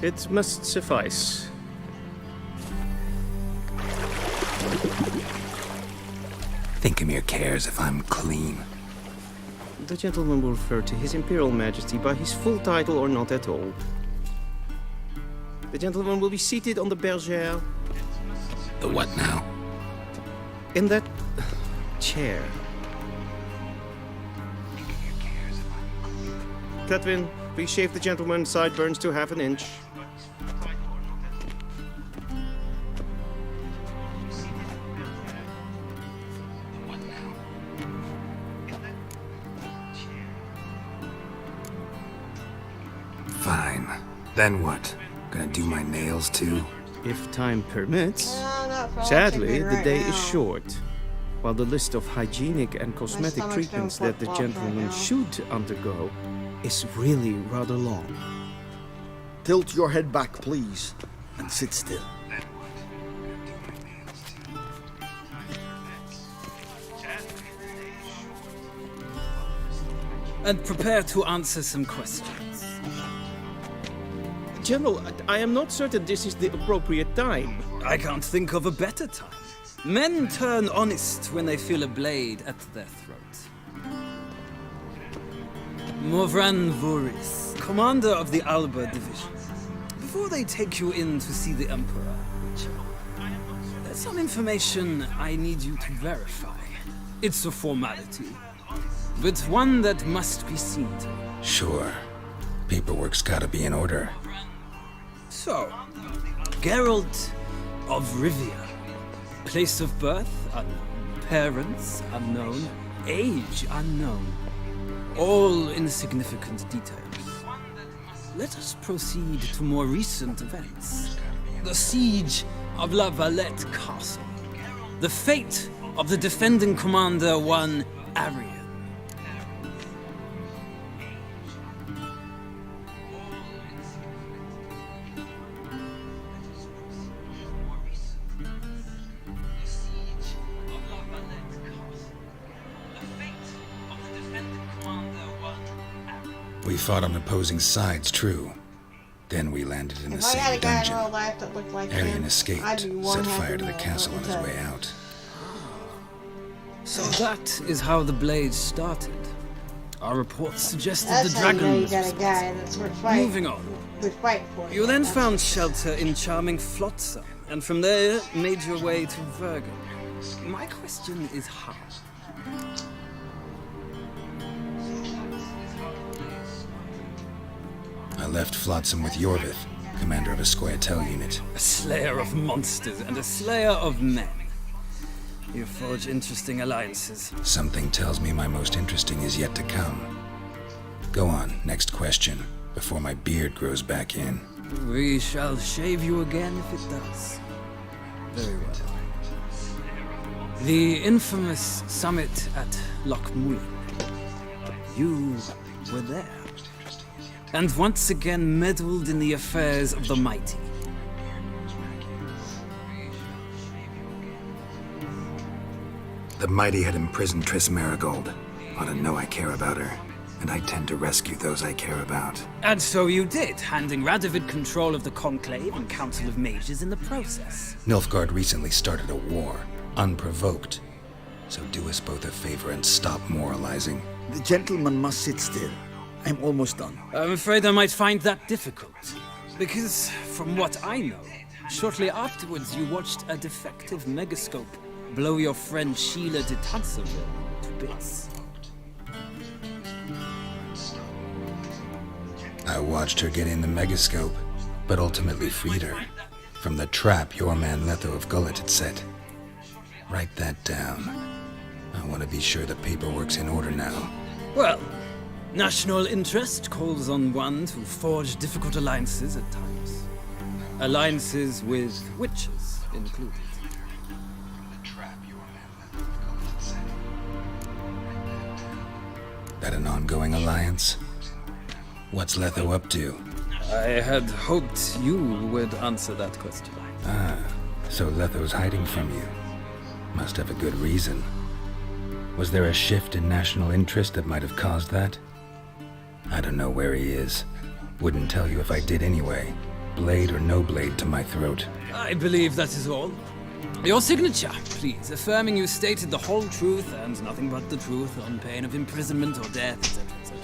It must suffice. Thinkamere cares if I'm clean. The gentleman will refer to His Imperial Majesty by his full title or not at all. The gentleman will be seated on the bergère. The what now? In that chair. Cletwin, please shave the gentleman's sideburns to half an inch. Fine. Then what? Gonna do my nails too? If time permits. No, Sadly, the right day now. is short. While the list of hygienic and cosmetic stomach's treatments going that the flip-flop right gentleman now. should undergo is really rather long. Tilt your head back, please, and sit still. and prepare to answer some questions. General, I am not certain this is the appropriate time. I can't think of a better time. Men turn honest when they feel a blade at their throat. Movran Vuris, commander of the Alba Division. Before they take you in to see the Emperor, there's some information I need you to verify. It's a formality, but one that must be seen to. Sure. Paperwork's gotta be in order. So, Geralt of Rivia. Place of birth unknown. Parents unknown. Age unknown. All insignificant details. Let us proceed to more recent events. The siege of La Valette Castle. The fate of the defending commander, one Arian. We fought on opposing sides, true. Then we landed in the If I had a same guy in dungeon. real life that looked like Arian him, escaped, I'd be one set happy fire to the man, castle on let me his tell way you. out. So that is how the blade started. Our reports suggested That's the how you know dragon you was got a guy that's worth fighting. Moving on. Worth fighting for. You then found shelter in charming Flotsam, and from there made your way to Vergen. My question is how? I left Flotsam with Yorvith, commander of a Scoia'tael unit. A slayer of monsters and a slayer of men. You forge interesting alliances. Something tells me my most interesting is yet to come. Go on, next question, before my beard grows back in. We shall shave you again if it does. Very well. The infamous summit at Loch Muin. You were there. And once again meddled in the affairs of the mighty. The mighty had imprisoned Triss Marigold. Ought to know I care about her, and I tend to rescue those I care about. And so you did, handing Radovid control of the Conclave and Council of Mages in the process. Nilfgaard recently started a war, unprovoked. So do us both a favor and stop moralizing. The gentleman must sit still. I'm almost done. I'm afraid I might find that difficult. Because, from what I know, shortly afterwards you watched a defective megascope blow your friend Sheila de Tanserville to bits. I watched her get in the megascope, but ultimately freed her from the trap your man Letho of Gullet had set. Write that down. I want to be sure the paperwork's in order now. Well, national interest calls on one to forge difficult alliances at times. Alliances with witches included. That an ongoing alliance? What's Letho up to? I had hoped you would answer that question. Ah, so Letho's hiding from you. Must have a good reason. Was there a shift in national interest that might have caused that? I don't know where he is. Wouldn't tell you if I did anyway. Blade or no blade to my throat. I believe that is all. Your signature, please, affirming you stated the whole truth and nothing but the truth on pain of imprisonment or death, etc., etc.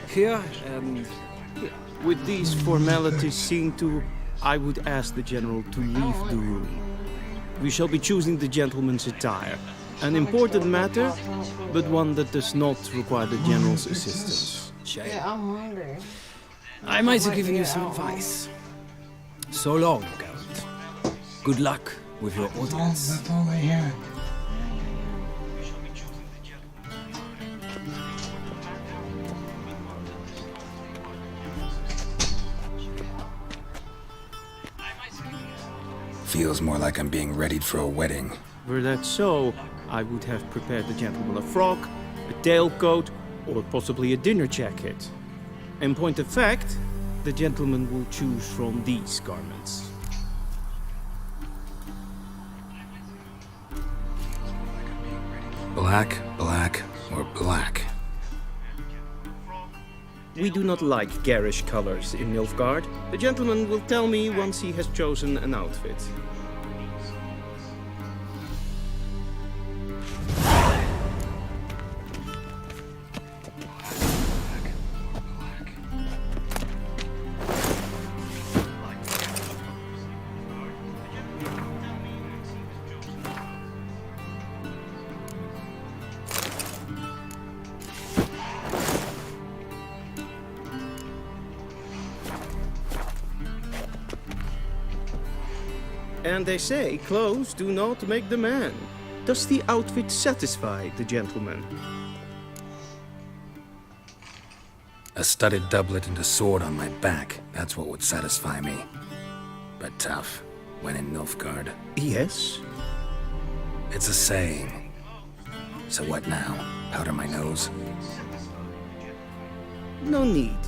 Here and here. With these formalities seen to, I would ask the general to leave the room. We shall be choosing the gentleman's attire. An important matter, but one that does not require the general's assistance. Shame. Yeah, I'm hungry. I might have given you some advice. So long, Geralt. Good luck with your audience. That's all they hear. Feels more like I'm being readied for a wedding. Were that so, I would have prepared the gentleman a frock, a tailcoat, or possibly a dinner jacket. In point of fact, the gentleman will choose from these garments. Black, black, or black? We do not like garish colors in Nilfgaard. The gentleman will tell me once he has chosen an outfit. And they say clothes do not make the man. Does the outfit satisfy the gentleman? A studded doublet and a sword on my back, that's what would satisfy me. But tough, when in Nilfgaard. Yes? It's a saying. So what now? Powder my nose? No need.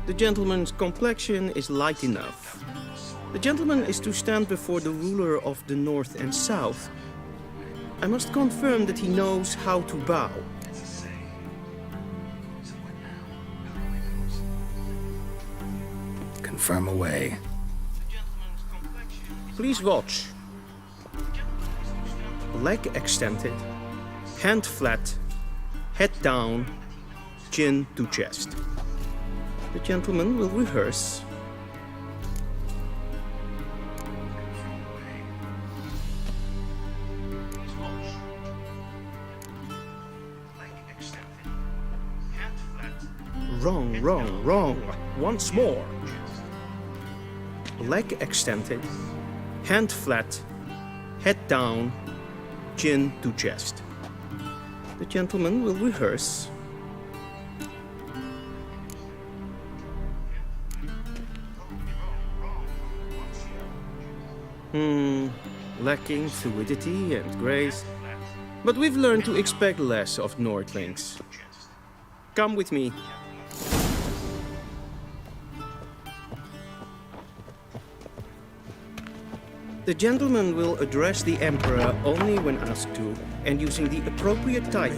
The gentleman's complexion is light enough. The gentleman is to stand before the ruler of the North and South. I must confirm that he knows how to bow. Confirm away. Please watch. Leg extended, hand flat, head down, chin to chest. The gentleman will rehearse. Wrong, wrong, wrong. Once more. Leg extended, hand flat, head down, chin to chest. The gentleman will rehearse. Lacking fluidity and grace. But we've learned to expect less of Nordlings. Come with me. The gentleman will address the Emperor only when asked to, and using the appropriate title.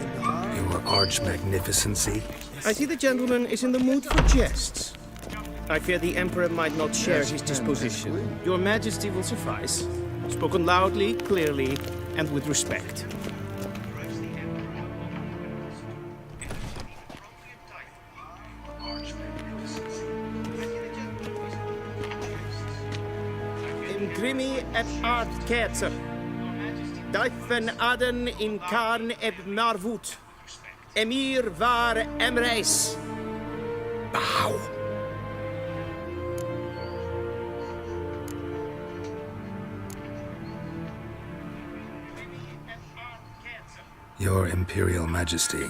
Your Arch-Magnificency? I see the gentleman is in the mood for jests. I fear the Emperor might not share his disposition. Your Majesty will suffice. Spoken loudly, clearly, and with respect. Grimi et ad ketzer. Dijfen aden in karn eb marvoet. Emir var emreis. Bow. Your Imperial Majesty.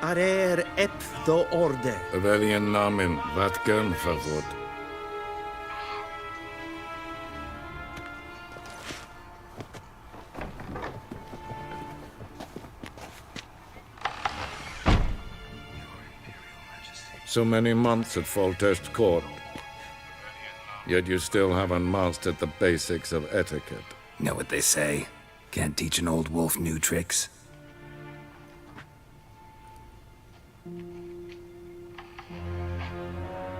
Arer ep do orde. Rebellion namen, wat gern verwoord. So many months at Foltest Court, yet you still haven't mastered the basics of etiquette. Know what they say? Can't teach an old wolf new tricks.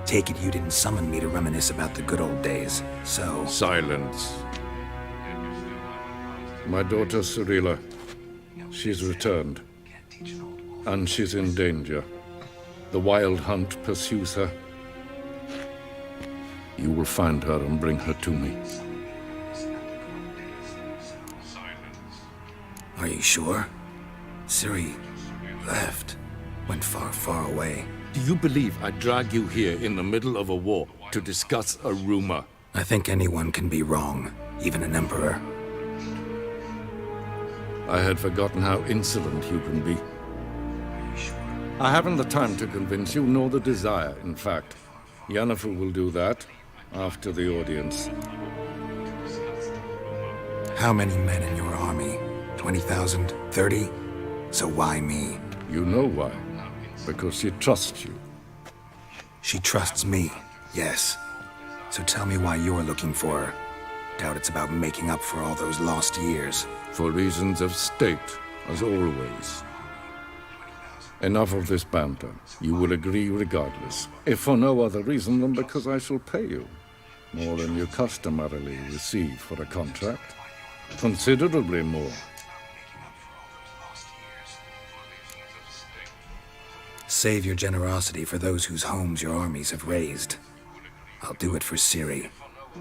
Take it you didn't summon me to reminisce about the good old days, so... Silence. My daughter Cyrilla, she's returned, and she's in danger. The Wild Hunt pursues her. You will find her and bring her to me. Are you sure? Ciri left. Went far, far away. Do you believe I drag you here in the middle of a war to discuss a rumor? I think anyone can be wrong, even an emperor. I had forgotten how insolent you can be. I haven't the time to convince you, nor the desire, in fact. Yennefer will do that after the audience. How many men in your army? 20,000? 30? So why me? You know why. Because she trusts you. She trusts me, yes. So tell me why you're looking for her. Doubt it's about making up for all those lost years. For reasons of state, as always. Enough of this banter. You will agree regardless, if for no other reason than because I shall pay you. More than you customarily receive for a contract. Considerably more. Save your generosity for those whose homes your armies have razed. I'll do it for Ciri,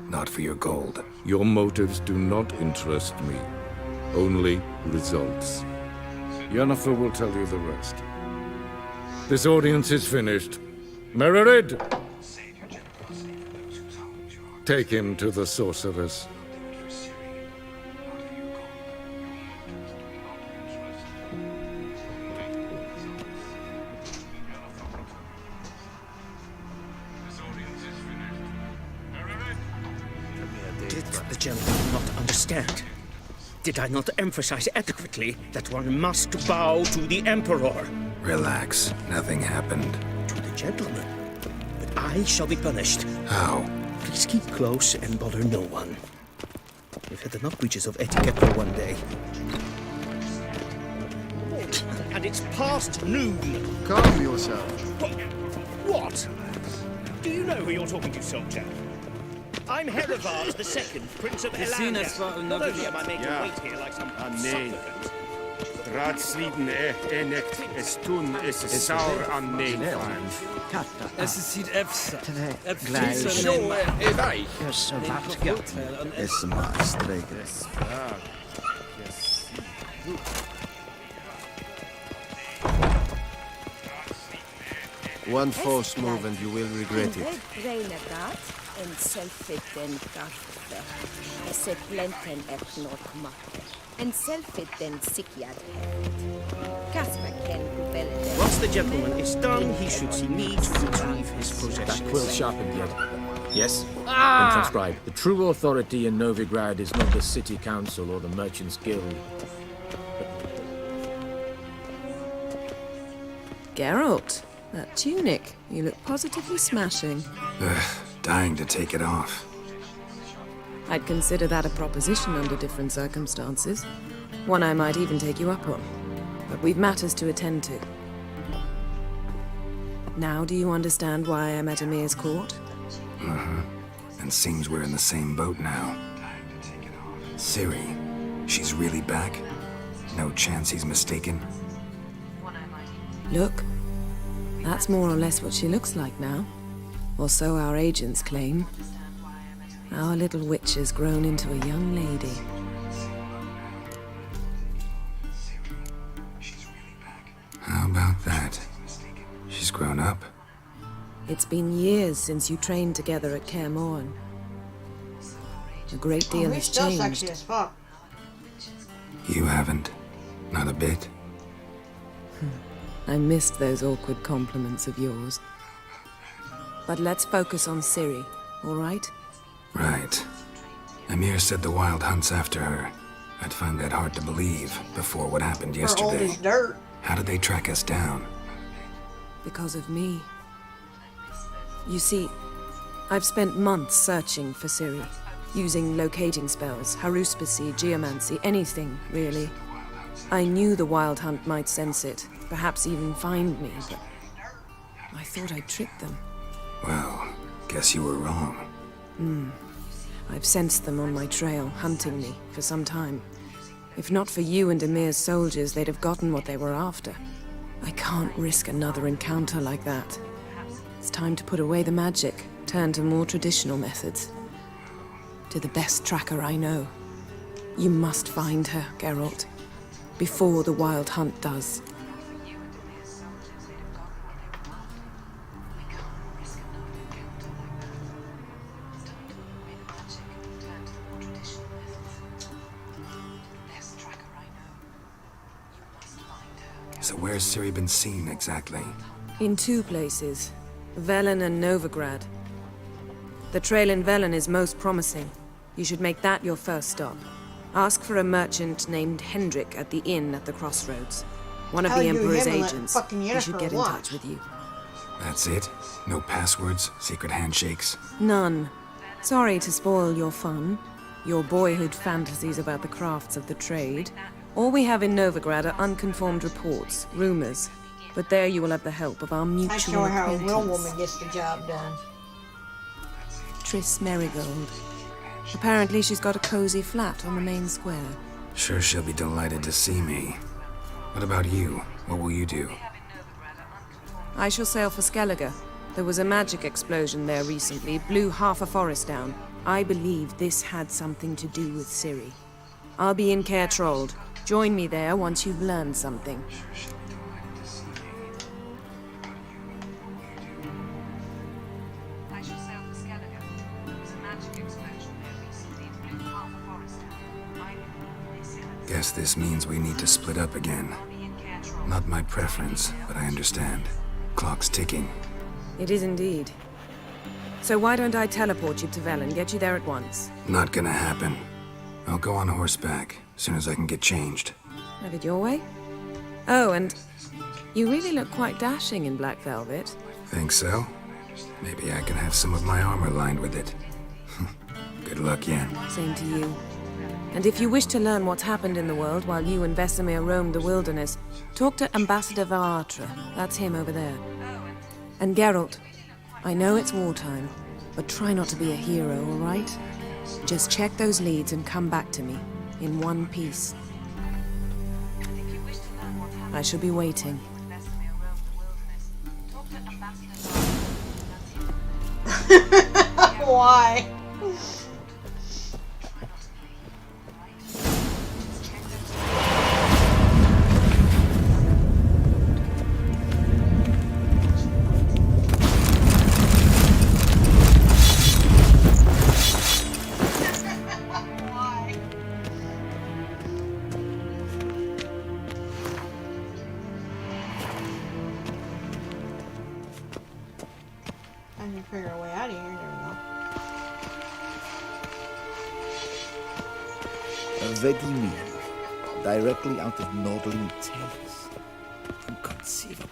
not for your gold. Your motives do not interest me. Only results. Yennefer will tell you the rest. This audience is finished. Mererid! Take him to the sorceress. Did the gentleman not understand? Did I not emphasize adequately that one must bow to the Emperor? Relax. Nothing happened. To the gentleman. But I shall be punished. How? Please keep close and bother no one. We've had enough breaches of etiquette for one day. And it's past noon. Calm yourself. What? Do you know who you're talking to, soldier? I'm Herivard II, Prince of Elanda. Not only am I made to wait here like some supplicant. Raadsliden enekt is toen is saur aan neergaan. Es ziet efsa. Is maar streken. One false move and you will regret it. En selfet den garfe. Se plenten et not makke. En selfet den sikiad Casper ken bubelle. Once the gentleman is done, he should see me to retrieve his possessions. That quill sharpened yet? Yes? Then transcribe. The true authority in Novigrad is not the city council or the merchants' guild. Geralt, that tunic. You look positively smashing. Dying to take it off. I'd consider that a proposition under different circumstances. One I might even take you up on. But we've matters to attend to. Now do you understand why I'm at Emir's court? And seems we're in the same boat now. Ciri, she's really back? No chance he's mistaken? Look, that's more or less what she looks like now. Or so our agents claim. Our little witch has grown into a young lady. How about that? She's grown up. It's been years since you trained together at Kaer Morhen. A great deal has Still changed. sexy as fuck. You haven't. Not a bit. I missed those awkward compliments of yours. But let's focus on Ciri, all right? Right. Emir said the Wild Hunt's after her. I'd find that hard to believe before what happened Her old yesterday. as dirt. How did they track us down? Because of me. You see, I've spent months searching for Ciri, using locating spells, haruspicy, geomancy, anything, really. I knew the Wild Hunt might sense it, perhaps even find me, but I thought I'd tricked them. Well, guess you were wrong. I've sensed them on my trail, hunting me, for some time. If not for you and Emir's soldiers, they'd have gotten what they were after. I can't risk another encounter like that. It's time to put away the magic, turn to more traditional methods. To the best tracker I know. You must find her, Geralt. Before the Wild Hunt does. So where's Ciri been seen exactly? In two places. Velen and Novigrad. The trail in Velen is most promising. You should make that your first stop. Ask for a merchant named Hendrik at the inn at the crossroads. One of How the you Emperor's him and let agents. fucking He should Yennefer get in watch? touch with you. That's it? No passwords? Secret handshakes? None. Sorry to spoil your fun. Your boyhood fantasies about the crafts of the trade. All we have in Novigrad are unconfirmed reports, rumors. But there you will have the help of our I mutual show her how a real acquaintance, woman gets the job done. Triss Merigold. Apparently she's got a cozy flat on the main square. Sure she'll be delighted to see me. What about you? What will you do? I shall sail for Skellige. There was a magic explosion there recently, blew half a forest down. I believe this had something to do with Ciri. I'll be in Caer Trold. Join me there once you've learned something. Guess this means we need to split up again. Not my preference, but I understand. Clock's ticking. It is indeed. So why don't I teleport you to Vel and get you there at once? Not gonna happen. I'll go on horseback, as soon as I can get changed. Have it your way? Oh, and you really look quite dashing in black velvet. Think so? Maybe I can have some of my armor lined with it. Good luck, Yen. Same to you. And if you wish to learn what's happened in the world while you and Vesemir roamed the wilderness, talk to Ambassador Varatra. That's him over there. And Geralt, I know it's wartime, but try not to be a hero, all right? Just check those leads and come back to me, in one piece. I shall be waiting. Why? I can figure a way out of here. There we go. A veggie meal, directly out of Nordling tales. Inconceivable.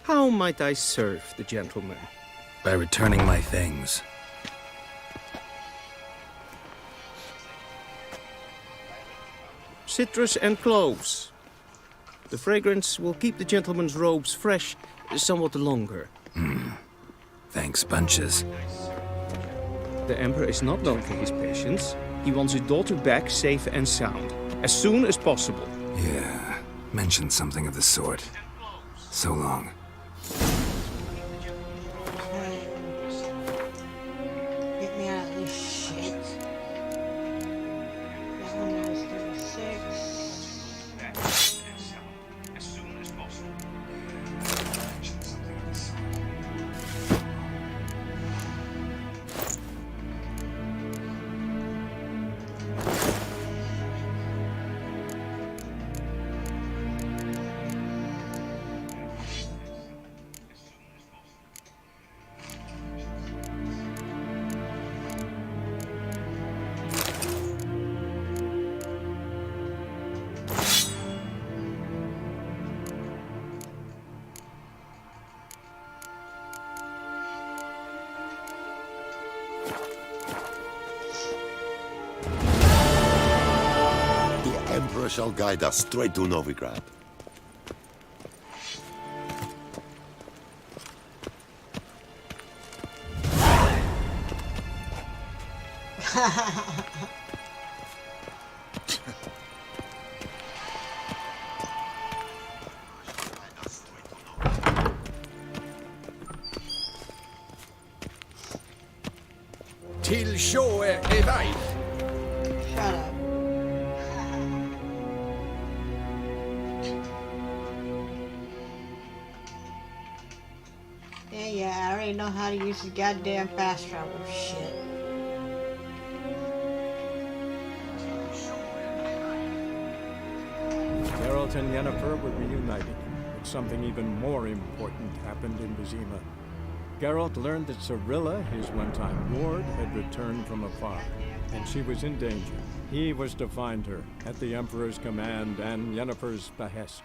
How might I serve the gentleman? By returning my things. Citrus and cloves. The fragrance will keep the gentleman's robes fresh somewhat longer. Thanks, bunches. The Emperor is not known for his patience. He wants his daughter back safe and sound, as soon as possible. Yeah, mentioned something of the sort. So long. Get me out of this shit. That one was 36. The Emperor shall guide us straight to Novigrad. Till sjå är väg. Shut up. Yeah, I already know how to use the goddamn fast travel shit. Geralt and Yennefer were reunited, but something even more important happened in Vizima. Geralt learned that Cirilla, his one-time ward, had returned from afar, and she was in danger. He was to find her, at the Emperor's command and Yennefer's behest.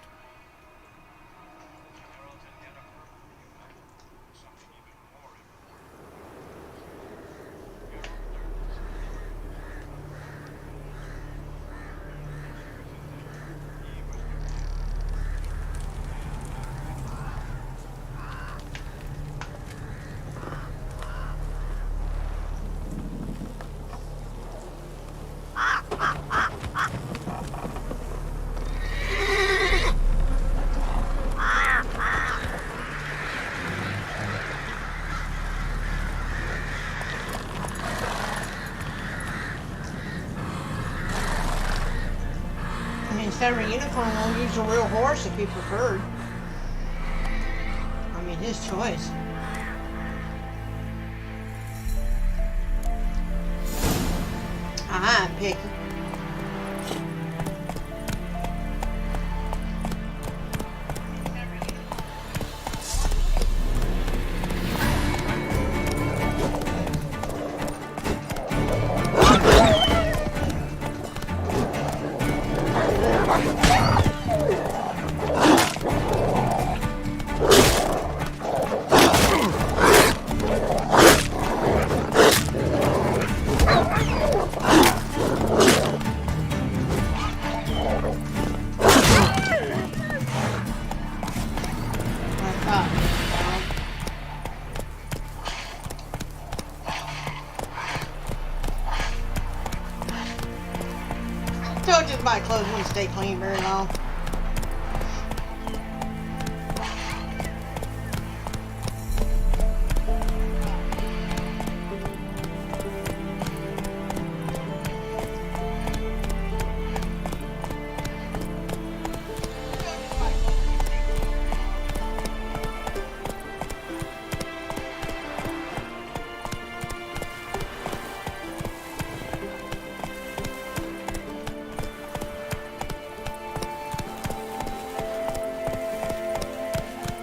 Whatever unicorn will use a real horse if he preferred. I mean, his choice. I ain't picky. Told you my clothes wouldn't stay clean very long.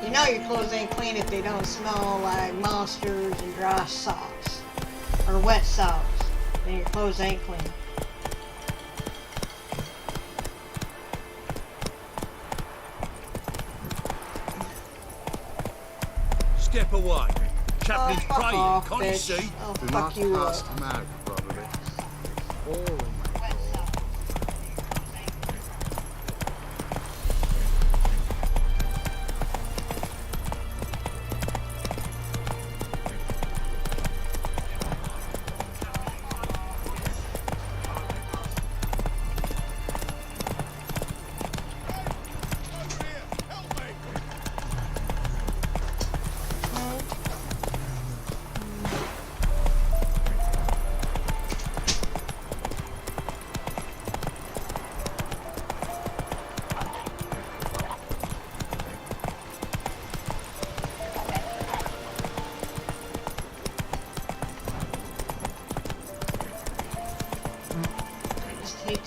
You know your clothes ain't clean if they don't smell like monsters and dry socks. Or wet socks. Then your clothes ain't clean. Step away. Chaplin's fuck praying, off, can't you bitch. see? I'll Do fuck not you pass up. the mouth, probably. Oh.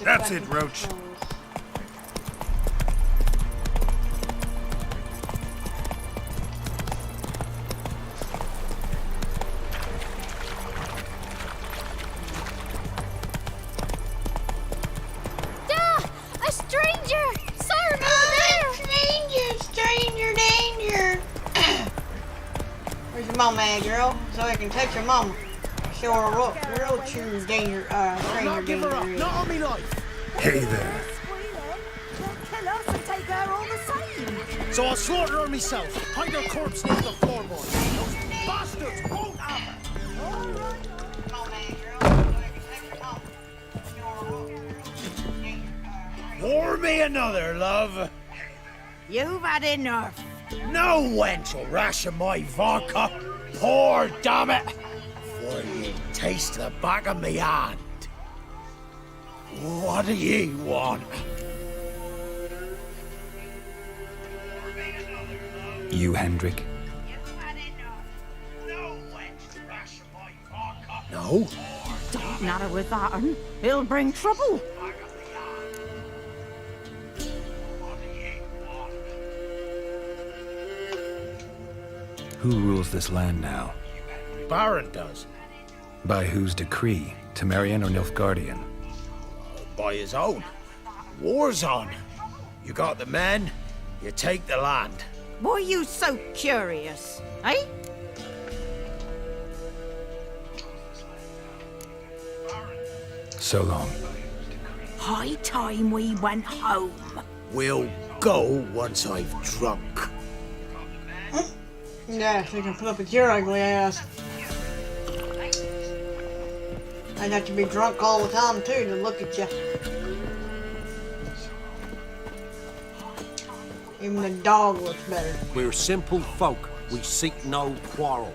That's it, Roach. A stranger! Sir, Stranger danger! Where's your mama at, girl? So I can touch your mama. Show her what real true danger, stranger danger is. Not on me life! Hey there. kill us and take her all the same. So I'll slaughter her myself. Hide her corpse near the floorboard. Those bastards won't have her! Pour me another, love. You've had enough. No wench will ration my vodka. Pour, damn it. For you taste the back of me hand. What do you want? You, Hendrik? No? Don't natter with that, un. It'll bring trouble. Who rules this land now? Baron does. By whose decree? Temerian or Nilfgaardian? By his own. War's on. You got the men, you take the land. Why are you so curious, eh? So long. High time we went home. We'll go once I've drunk. Yeah, so you can put up with your ugly ass. I'd have to be drunk all the time too to look at you. Even the dog looks better. We're simple folk. We seek no quarrel.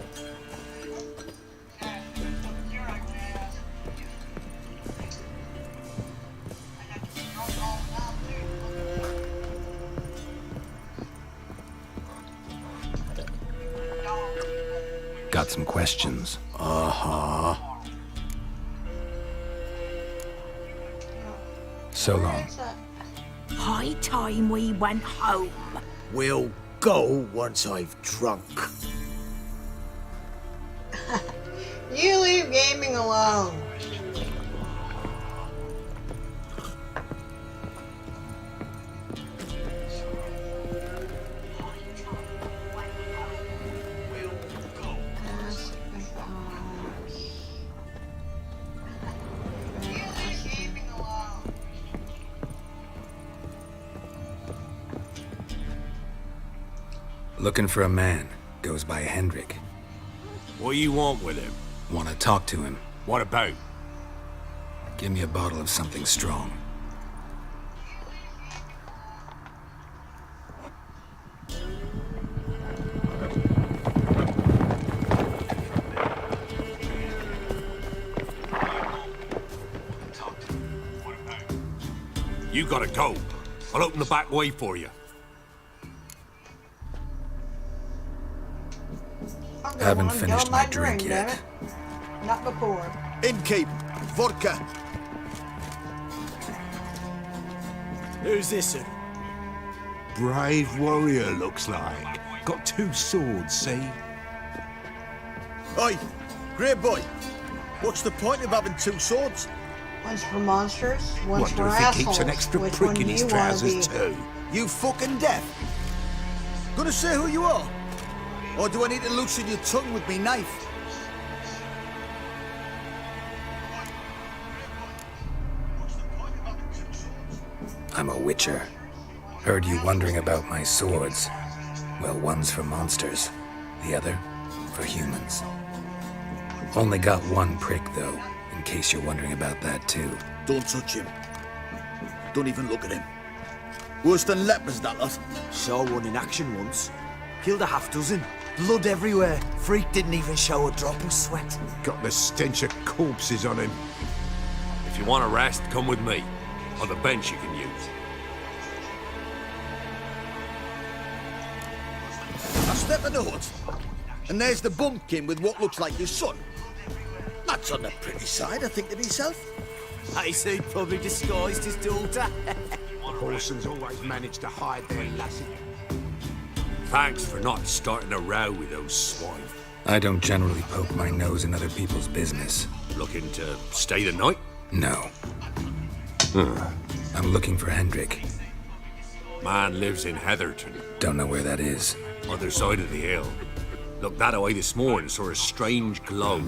got some questions. Uh-huh. So long. High time we went home. We'll go once I've drunk. You leave gaming alone. Looking for a man. Goes by Hendrik. What do you want with him? Want to talk to him. What about? Give me a bottle of something strong. You gotta go. I'll open the back way for you. Haven't finished my drink yet. damn it. Not before. Innkeep, vodka. Who's this? Brave warrior, looks like. Got 2 swords, see? Oi, great boy. What's the point of having 2 swords? One's for monsters, one's for Wonder if he assholes. keeps an extra Which prick one in do his you wanna trousers be? too. You fucking deaf? Gonna say who you are? Or do I need to loosen your tongue with me knife? I'm a witcher. Heard you wondering about my swords. Well, one's for monsters, the other for humans. Only got 1 prick, though, in case you're wondering about that, too. Don't touch him. Don't even look at him. Worse than lepers, that lot. Saw one in action once. Killed a half dozen. Blood everywhere. Freak didn't even show a drop of sweat. Got the stench of corpses on him. If you want a rest, come with me. On the bench you can use. I step in the hut, and there's the bumpkin with what looks like his son. That's on the pretty side, I think to myself. I say he probably disguised his daughter. Horsons always manage to hide their lassie. Thanks for not starting a row with those swine. I don't generally poke my nose in other people's business. Looking to stay the night? No. I'm looking for Hendrik. Man lives in Heatherton. Don't know where that is. Other side of the hill. Looked that away this morning, saw a strange glow.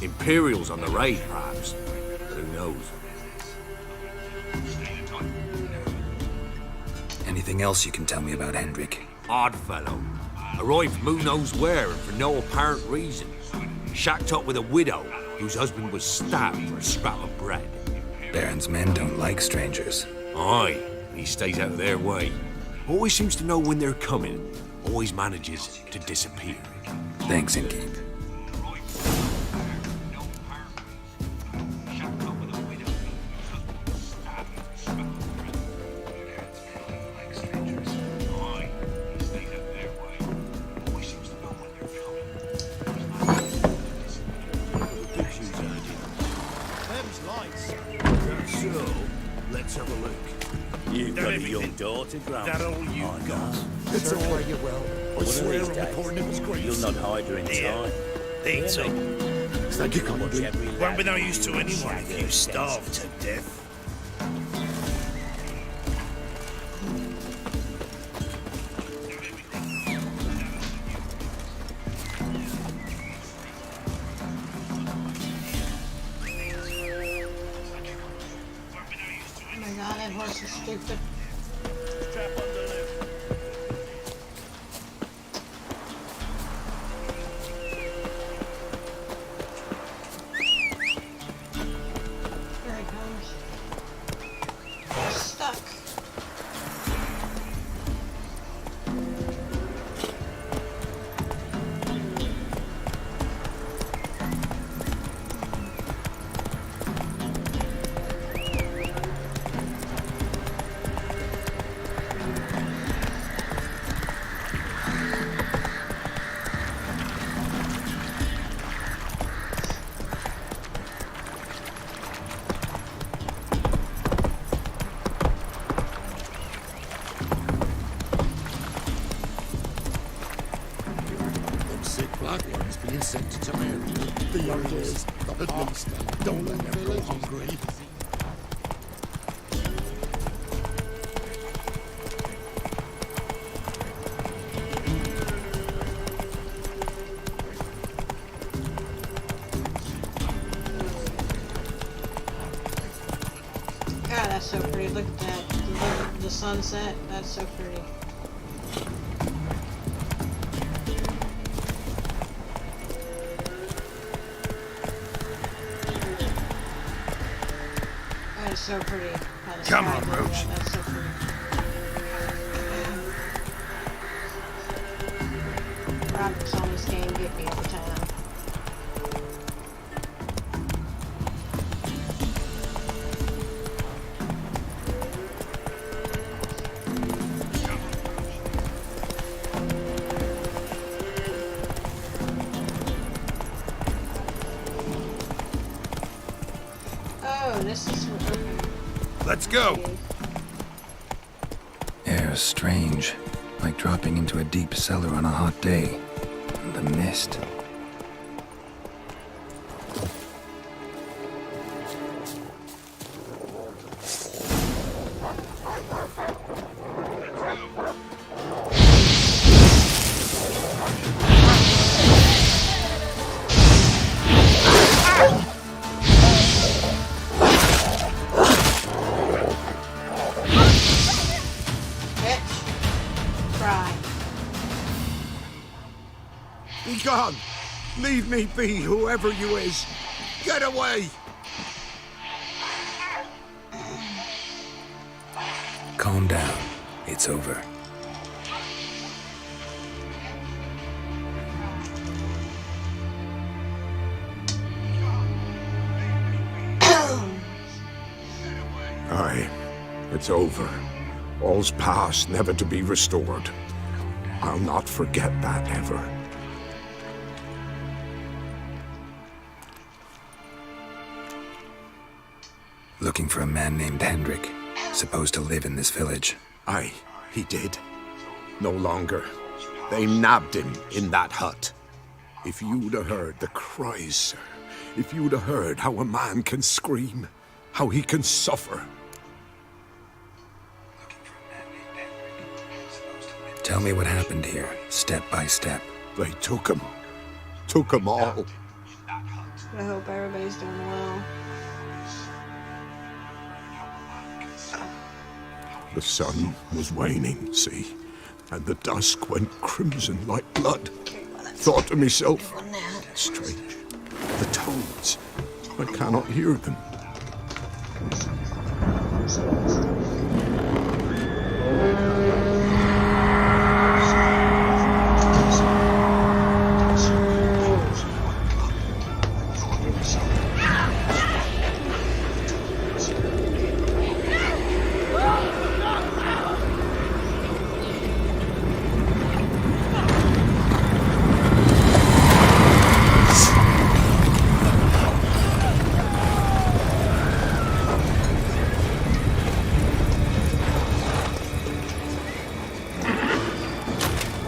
Imperials on the raid, perhaps. Who knows? Anything else you can tell me about Hendrik? Odd fellow. Arrived from who knows where and for no apparent reason. Shacked up with a widow whose husband was stabbed for a scrap of bread. Baron's men don't like strangers. Aye, he stays out of their way. Always seems to know when they're coming. Always manages to disappear. Thanks, Innkeep. So, let's have a look. You've got a young daughter, Grandma. That all you got? It's all right, you will. I swear on the poor nipple's grace. You'll not hide her in time. Eat up. Thank you kindly. Won't be no use to anyone if you starve to death. Oh my god, that horse is stupid. Here he comes. We're stuck. sick black ones being sent to town. The youngsters, at least, don't let them go hungry. God, that's so pretty. Look at that. The sunset. That's so pretty. That is so pretty. How the Come sky on, does that. Roach. That's so pretty. Roberts on this game get me every time. Oh, this is... Let's go. Air is strange, like dropping into a deep cellar on a hot day. And the mist. Be gone! Leave me be, whoever you is! Get away! Calm down. It's over. Aye, it's over. All's past, never to be restored. I'll not forget that ever. Looking for a man named Hendrik, supposed to live in this village. Aye, he did. No longer. They nabbed him in that hut. If you'd have heard the cries, sir. If you'd have heard how a man can scream, how he can suffer. Tell me what happened here, step by step. They took him. Took him all. I hope everybody's doing well. The sun was waning, see? And the dusk went crimson like blood. Thought to myself, strange. The toads. I cannot hear them.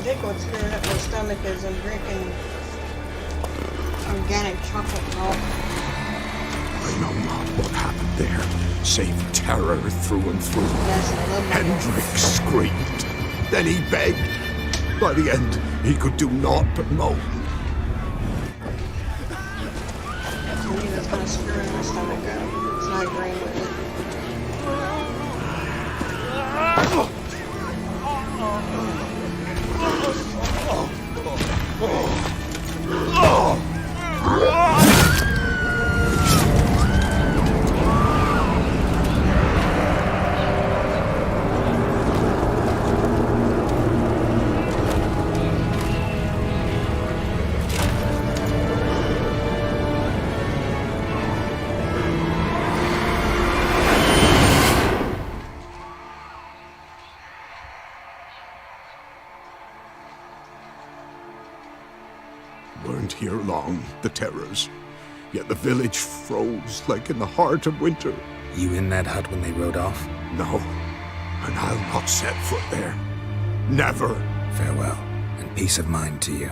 I think what's screwing up my stomach is I'm drinking organic chocolate milk. I know not what happened there, save terror through and through. Yes, I love my Hendrik screamed. Then he begged. By the end, he could do naught but moan. To me, that's kind of screwing my stomach up. It's not agreeing with it. Weren't here long, the terrors. Yet the village froze like in the heart of winter. You in that hut when they rode off? No, and I'll not set foot there. Never. Farewell, and peace of mind to you.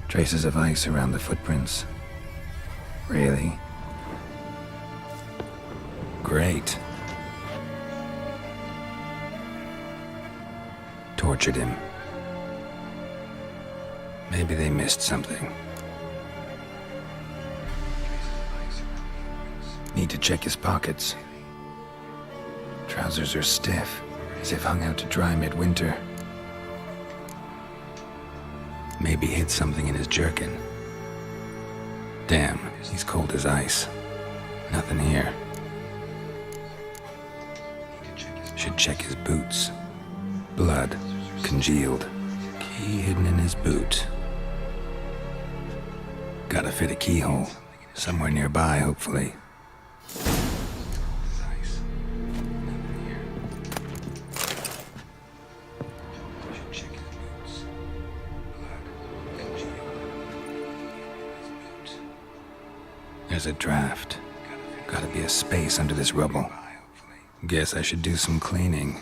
Traces of ice around the footprints. Really? Great. Tortured him. Maybe they missed something. Need to check his pockets. Trousers are stiff, as if hung out to dry midwinter. Maybe hid something in his jerkin. Damn, he's cold as ice. Nothing here. Should check his boots. Blood, congealed. Key hidden in his boot. Gotta fit a keyhole. Somewhere nearby, hopefully. There's a draft. Gotta be a space under this rubble. Guess I should do some cleaning.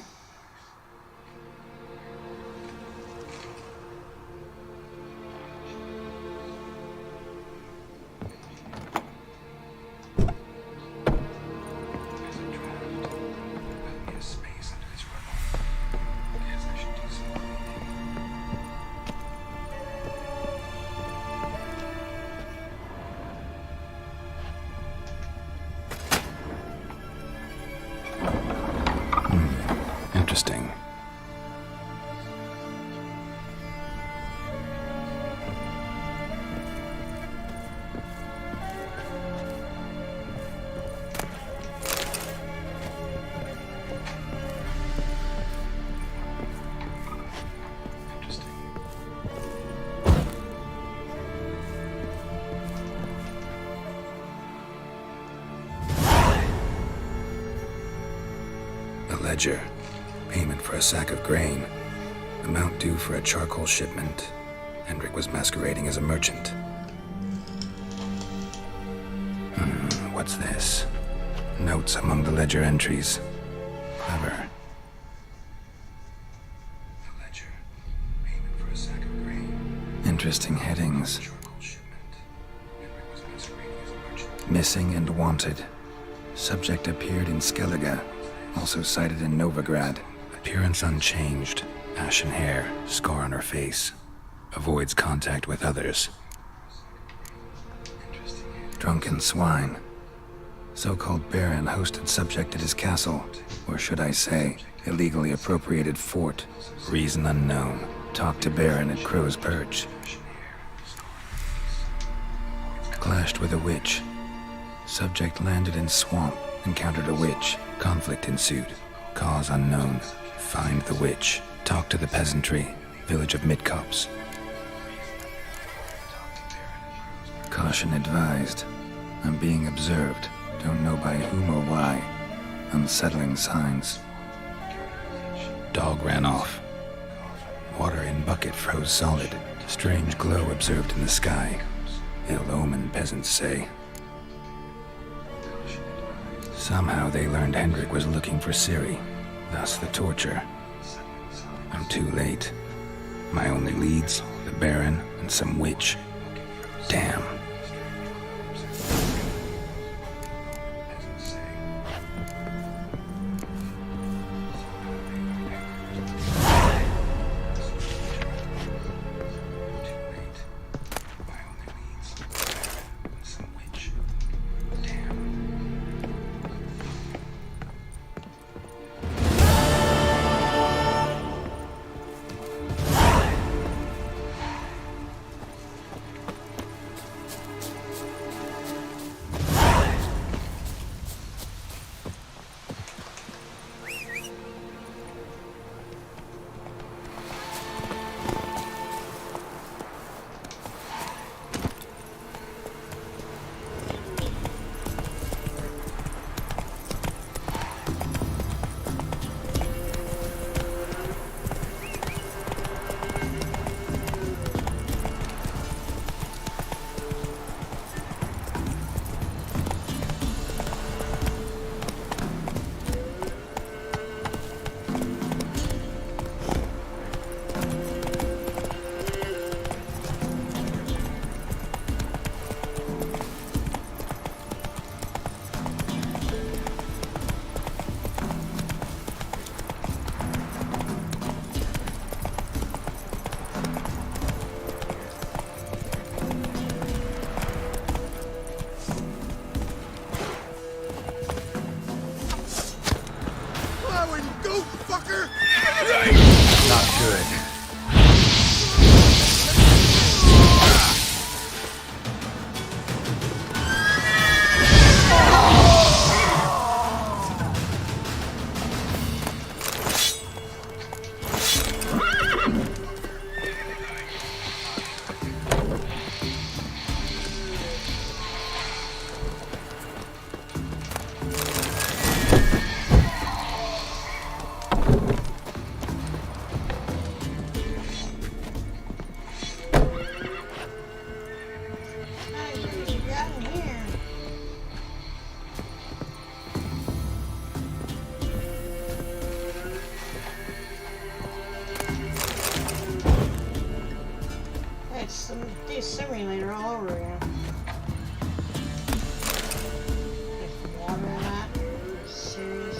Interesting. A ledger. Payment for a sack of grain. Amount due for a charcoal shipment. Hendrik was masquerading as a merchant. What's this? Notes among the ledger entries. Clever. A ledger. Payment for a sack of grain. Interesting headings. Missing and wanted. Subject appeared in Skellige. Also cited in Novigrad. Appearance unchanged. Ashen hair, scar on her face. Avoids contact with others. Drunken swine. So-called baron hosted subject at his castle. Or should I say, illegally appropriated fort. Reason unknown. Talked to baron at Crow's Perch. Clashed with a witch. Subject landed in swamp. Encountered a witch. Conflict ensued. Cause unknown. Find the witch. Talk to the peasantry. Village of Midcopse. Caution advised. I'm being observed. Don't know by whom or why. Unsettling signs. Dog ran off. Water in bucket froze solid. Strange glow observed in the sky. Ill omen, peasants say. Somehow they learned Hendrik was looking for Ciri. Thus the torture. I'm too late. My only leads, the Baron and some witch. Damn. move, fucker! Not good. It's the simulator all over again. There's water in that. Serious.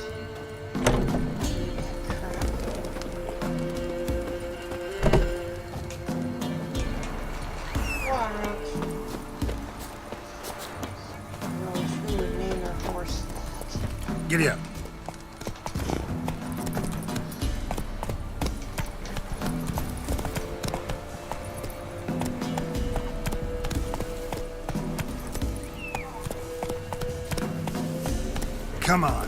Water up. Really should name our horse that. Giddy up. Come on.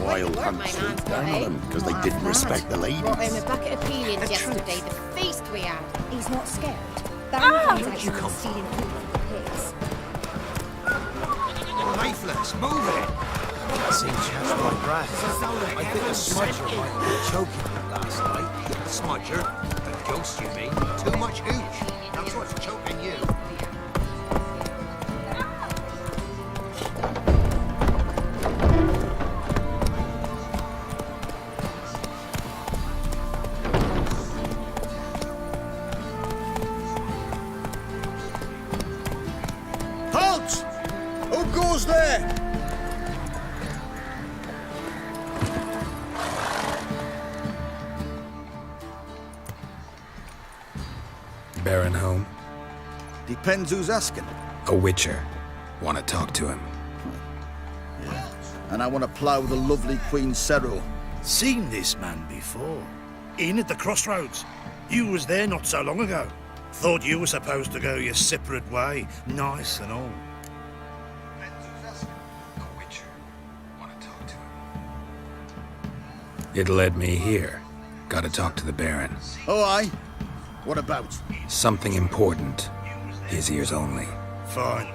Wild hunts looked down on them because they didn't respect the ladies. Brought him a bucket of peelings yesterday, the feast we had. He's not scared. That Where did you come stealing food from the pigs? Lifeless, move it! That seems just like grass. I think the smudger might be choking him last night. Smudger? A ghost, you mean? Too much hooch. That's what's choking you. Halt! Who goes there? Baron home? Depends who's asking. A witcher. Want to talk to him. Yeah. And I want to plough the lovely Queen Cero. Seen this man before. In at the crossroads. You was there not so long ago. Thought you were supposed to go your separate way, nice and all. It led me here. Gotta talk to the Baron. Oh, aye? What about? Something important. His ears only. Fine.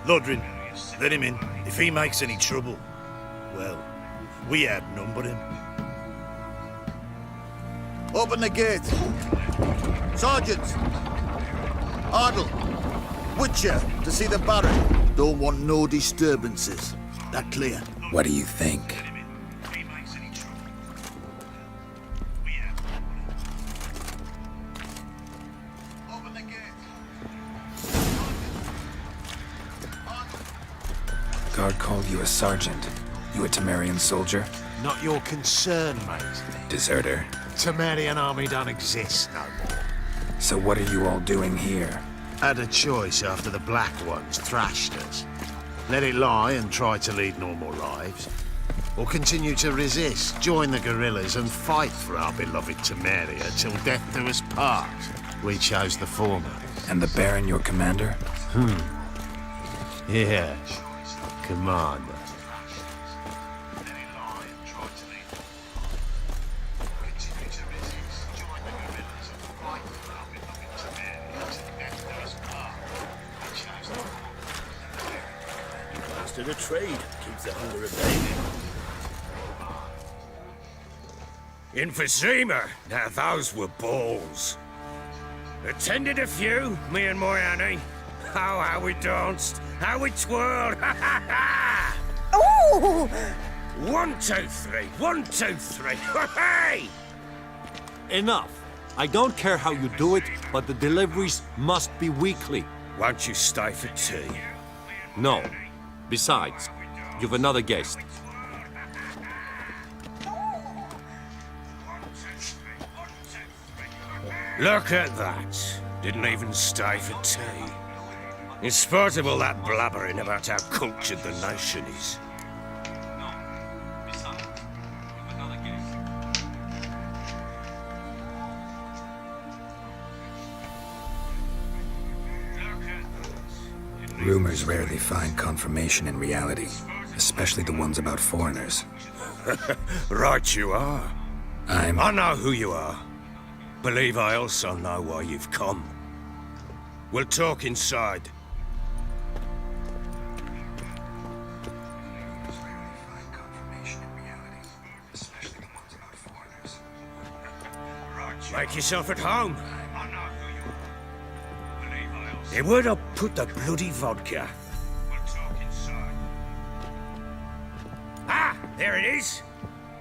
Lodrin, let him in. If he makes any trouble, well, we outnumber him. Open the gate. Sergeant! Ardle! Witcher, to see the Baron. Don't want no disturbances. That clear? What do you think? Guard called you a sergeant. You a Temerian soldier? Not your concern, mate. Deserter? Temerian army don't exist no more. So what are you all doing here? Had a choice after the Black Ones thrashed us. Let it lie and try to lead normal lives. Or continue to resist, join the guerrillas and fight for our beloved Temeria till death do us part. We chose the former. And the Baron your commander? Yeah. Commander. To the trade keeps the hunger at bay. In Vizima, now those were balls. Attended a few, me and my Annie. Oh, how we danced, how we twirled, ha ha ha! Ooh! 1, 2, 3, 1, 2, 3, hey! Enough. I don't care how you do it, but the deliveries must be weekly. Won't you stay for tea? No. Besides, you've another guest. Look at that. Didn't even stay for tea. In spite of all that blabbering about how cultured the nation is. Rumors rarely find confirmation in reality, especially the ones about foreigners. Right you are. I know who you are. Believe I also know why you've come. We'll talk inside. Make yourself at home. Hey, where'd I put the bloody vodka? Ah, there it is.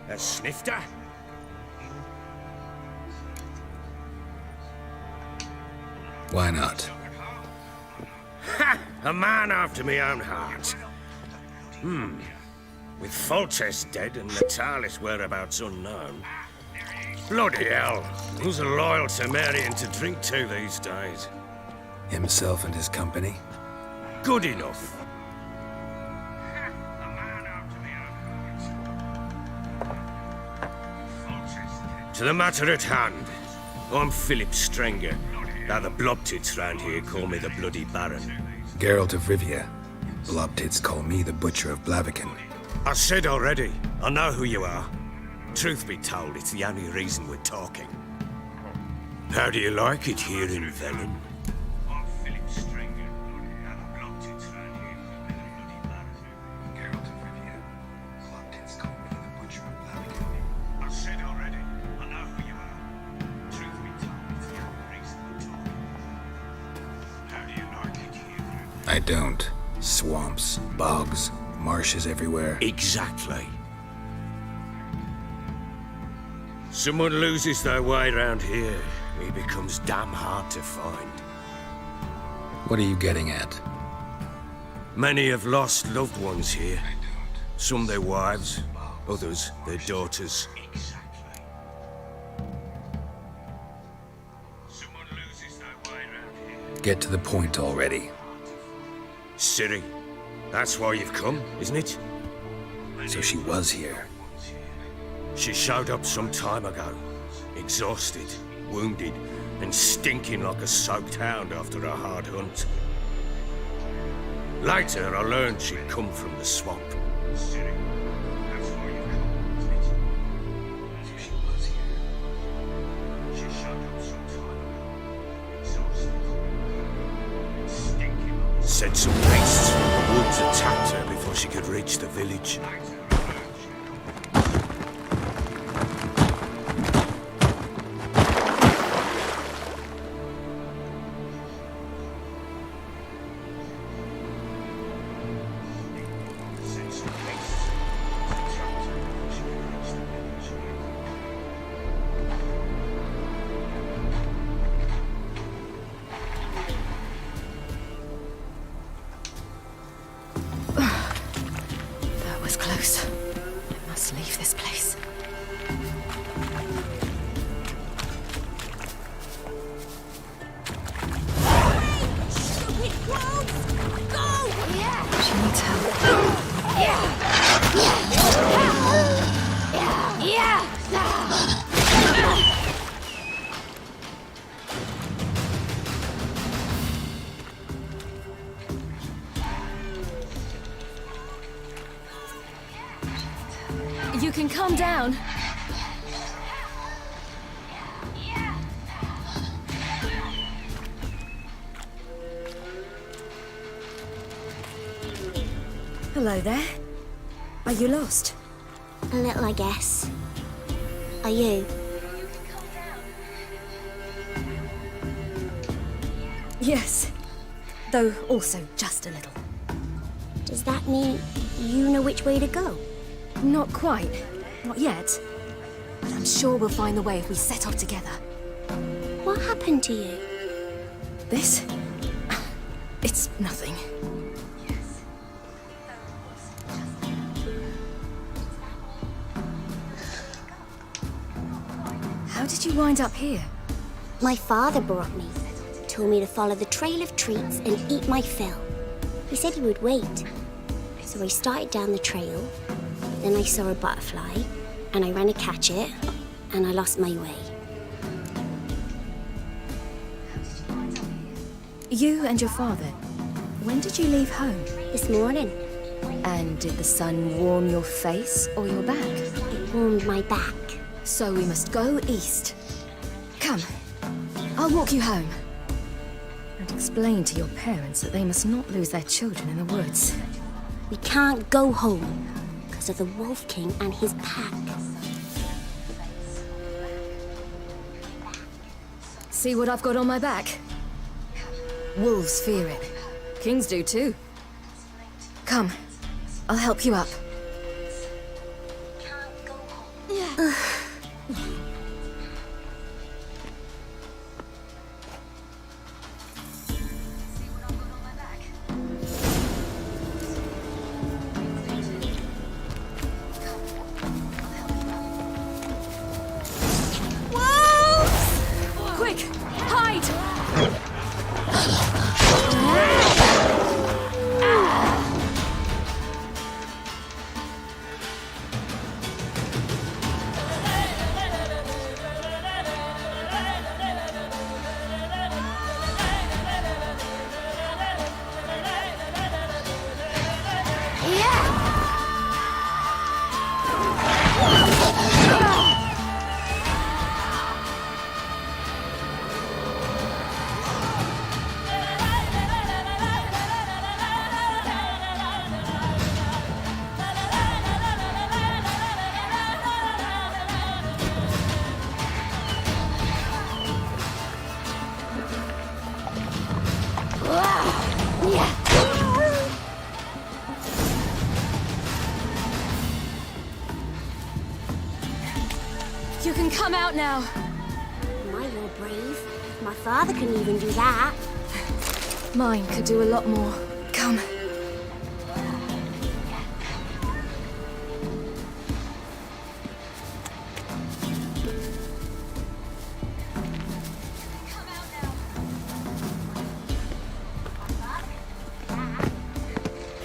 A snifter. Why not? Ha! A man after my own heart. With Foltest dead and Natalis whereabouts unknown. Bloody hell. Who's a loyal Temerian to drink to these days? Himself and his company? Good enough. To the matter at hand. I'm Philip Strenger. Now the blobtits round here call me the Bloody Baron. Geralt of Rivia. Blobtits call me the Butcher of Blaviken. I said already, I know who you are. Truth be told, it's the only reason we're talking. How do you like it here in Velen? I don't. Swamps, bogs, marshes everywhere. Exactly. Someone loses their way around here, he becomes damn hard to find. What are you getting at? Many have lost loved ones here. Some their wives, others their daughters. Get to the point already. Ciri, that's why you've come, isn't it? So she was here. She showed up some time ago, exhausted, wounded, and stinking like a soaked hound after a hard hunt. Later, I learned she'd come from the swamp. Said some beasts from the woods attacked her before she could reach the village. That was close. you can come down. Hello there. Are you lost? A little, I guess. Are you? Yes. Though also just a little. Does that mean you know which way to go? Not quite. Not yet. But I'm sure we'll find the way if we set off together. What happened to you? This? It's nothing. How did you wind up here? My father brought me. Told me to follow the trail of treats and eat my fill. He said he would wait. So I started down the trail. Then I saw a butterfly, and I ran to catch it, and I lost my way. You and your father, when did you leave home? This morning. And did the sun warm your face or your back? It warmed my back. So we must go east. Come, I'll walk you home. And explain to your parents that they must not lose their children in the woods. We can't go home because of the Wolf King and his pack. See what I've got on my back? Wolves fear it. Kings do too. Come, I'll help you up. You can come out now. My, you're brave. My father couldn't even do that. Mine could do a lot more. Come.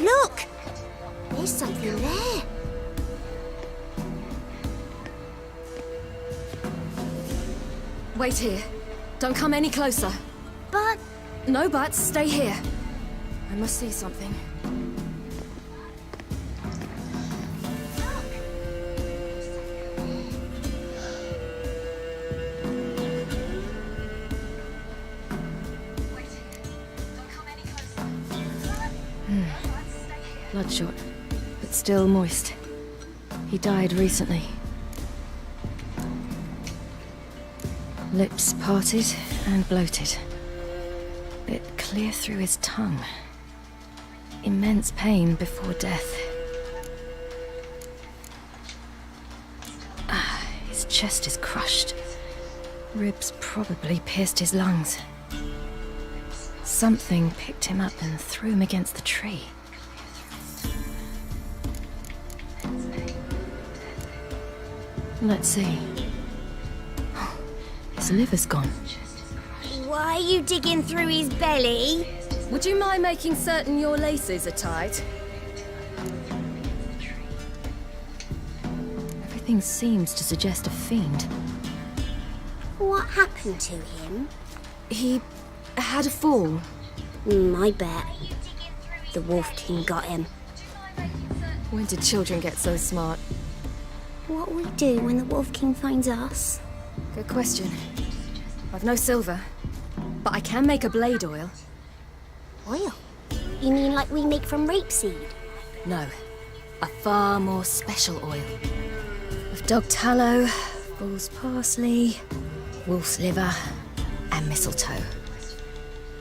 Look! There's something there. Wait here. Don't come any closer. But... No buts. Stay here. I must see something. Bloodshot, but still moist. He died recently. Lips parted and bloated. Bit clear through his tongue. Immense pain before death. His chest is crushed. Ribs probably pierced his lungs. Something picked him up and threw him against the tree. Let's see. His liver's gone. Why are you digging through his belly? Would you mind making certain your laces are tied? Everything seems to suggest a fiend. What happened to him? He had a fall. I bet. The Wolf King got him. When did children get so smart? What will we do when the Wolf King finds us? Good question. I've no silver, but I can make a blade oil. Oil? You mean like we make from rapeseed? No, a far more special oil. Of dog tallow, bull's parsley, wolf's liver, and mistletoe.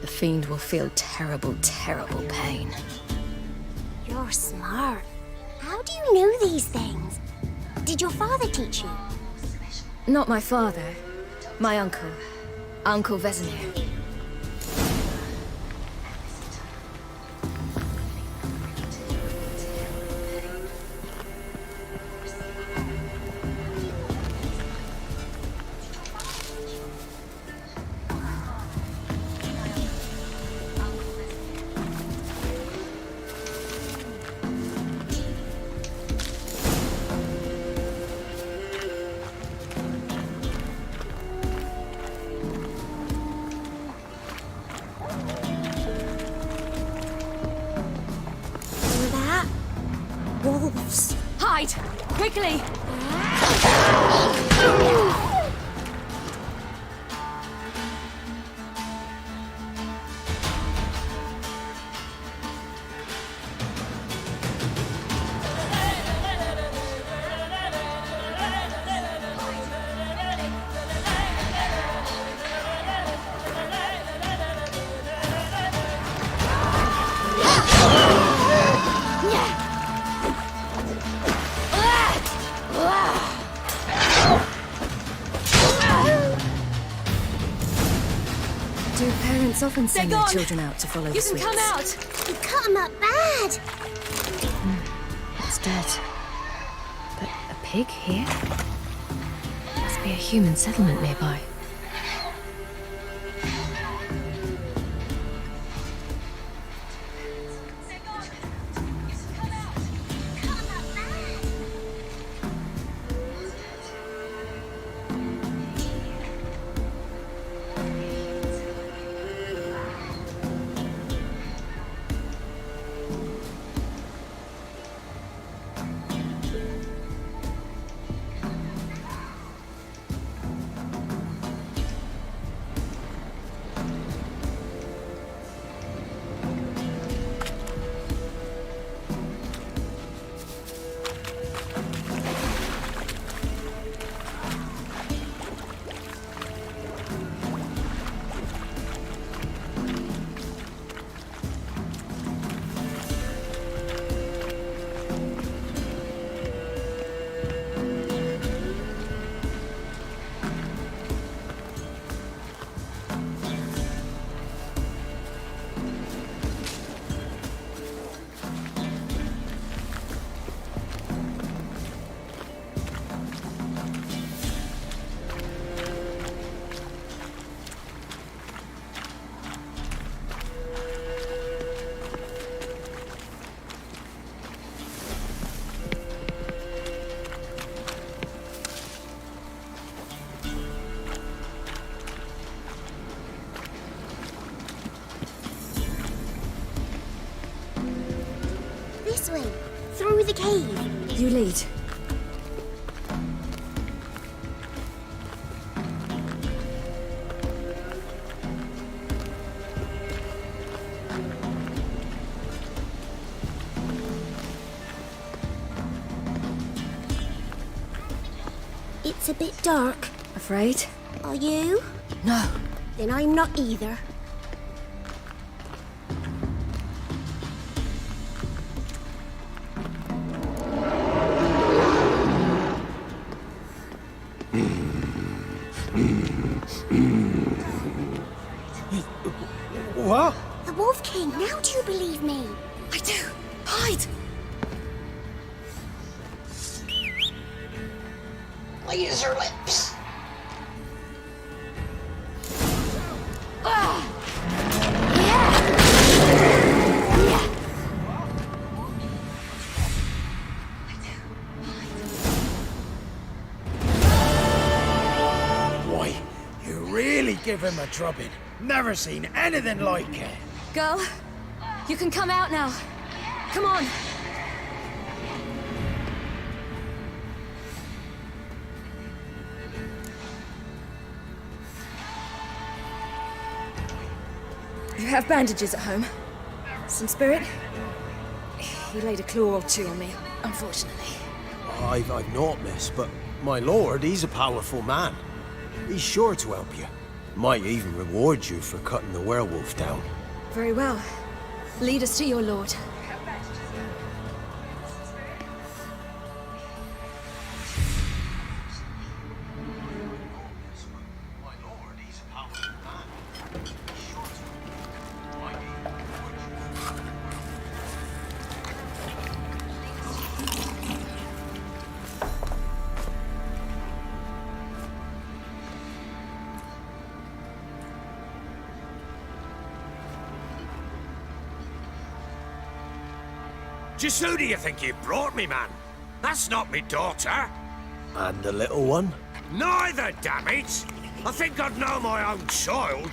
The fiend will feel terrible, terrible pain. You're smart. How do you know these things? Did your father teach you? Not my father. My uncle. Uncle Vesemir. Wolves. Hide! Quickly! Do parents often send their children out to follow the You sweets? can come out! You cut him up bad! It's dead. But a pig here? Must be a human settlement nearby. This way, through the cave. You lead. It's a bit dark. Afraid? Are you? No. Then I'm not either. What? The Wolf King, now do you believe me? I do. Hide! Laser lips. Why, you really give him a drubbing. Never seen anything like it. Girl, you can come out now. Come on. You have bandages at home? Some spirit? He laid a claw or two on me, unfortunately. I've naught, miss, but my lord, he's a powerful man. He's sure to help you. Might even reward you for cutting the werewolf down. Very well. Lead us to your lord. Just who do you think you brought me, man? That's not me daughter. And the little one? Neither, damn it! I think I'd know my own child.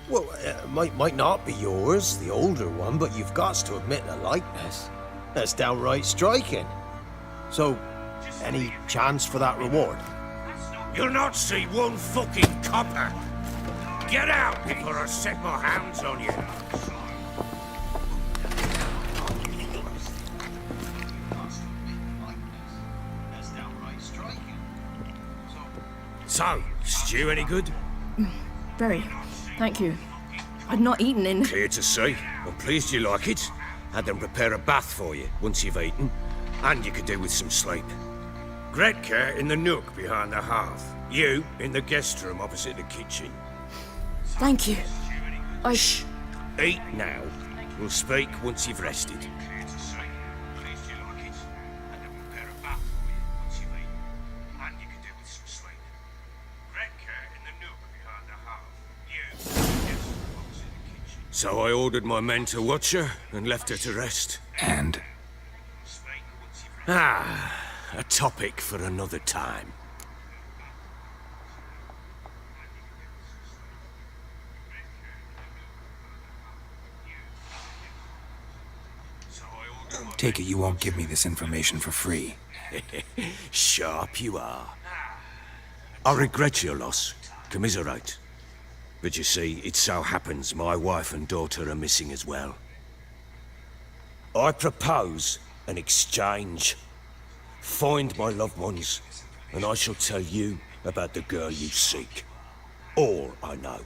Well, might not be yours, the older one, but you've got to admit the likeness. That's downright striking. So, any chance for that reward? You'll not see one fucking copper. Get out before I set my hands on you. So, stew any good? Very. Thank you. I'd not eaten in... Clear to see. I'm pleased you like it. Had them prepare a bath for you once you've eaten. And you could do with some sleep. Gretka in the nook behind the hearth. You in the guest room opposite the kitchen. Thank you. Shh. Eat now. We'll speak once you've rested. So I ordered my men to watch her and left her to rest. And? A topic for another time. Take it you won't give me this information for free. Sharp you are. I regret your loss. Commiserate. But you see, it so happens my wife and daughter are missing as well. I propose an exchange. Find my loved ones, and I shall tell you about the girl you seek. All I know.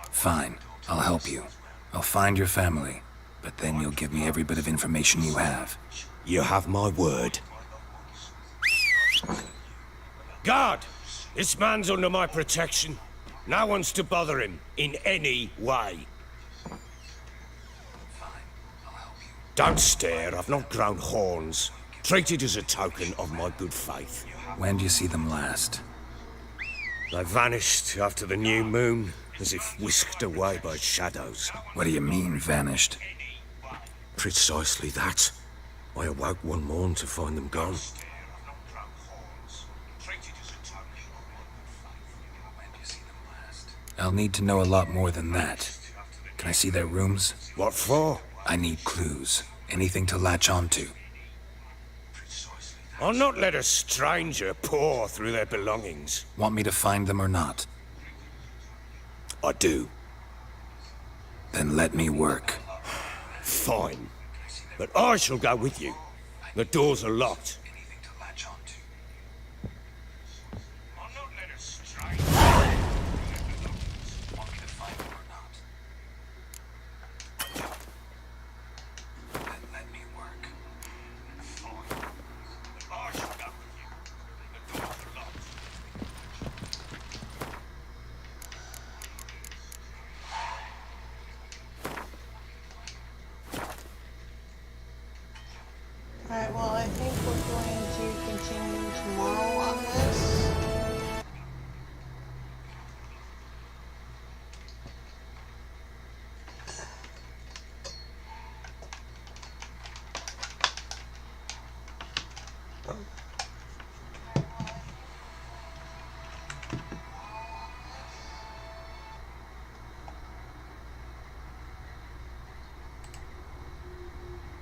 Fine, I'll help you. I'll find your family, but then you'll give me every bit of information you have. You have my word. Guard! This man's under my protection. No one's to bother him in any way. Don't stare, I've not grown horns. Treat it as a token of my good faith. When do you see them last? They vanished after the new moon, as if whisked away by shadows. What do you mean, vanished? Precisely that. I awoke one morn to find them gone. I'll need to know a lot more than that. Can I see their rooms? What for? I need clues. Anything to latch onto. I'll not let a stranger pore through their belongings. Want me to find them or not? I do. Then let me work. Fine. But I shall go with you. The doors are locked.